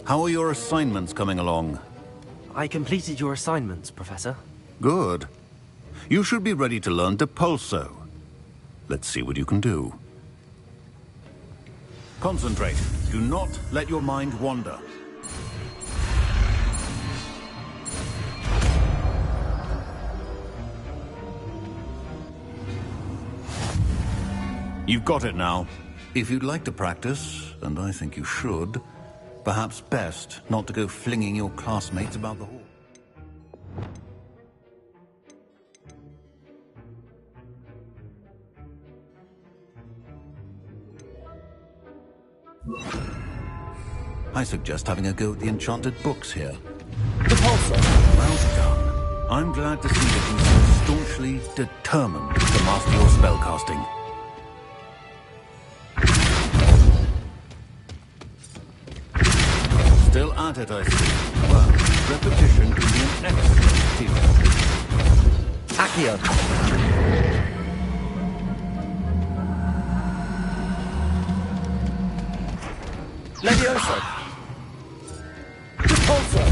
How are your assignments coming along? I completed your assignments, Professor. Good. You should be ready to learn Depulso. Let's see what you can do. Concentrate. Do not let your mind wander. You've got it now. If you'd like to practice, and I think you should, perhaps best not to go flinging your classmates about the hall. I suggest having a go at the enchanted books here. Well done. I'm glad to see that you're so staunchly determined to master your spellcasting. Still at it, I see. Well, repetition can be an excellent teacher. Accio. Levioso. Repulso.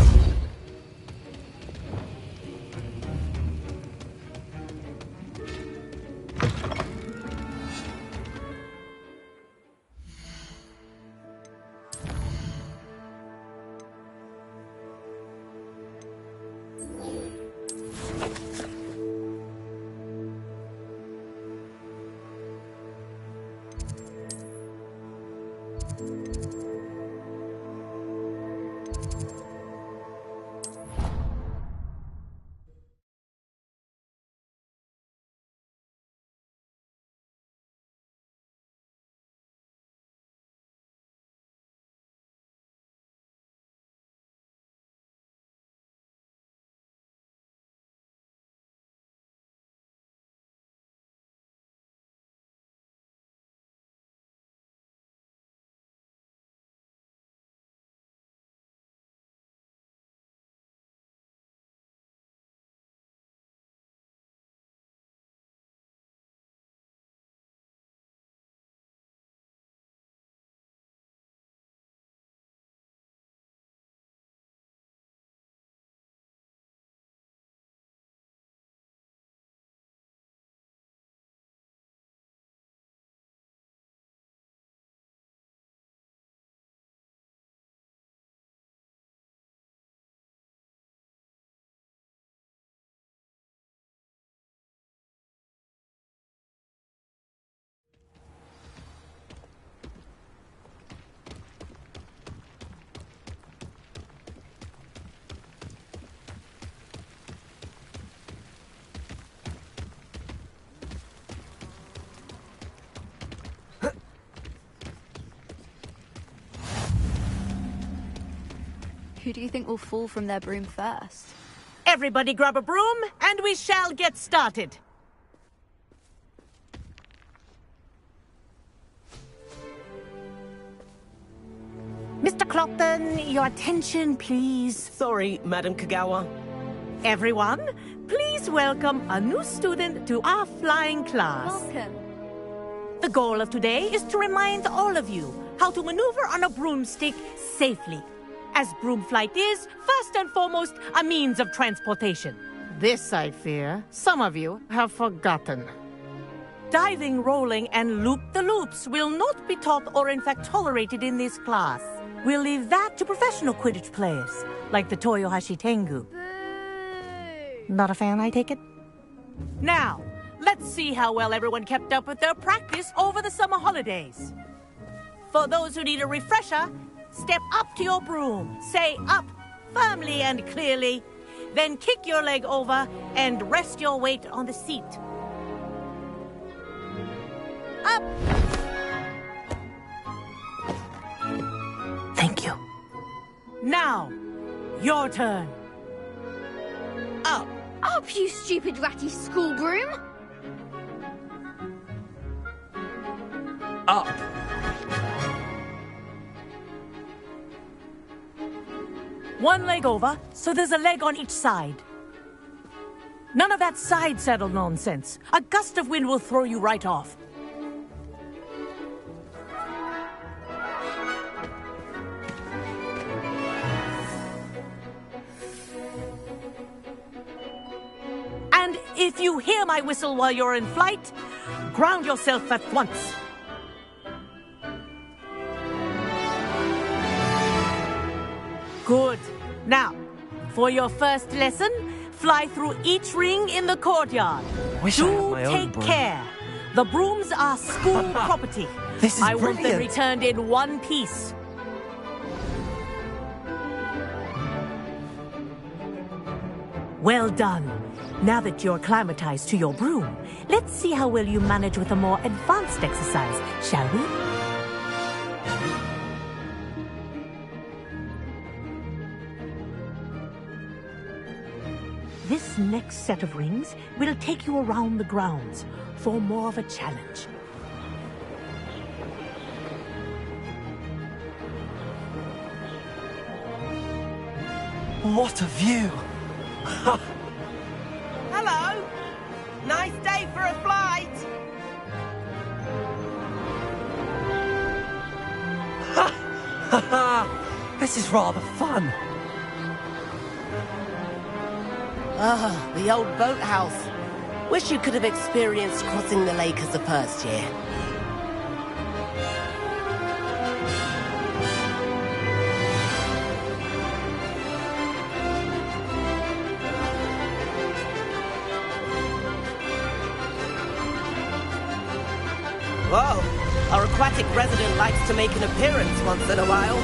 Who do you think will fall from their broom first? Everybody grab a broom, and we shall get started. Mr. Clopton, your attention, please. Sorry, Madam Kagawa. Everyone, please welcome a new student to our flying class. Welcome. The goal of today is to remind all of you how to maneuver on a broomstick safely, as broom flight is, first and foremost, a means of transportation. This, I fear, some of you have forgotten. Diving, rolling, and loop-the-loops will not be taught or in fact tolerated in this class. We'll leave that to professional Quidditch players, like the Toyohashi Tengu. Not a fan, I take it? Now, let's see how well everyone kept up with their practice over the summer holidays. For those who need a refresher, step up to your broom, say up firmly and clearly, then kick your leg over and rest your weight on the seat. Up! Thank you. Now, your turn. Up! Up, you stupid ratty school broom! Up! One leg over, so there's a leg on each side. None of that side saddle nonsense. A gust of wind will throw you right off. If you hear my whistle while you're in flight, ground yourself at once. Good. Now, for your first lesson, fly through each ring in the courtyard. Wish I had my own take broom. care. The brooms are school property. This is I want them brilliant. returned in one piece. Well done. Now that you're acclimatized to your broom, let's see how well you manage with a more advanced exercise, shall we? This next set of rings will take you around the grounds for more of a challenge. What a view! Hello! Nice day for a flight! This is rather fun. Ah, the old boathouse. Wish you could have experienced crossing the lake as the first year. Whoa, our aquatic resident likes to make an appearance once in a while.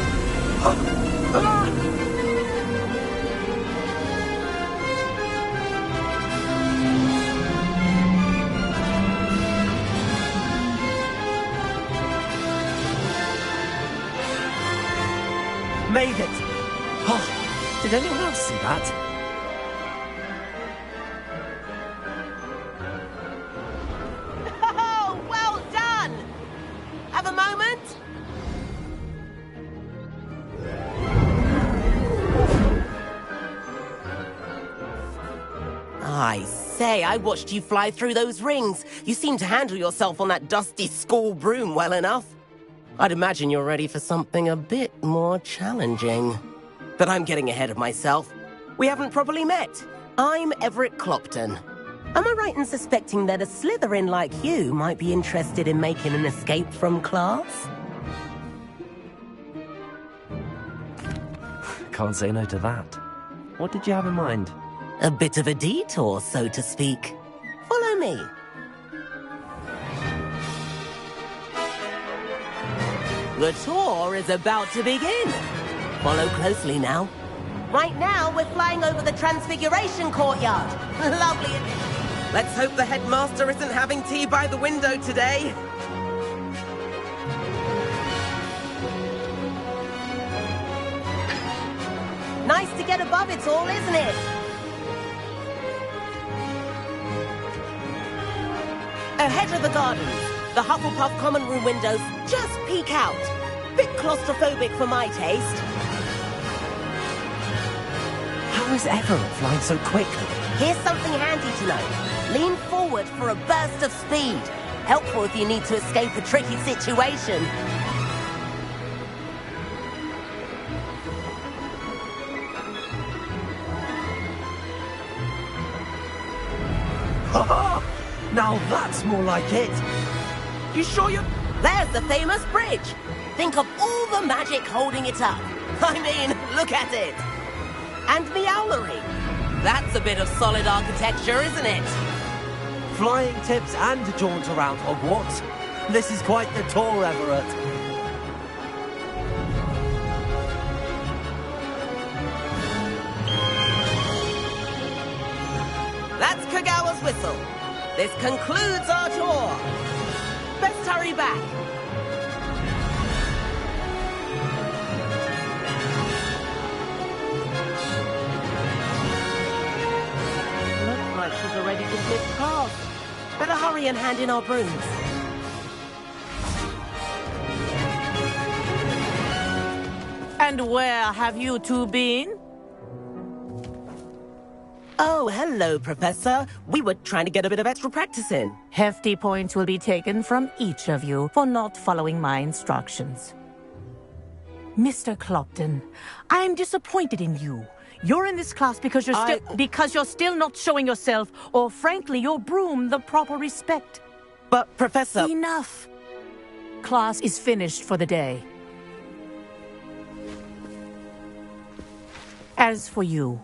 Made it! Oh, did anyone else see that? Oh, well done! Have a moment? I say, I watched you fly through those rings. You seem to handle yourself on that dusty school broom well enough. I'd imagine you're ready for something a bit more challenging. But I'm getting ahead of myself. We haven't properly met. I'm Everett Clopton. Am I right in suspecting that a Slytherin like you might be interested in making an escape from class? Can't say no to that. What did you have in mind? A bit of a detour, so to speak. Follow me. The tour is about to begin. Follow closely now. Right now, we're flying over the Transfiguration Courtyard. Lovely. Let's hope the headmaster isn't having tea by the window today. Nice to get above it all, isn't it? Ahead of the gardens, the Hufflepuff common room windows just peek out. Bit claustrophobic for my taste. How is Everett flying so quickly? Here's something handy to know. Lean forward for a burst of speed. Helpful if you need to escape a tricky situation. Ha! Now that's more like it. You sure you... There's the famous bridge. Think of all the magic holding it up. I mean, look at it. And the owlery. That's a bit of solid architecture, isn't it? Flying tips and a jaunt around Hogwarts. This is quite the tour, Everett. That's Kagawa's whistle. This concludes our tour. Best hurry back. Looks like she's already dismissed class. Better hurry and hand in our brooms. And where have you two been? Oh, hello, Professor. We were trying to get a bit of extra practice in. Hefty points will be taken from each of you for not following my instructions. Mr. Clopton, I'm disappointed in you. You're in this class because you're still not showing yourself, or frankly, your broom, the proper respect. But, Professor... Enough. Class is finished for the day. As for you,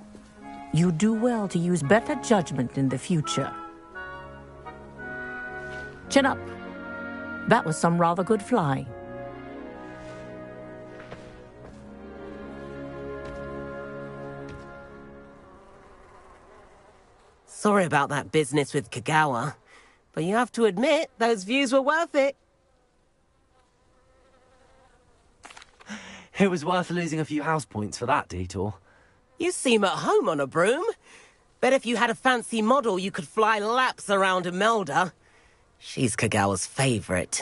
you do well to use better judgment in the future. Chin up. That was some rather good flying. Sorry about that business with Kagawa, but you have to admit, those views were worth it. It was worth losing a few house points for that detour. You seem at home on a broom. Bet if you had a fancy model, you could fly laps around Imelda. She's Kagawa's favorite.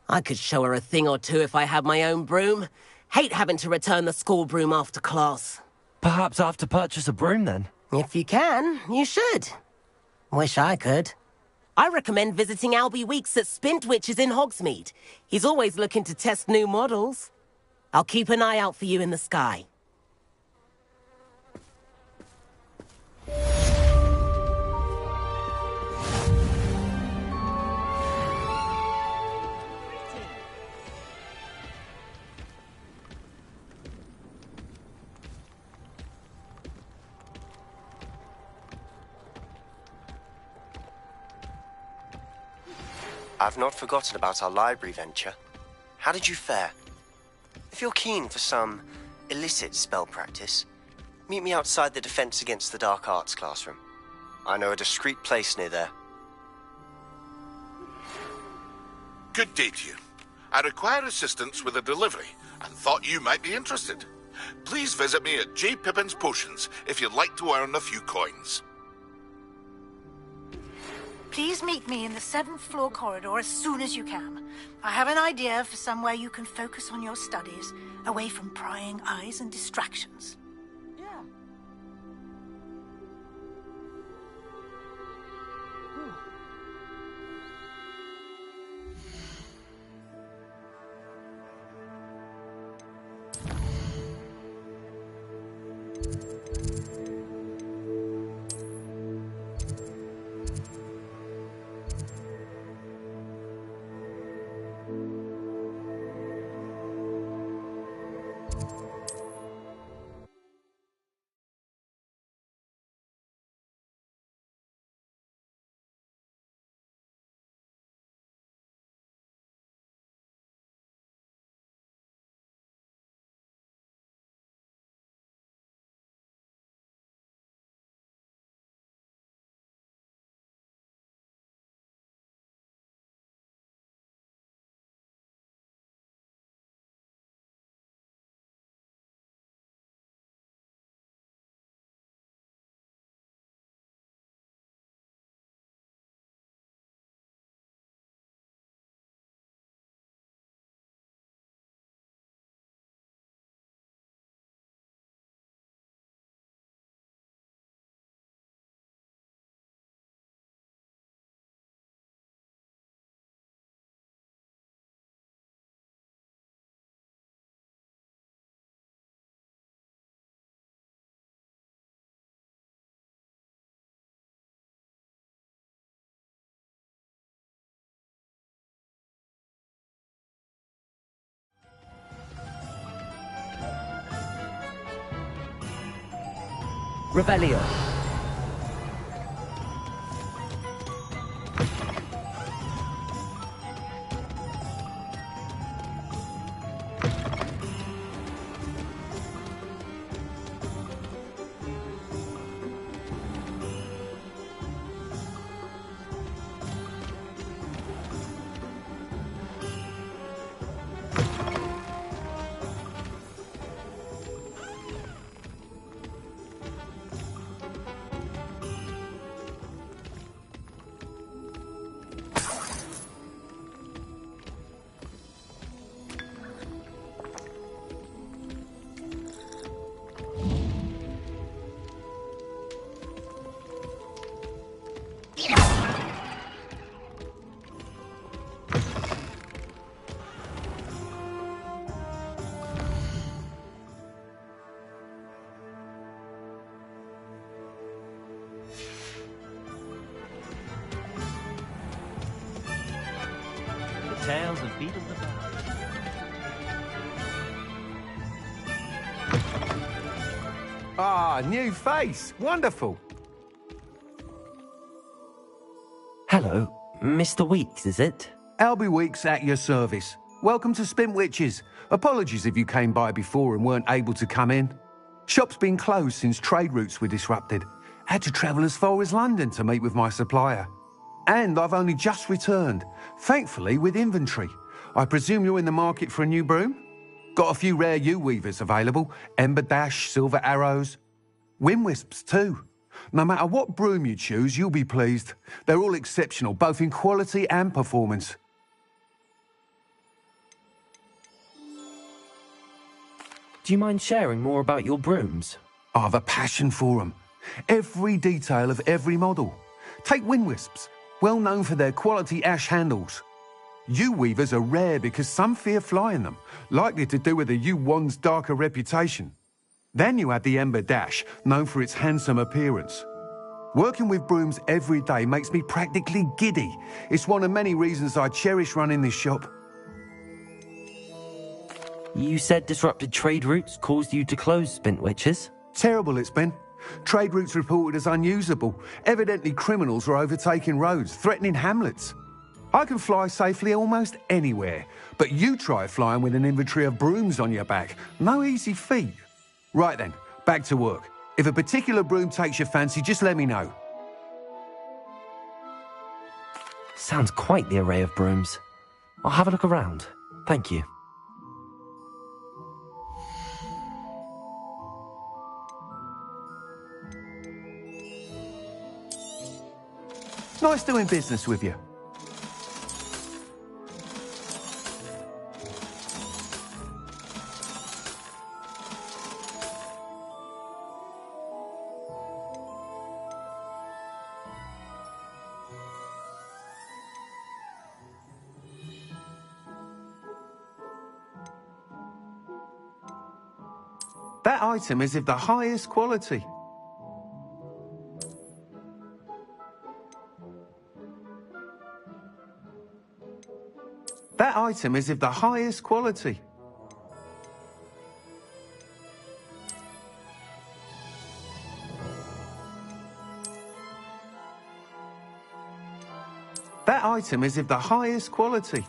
I could show her a thing or two if I had my own broom. Hate having to return the school broom after class. Perhaps I have to purchase a broom then? If you can, you should. Wish I could. I recommend visiting Albie Weeks at Spintwitches in Hogsmeade. He's always looking to test new models. I'll keep an eye out for you in the sky. I've not forgotten about our library venture. How did you fare? If you're keen for some illicit spell practice, meet me outside the Defense Against the Dark Arts classroom. I know a discreet place near there. Good day to you. I require assistance with a delivery and thought you might be interested. Please visit me at J. Pippin's Potions if you'd like to earn a few coins. Please meet me in the 7th floor corridor as soon as you can. I have an idea for somewhere you can focus on your studies, away from prying eyes and distractions. Revelio. Tales of Beetle the Bard. Ah, new face. Wonderful. Hello, Mr. Weeks, is it? Albie Weeks at your service. Welcome to Spintwitches. Apologies if you came by before and weren't able to come in. Shop's been closed since trade routes were disrupted. Had to travel as far as London to meet with my supplier. And I've only just returned, thankfully with inventory. I presume you're in the market for a new broom? Got a few rare U-weavers available. Ember Dash, Silver Arrows. Wind Wisps too. No matter what broom you choose, you'll be pleased. They're all exceptional, both in quality and performance. Do you mind sharing more about your brooms? I've a passion for them. Every detail of every model. Take Wind Wisps, well known for their quality ash handles. U-weavers are rare because some fear flying them, likely to do with the U-wand's darker reputation. Then you have the Ember Dash, known for its handsome appearance. Working with brooms every day makes me practically giddy. It's one of many reasons I cherish running this shop. You said disrupted trade routes caused you to close Spintwitches? Terrible it's been. Trade routes reported as unusable. Evidently criminals are overtaking roads, threatening hamlets. I can fly safely almost anywhere, but you try flying with an inventory of brooms on your back. No easy feat. Right then, back to work. If a particular broom takes your fancy, just let me know. Sounds quite the array of brooms. I'll have a look around. Thank you. Nice doing business with you. That item is of the highest quality. That item is of the highest quality. That item is of the highest quality.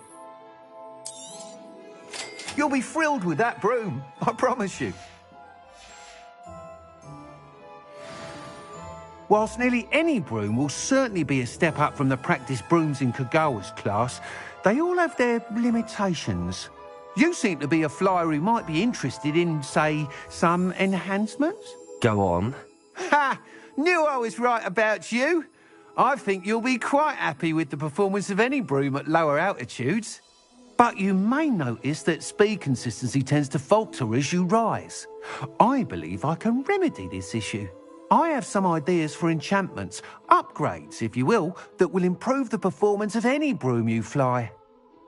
You'll be thrilled with that broom, I promise you. Whilst nearly any broom will certainly be a step up from the practice brooms in Kagawa's class, they all have their limitations. You seem to be a flyer who might be interested in, say, some enhancements? Go on. Ha! Knew I was right about you. I think you'll be quite happy with the performance of any broom at lower altitudes. But you may notice that speed consistency tends to falter as you rise. I believe I can remedy this issue. I have some ideas for enchantments, upgrades, if you will, that will improve the performance of any broom you fly.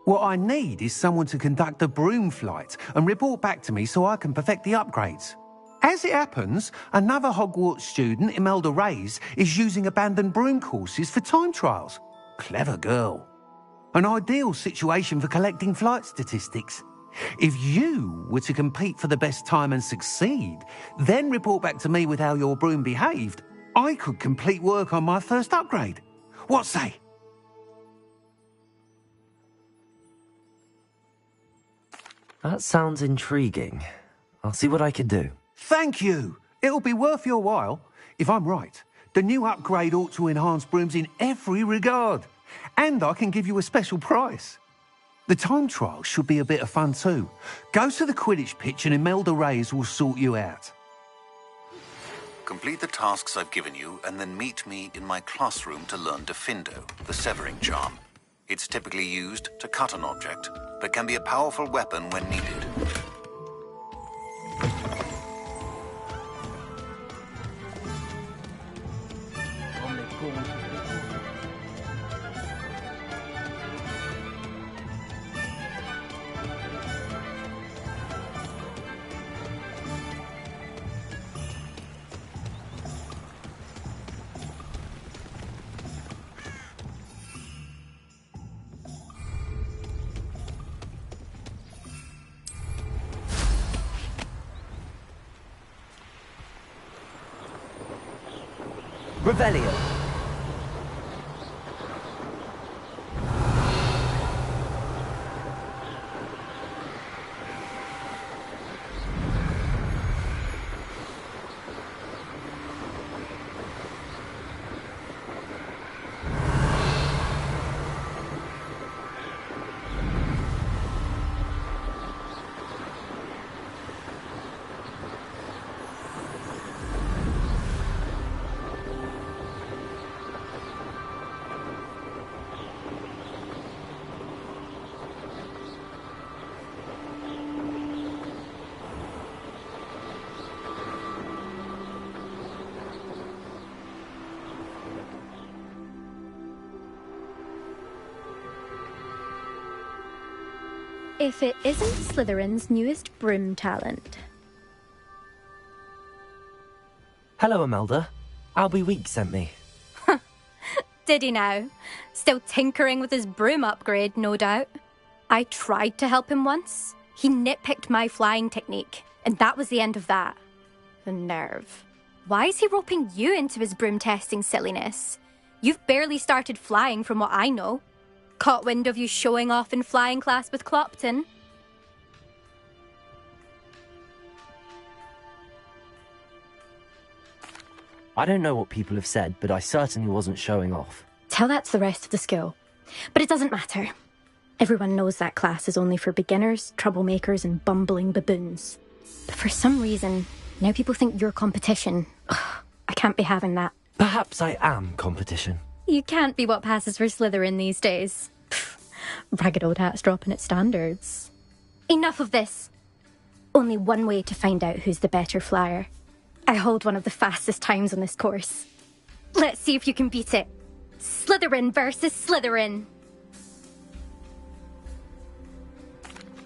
What I need is someone to conduct a broom flight and report back to me so I can perfect the upgrades. As it happens, another Hogwarts student, Imelda Reyes, is using abandoned broom courses for time trials. Clever girl. An ideal situation for collecting flight statistics. If you were to compete for the best time and succeed, then report back to me with how your broom behaved, I could complete work on my first upgrade. What say? That sounds intriguing. I'll see what I can do. Thank you. It'll be worth your while. If I'm right, the new upgrade ought to enhance brooms in every regard. And I can give you a special price. The time trial should be a bit of fun too. Go to the Quidditch pitch and Imelda Reyes will sort you out. Complete the tasks I've given you and then meet me in my classroom to learn Defindo, the severing charm. It's typically used to cut an object, but can be a powerful weapon when needed. Revelio. If it isn't Slytherin's newest broom talent. Hello, Imelda. Albie Week sent me. Did he now? Still tinkering with his broom upgrade, no doubt. I tried to help him once. He nitpicked my flying technique, and that was the end of that. The nerve. Why is he roping you into his broom testing silliness? You've barely started flying from what I know. Caught wind of you showing off in flying class with Clopton. I don't know what people have said, but I certainly wasn't showing off. Tell that to the rest of the school. But it doesn't matter. Everyone knows that class is only for beginners, troublemakers, and bumbling baboons. But for some reason, now people think you're competition. Ugh, I can't be having that. Perhaps I am competition. You can't be what passes for Slytherin these days. Pfft, ragged old hat's dropping its standards. Enough of this. Only one way to find out who's the better flyer. I hold one of the fastest times on this course. Let's see if you can beat it. Slytherin versus Slytherin.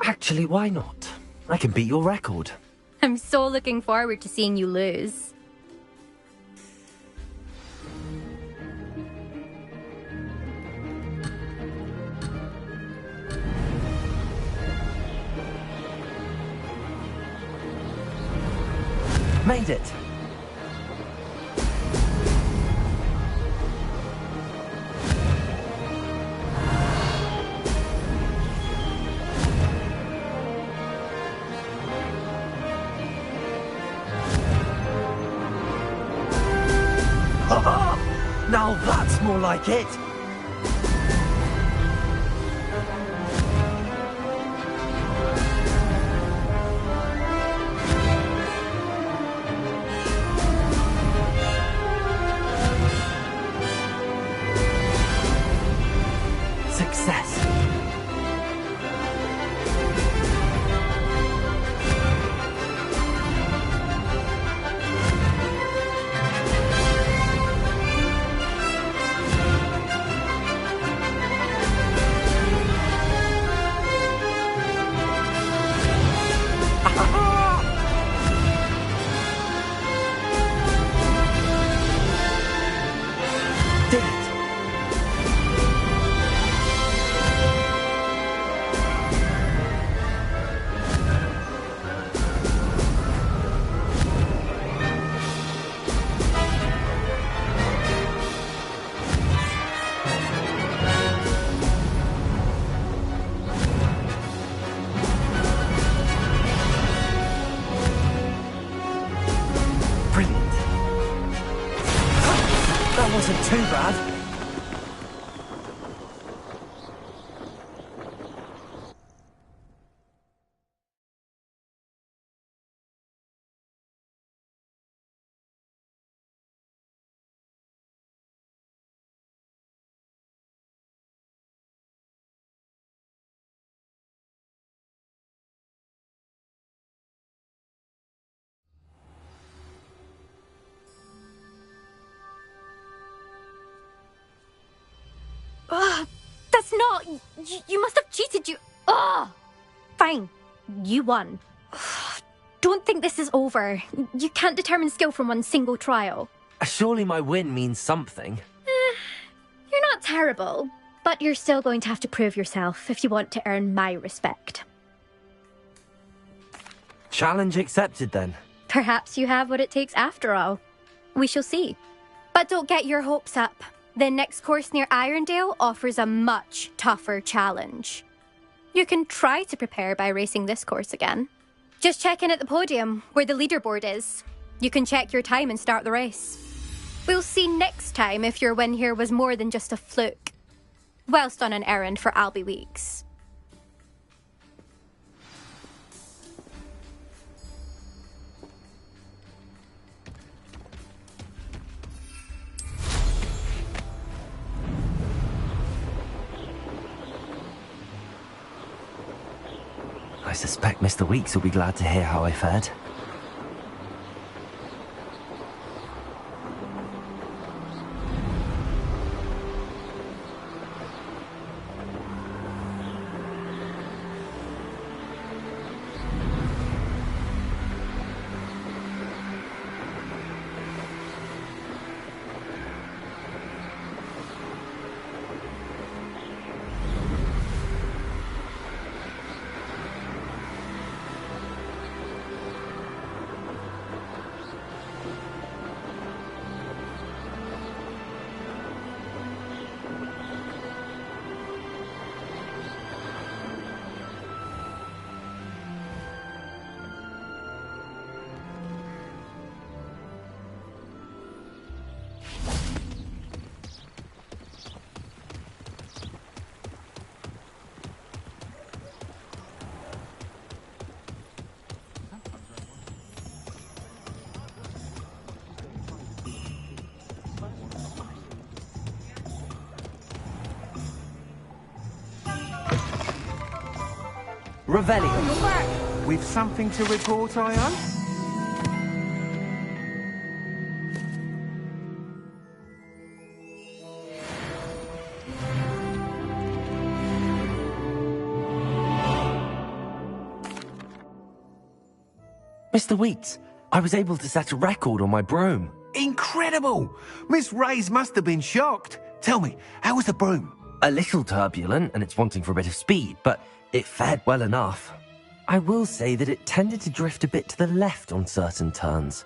Actually, why not? I can beat your record. I'm so looking forward to seeing you lose. Made it! Now that's more like it! Success! Did it! Brilliant. That wasn't too bad. Ugh, that's not... You must have cheated, you... Ugh! Fine. You won. Ugh, don't think this is over. You can't determine skill from one single trial. Surely my win means something. You're not terrible, but you're still going to have to prove yourself if you want to earn my respect. Challenge accepted then. Perhaps you have what it takes after all. We shall see. But don't get your hopes up. The next course near Irondale offers a much tougher challenge. You can try to prepare by racing this course again. Just check in at the podium, where the leaderboard is. You can check your time and start the race. We'll see next time if your win here was more than just a fluke. Whilst on an errand for Albie Weeks. I suspect Mr. Weeks will be glad to hear how I fared. Revelio. With something to report, I hope? Mr. Weeks, I was able to set a record on my broom. Incredible! Miss Reyes must have been shocked. Tell me, how was the broom? A little turbulent, and it's wanting for a bit of speed, but it fared well enough. I will say that it tended to drift a bit to the left on certain turns.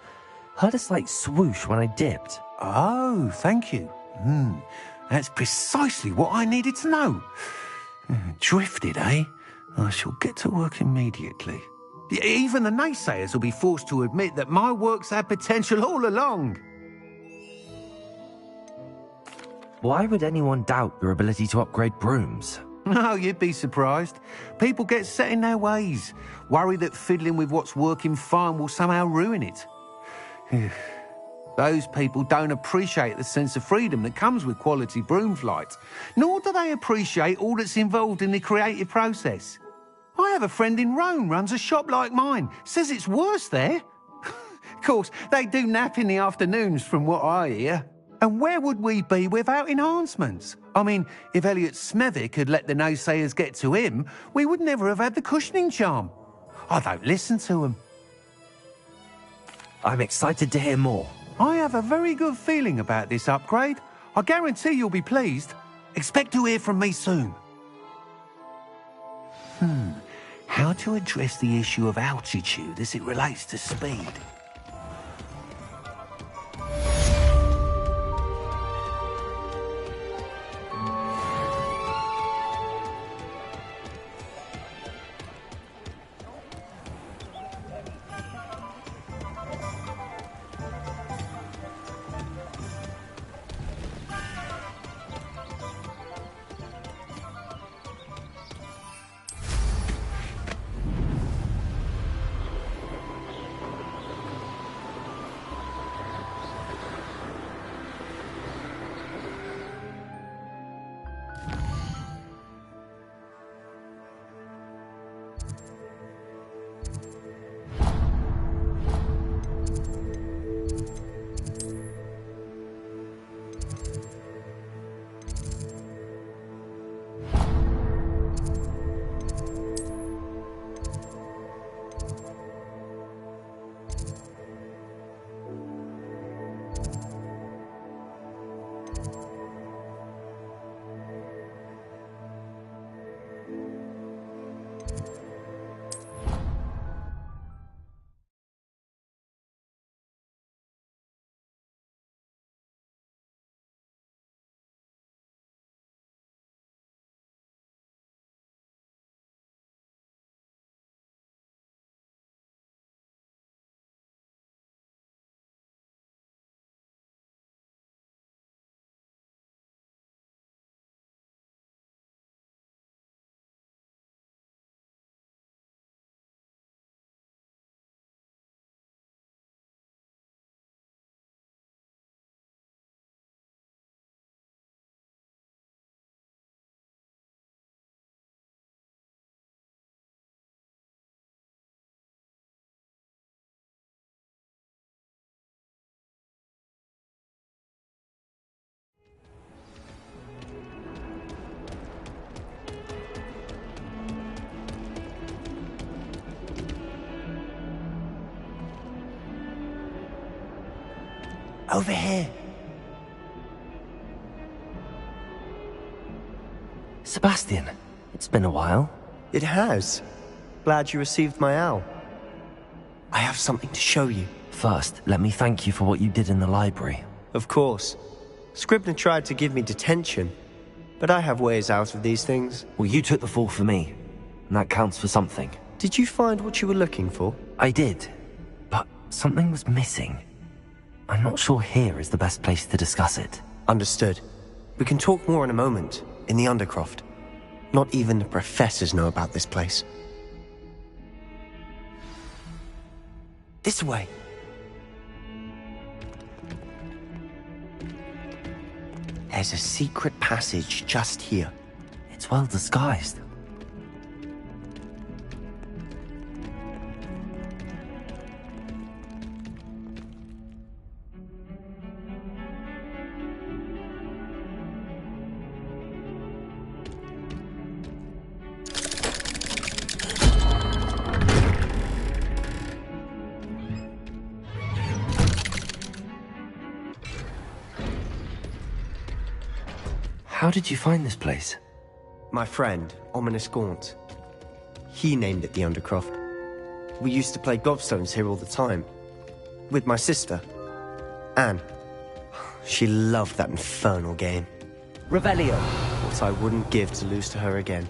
Heard a slight swoosh when I dipped. Oh, thank you. That's precisely what I needed to know. Drifted, eh? I shall get to work immediately. Even the naysayers will be forced to admit that my work's had potential all along. Why would anyone doubt your ability to upgrade brooms? No, you'd be surprised. People get set in their ways, worry that fiddling with what's working fine will somehow ruin it. Those people don't appreciate the sense of freedom that comes with quality broom flight, nor do they appreciate all that's involved in the creative process. I have a friend in Rome runs a shop like mine, says it's worse there. Of course, they do nap in the afternoons from what I hear. And where would we be without enhancements? I mean, if Elliot Smethwick had let the naysayers get to him, we would never have had the cushioning charm. I don't listen to them. I'm excited to hear more. I have a very good feeling about this upgrade. I guarantee you'll be pleased. Expect to hear from me soon. How to address the issue of altitude as it relates to speed? Over here. Sebastian, it's been a while. It has. Glad you received my owl. I have something to show you. First, let me thank you for what you did in the library. Of course. Scribner tried to give me detention, but I have ways out of these things. Well, you took the fall for me, and that counts for something. Did you find what you were looking for? I did, but something was missing. I'm not sure here is the best place to discuss it. Understood. We can talk more in a moment, in the Undercroft. Not even the professors know about this place. This way. There's a secret passage just here. It's well disguised. How did you find this place? My friend, Ominous Gaunt. He named it the Undercroft. We used to play gobstones here all the time. With my sister, Anne. She loved that infernal game. Revelio! What I wouldn't give to lose to her again.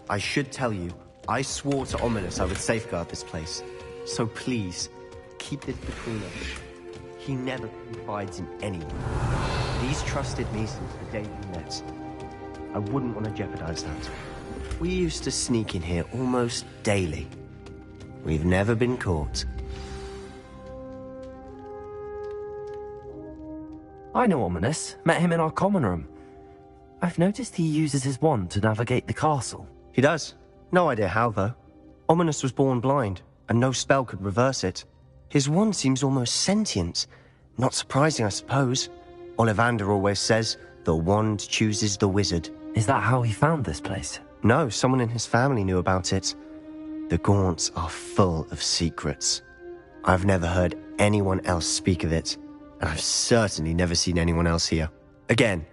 I should tell you, I swore to Ominous I would safeguard this place. So please, keep this between us. He never confides in anyone. He's trusted me since the day we met. I wouldn't want to jeopardize that. We used to sneak in here almost daily. We've never been caught. I know Ominous. Met him in our common room. I've noticed he uses his wand to navigate the castle. He does. No idea how, though. Ominous was born blind, and no spell could reverse it. His wand seems almost sentient. Not surprising, I suppose. Ollivander always says, the wand chooses the wizard. Is that how he found this place? No, someone in his family knew about it. The Gaunts are full of secrets. I've never heard anyone else speak of it, and I've certainly never seen anyone else here. Again,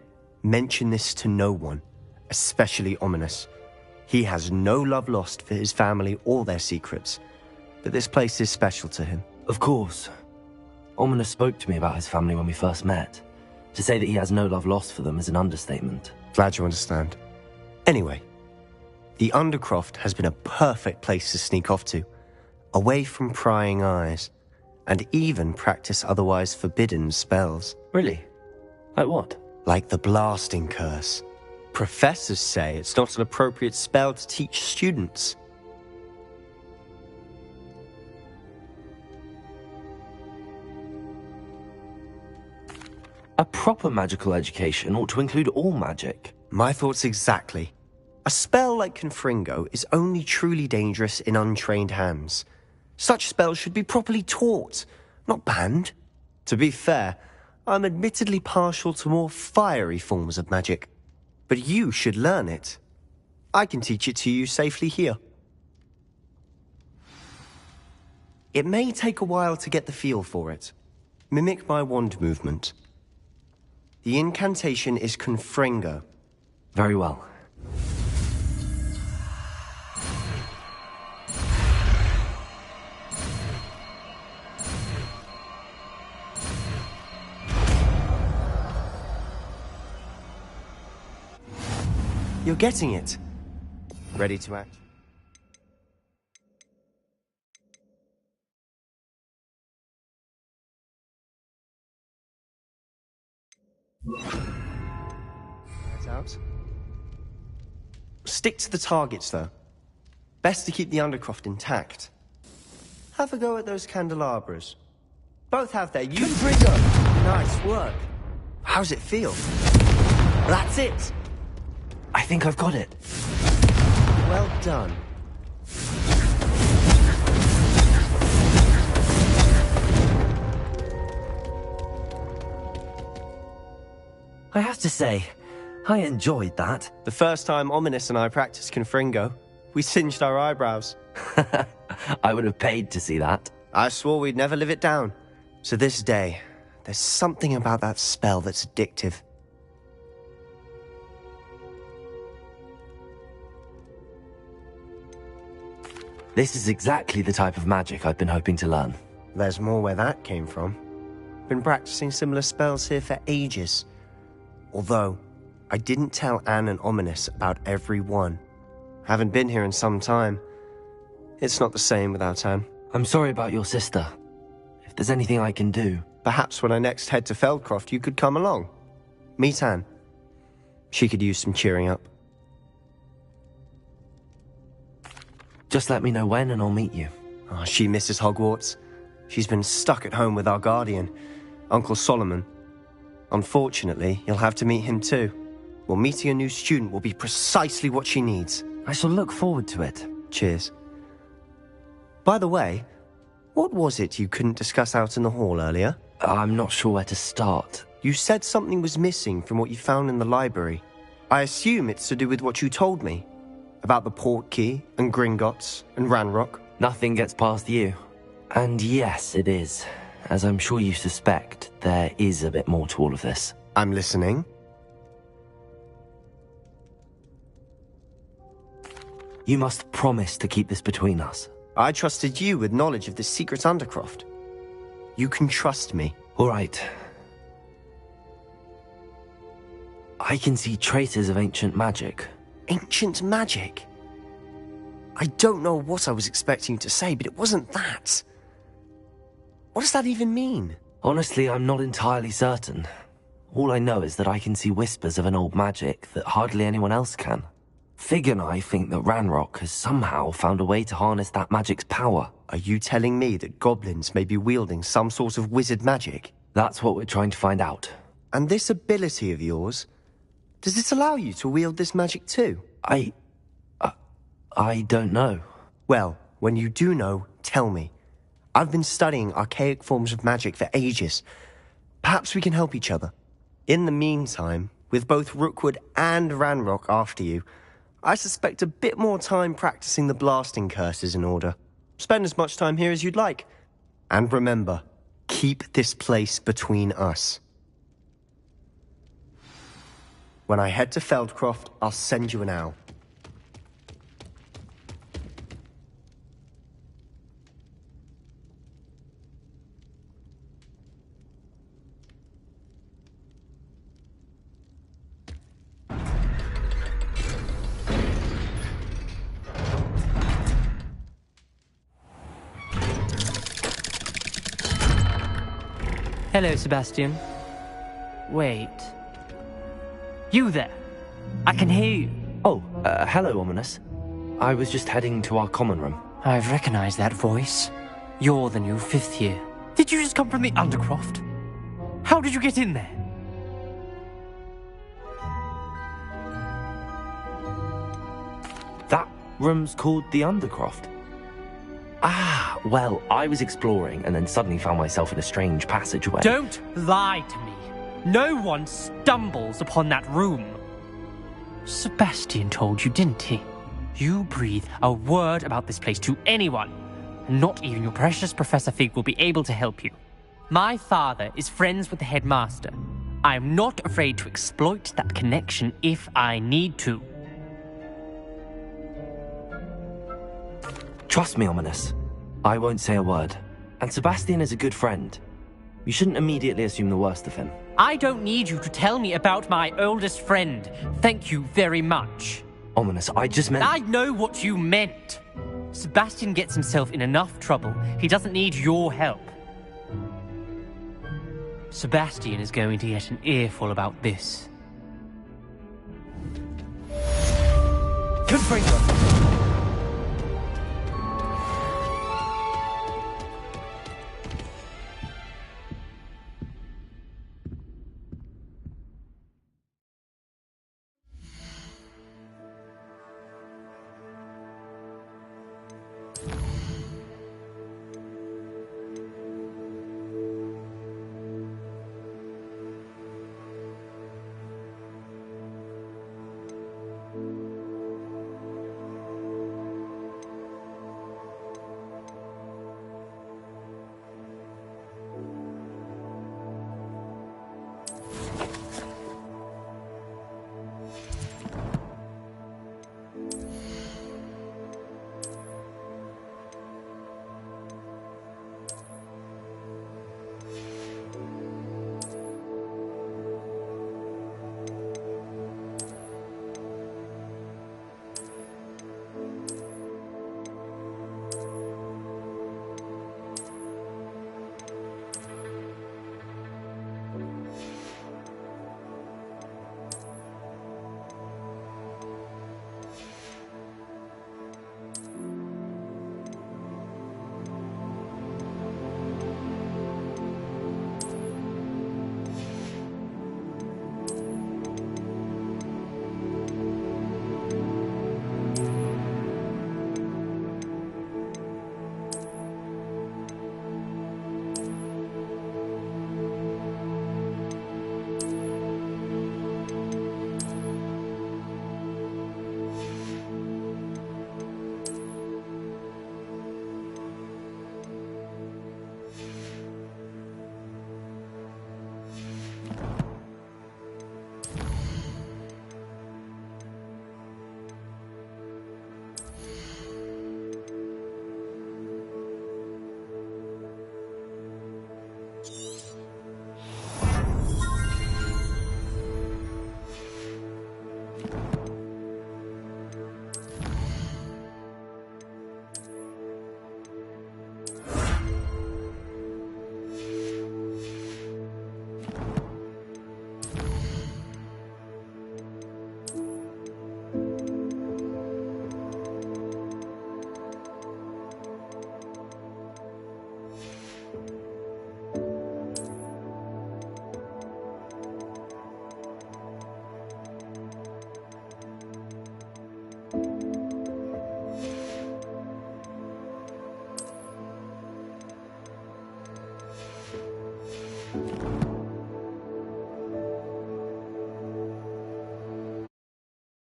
mention this to no one, especially Ominous. He has no love lost for his family or their secrets, but this place is special to him. Of course. Ominous spoke to me about his family when we first met. To say that he has no love lost for them is an understatement. Glad you understand. Anyway, the Undercroft has been a perfect place to sneak off to, away from prying eyes, and even practice otherwise forbidden spells. Really? Like what? Like the blasting curse. Professors say it's not an appropriate spell to teach students. A proper magical education ought to include all magic. My thoughts exactly. A spell like Confringo is only truly dangerous in untrained hands. Such spells should be properly taught, not banned. To be fair, I'm admittedly partial to more fiery forms of magic. But you should learn it. I can teach it to you safely here. It may take a while to get the feel for it. Mimic my wand movement. The incantation is Confringo. Very well. You're getting it. Ready to act? Right out. Stick to the targets, though. Best to keep the Undercroft intact. Have a go at those candelabras. Both have their use. Nice work. How's it feel? That's it. I think I've got it. Well done. I have to say, I enjoyed that. The first time Ominous and I practiced Confringo, we singed our eyebrows. I would have paid to see that. I swore we'd never live it down. To this day, There's something about that spell that's addictive. This is exactly the type of magic I've been hoping to learn. There's more where that came from. Been practicing similar spells here for ages. Although, I didn't tell Anne and Ominous about every one. Haven't been here in some time. It's not the same without Anne. I'm sorry about your sister. If there's anything I can do... Perhaps when I next head to Feldcroft, you could come along. Meet Anne. She could use some cheering up. Just let me know when and I'll meet you. Oh, she misses Hogwarts. She's been stuck at home with our guardian, Uncle Solomon. Unfortunately, you'll have to meet him too. Well, meeting a new student will be precisely what she needs. I shall look forward to it. Cheers. By the way, what was it you couldn't discuss out in the hall earlier? I'm not sure where to start. You said something was missing from what you found in the library. I assume it's to do with what you told me. About the port key, and Gringotts, and Ranrock. Nothing gets past you. And yes, it is. As I'm sure you suspect, there is a bit more to all of this. I'm listening. You must promise to keep this between us. I trusted you with knowledge of the secret Undercroft. You can trust me. All right. I can see traces of ancient magic. Ancient magic? I don't know what I was expecting you to say, but it wasn't that. What does that even mean? Honestly, I'm not entirely certain. All I know is that I can see whispers of an old magic that hardly anyone else can. Fig and I think that Ranrock has somehow found a way to harness that magic's power. Are you telling me that goblins may be wielding some sort of wizard magic? That's what we're trying to find out. And this ability of yours, does it allow you to wield this magic too? I don't know. Well, when you do know, tell me. I've been studying archaic forms of magic for ages. Perhaps we can help each other. In the meantime, with both Rookwood and Ranrock after you, I suspect a bit more time practicing the blasting curse is in order. Spend as much time here as you'd like. And remember, keep this place between us. When I head to Feldcroft, I'll send you an owl. Hello, Sebastian. Wait. You there? I can hear you. Oh, hello, Ominous. I was just heading to our common room. I've recognized that voice. You're the new 5th year. Did you just come from the Undercroft? How did you get in there? That room's called the Undercroft. Ah, well, I was exploring and then suddenly found myself in a strange passageway. Don't lie to me. No one stumbles upon that room. Sebastian told you, didn't he? You breathe a word about this place to anyone, and not even your precious Professor Fig will be able to help you. My father is friends with the headmaster. I am not afraid to exploit that connection if I need to. Trust me, Ominous. I won't say a word. And Sebastian is a good friend. You shouldn't immediately assume the worst of him. I don't need you to tell me about my oldest friend. Thank you very much. Ominous, I just meant... I know what you meant. Sebastian gets himself in enough trouble. He doesn't need your help. Sebastian is going to get an earful about this. Good framework.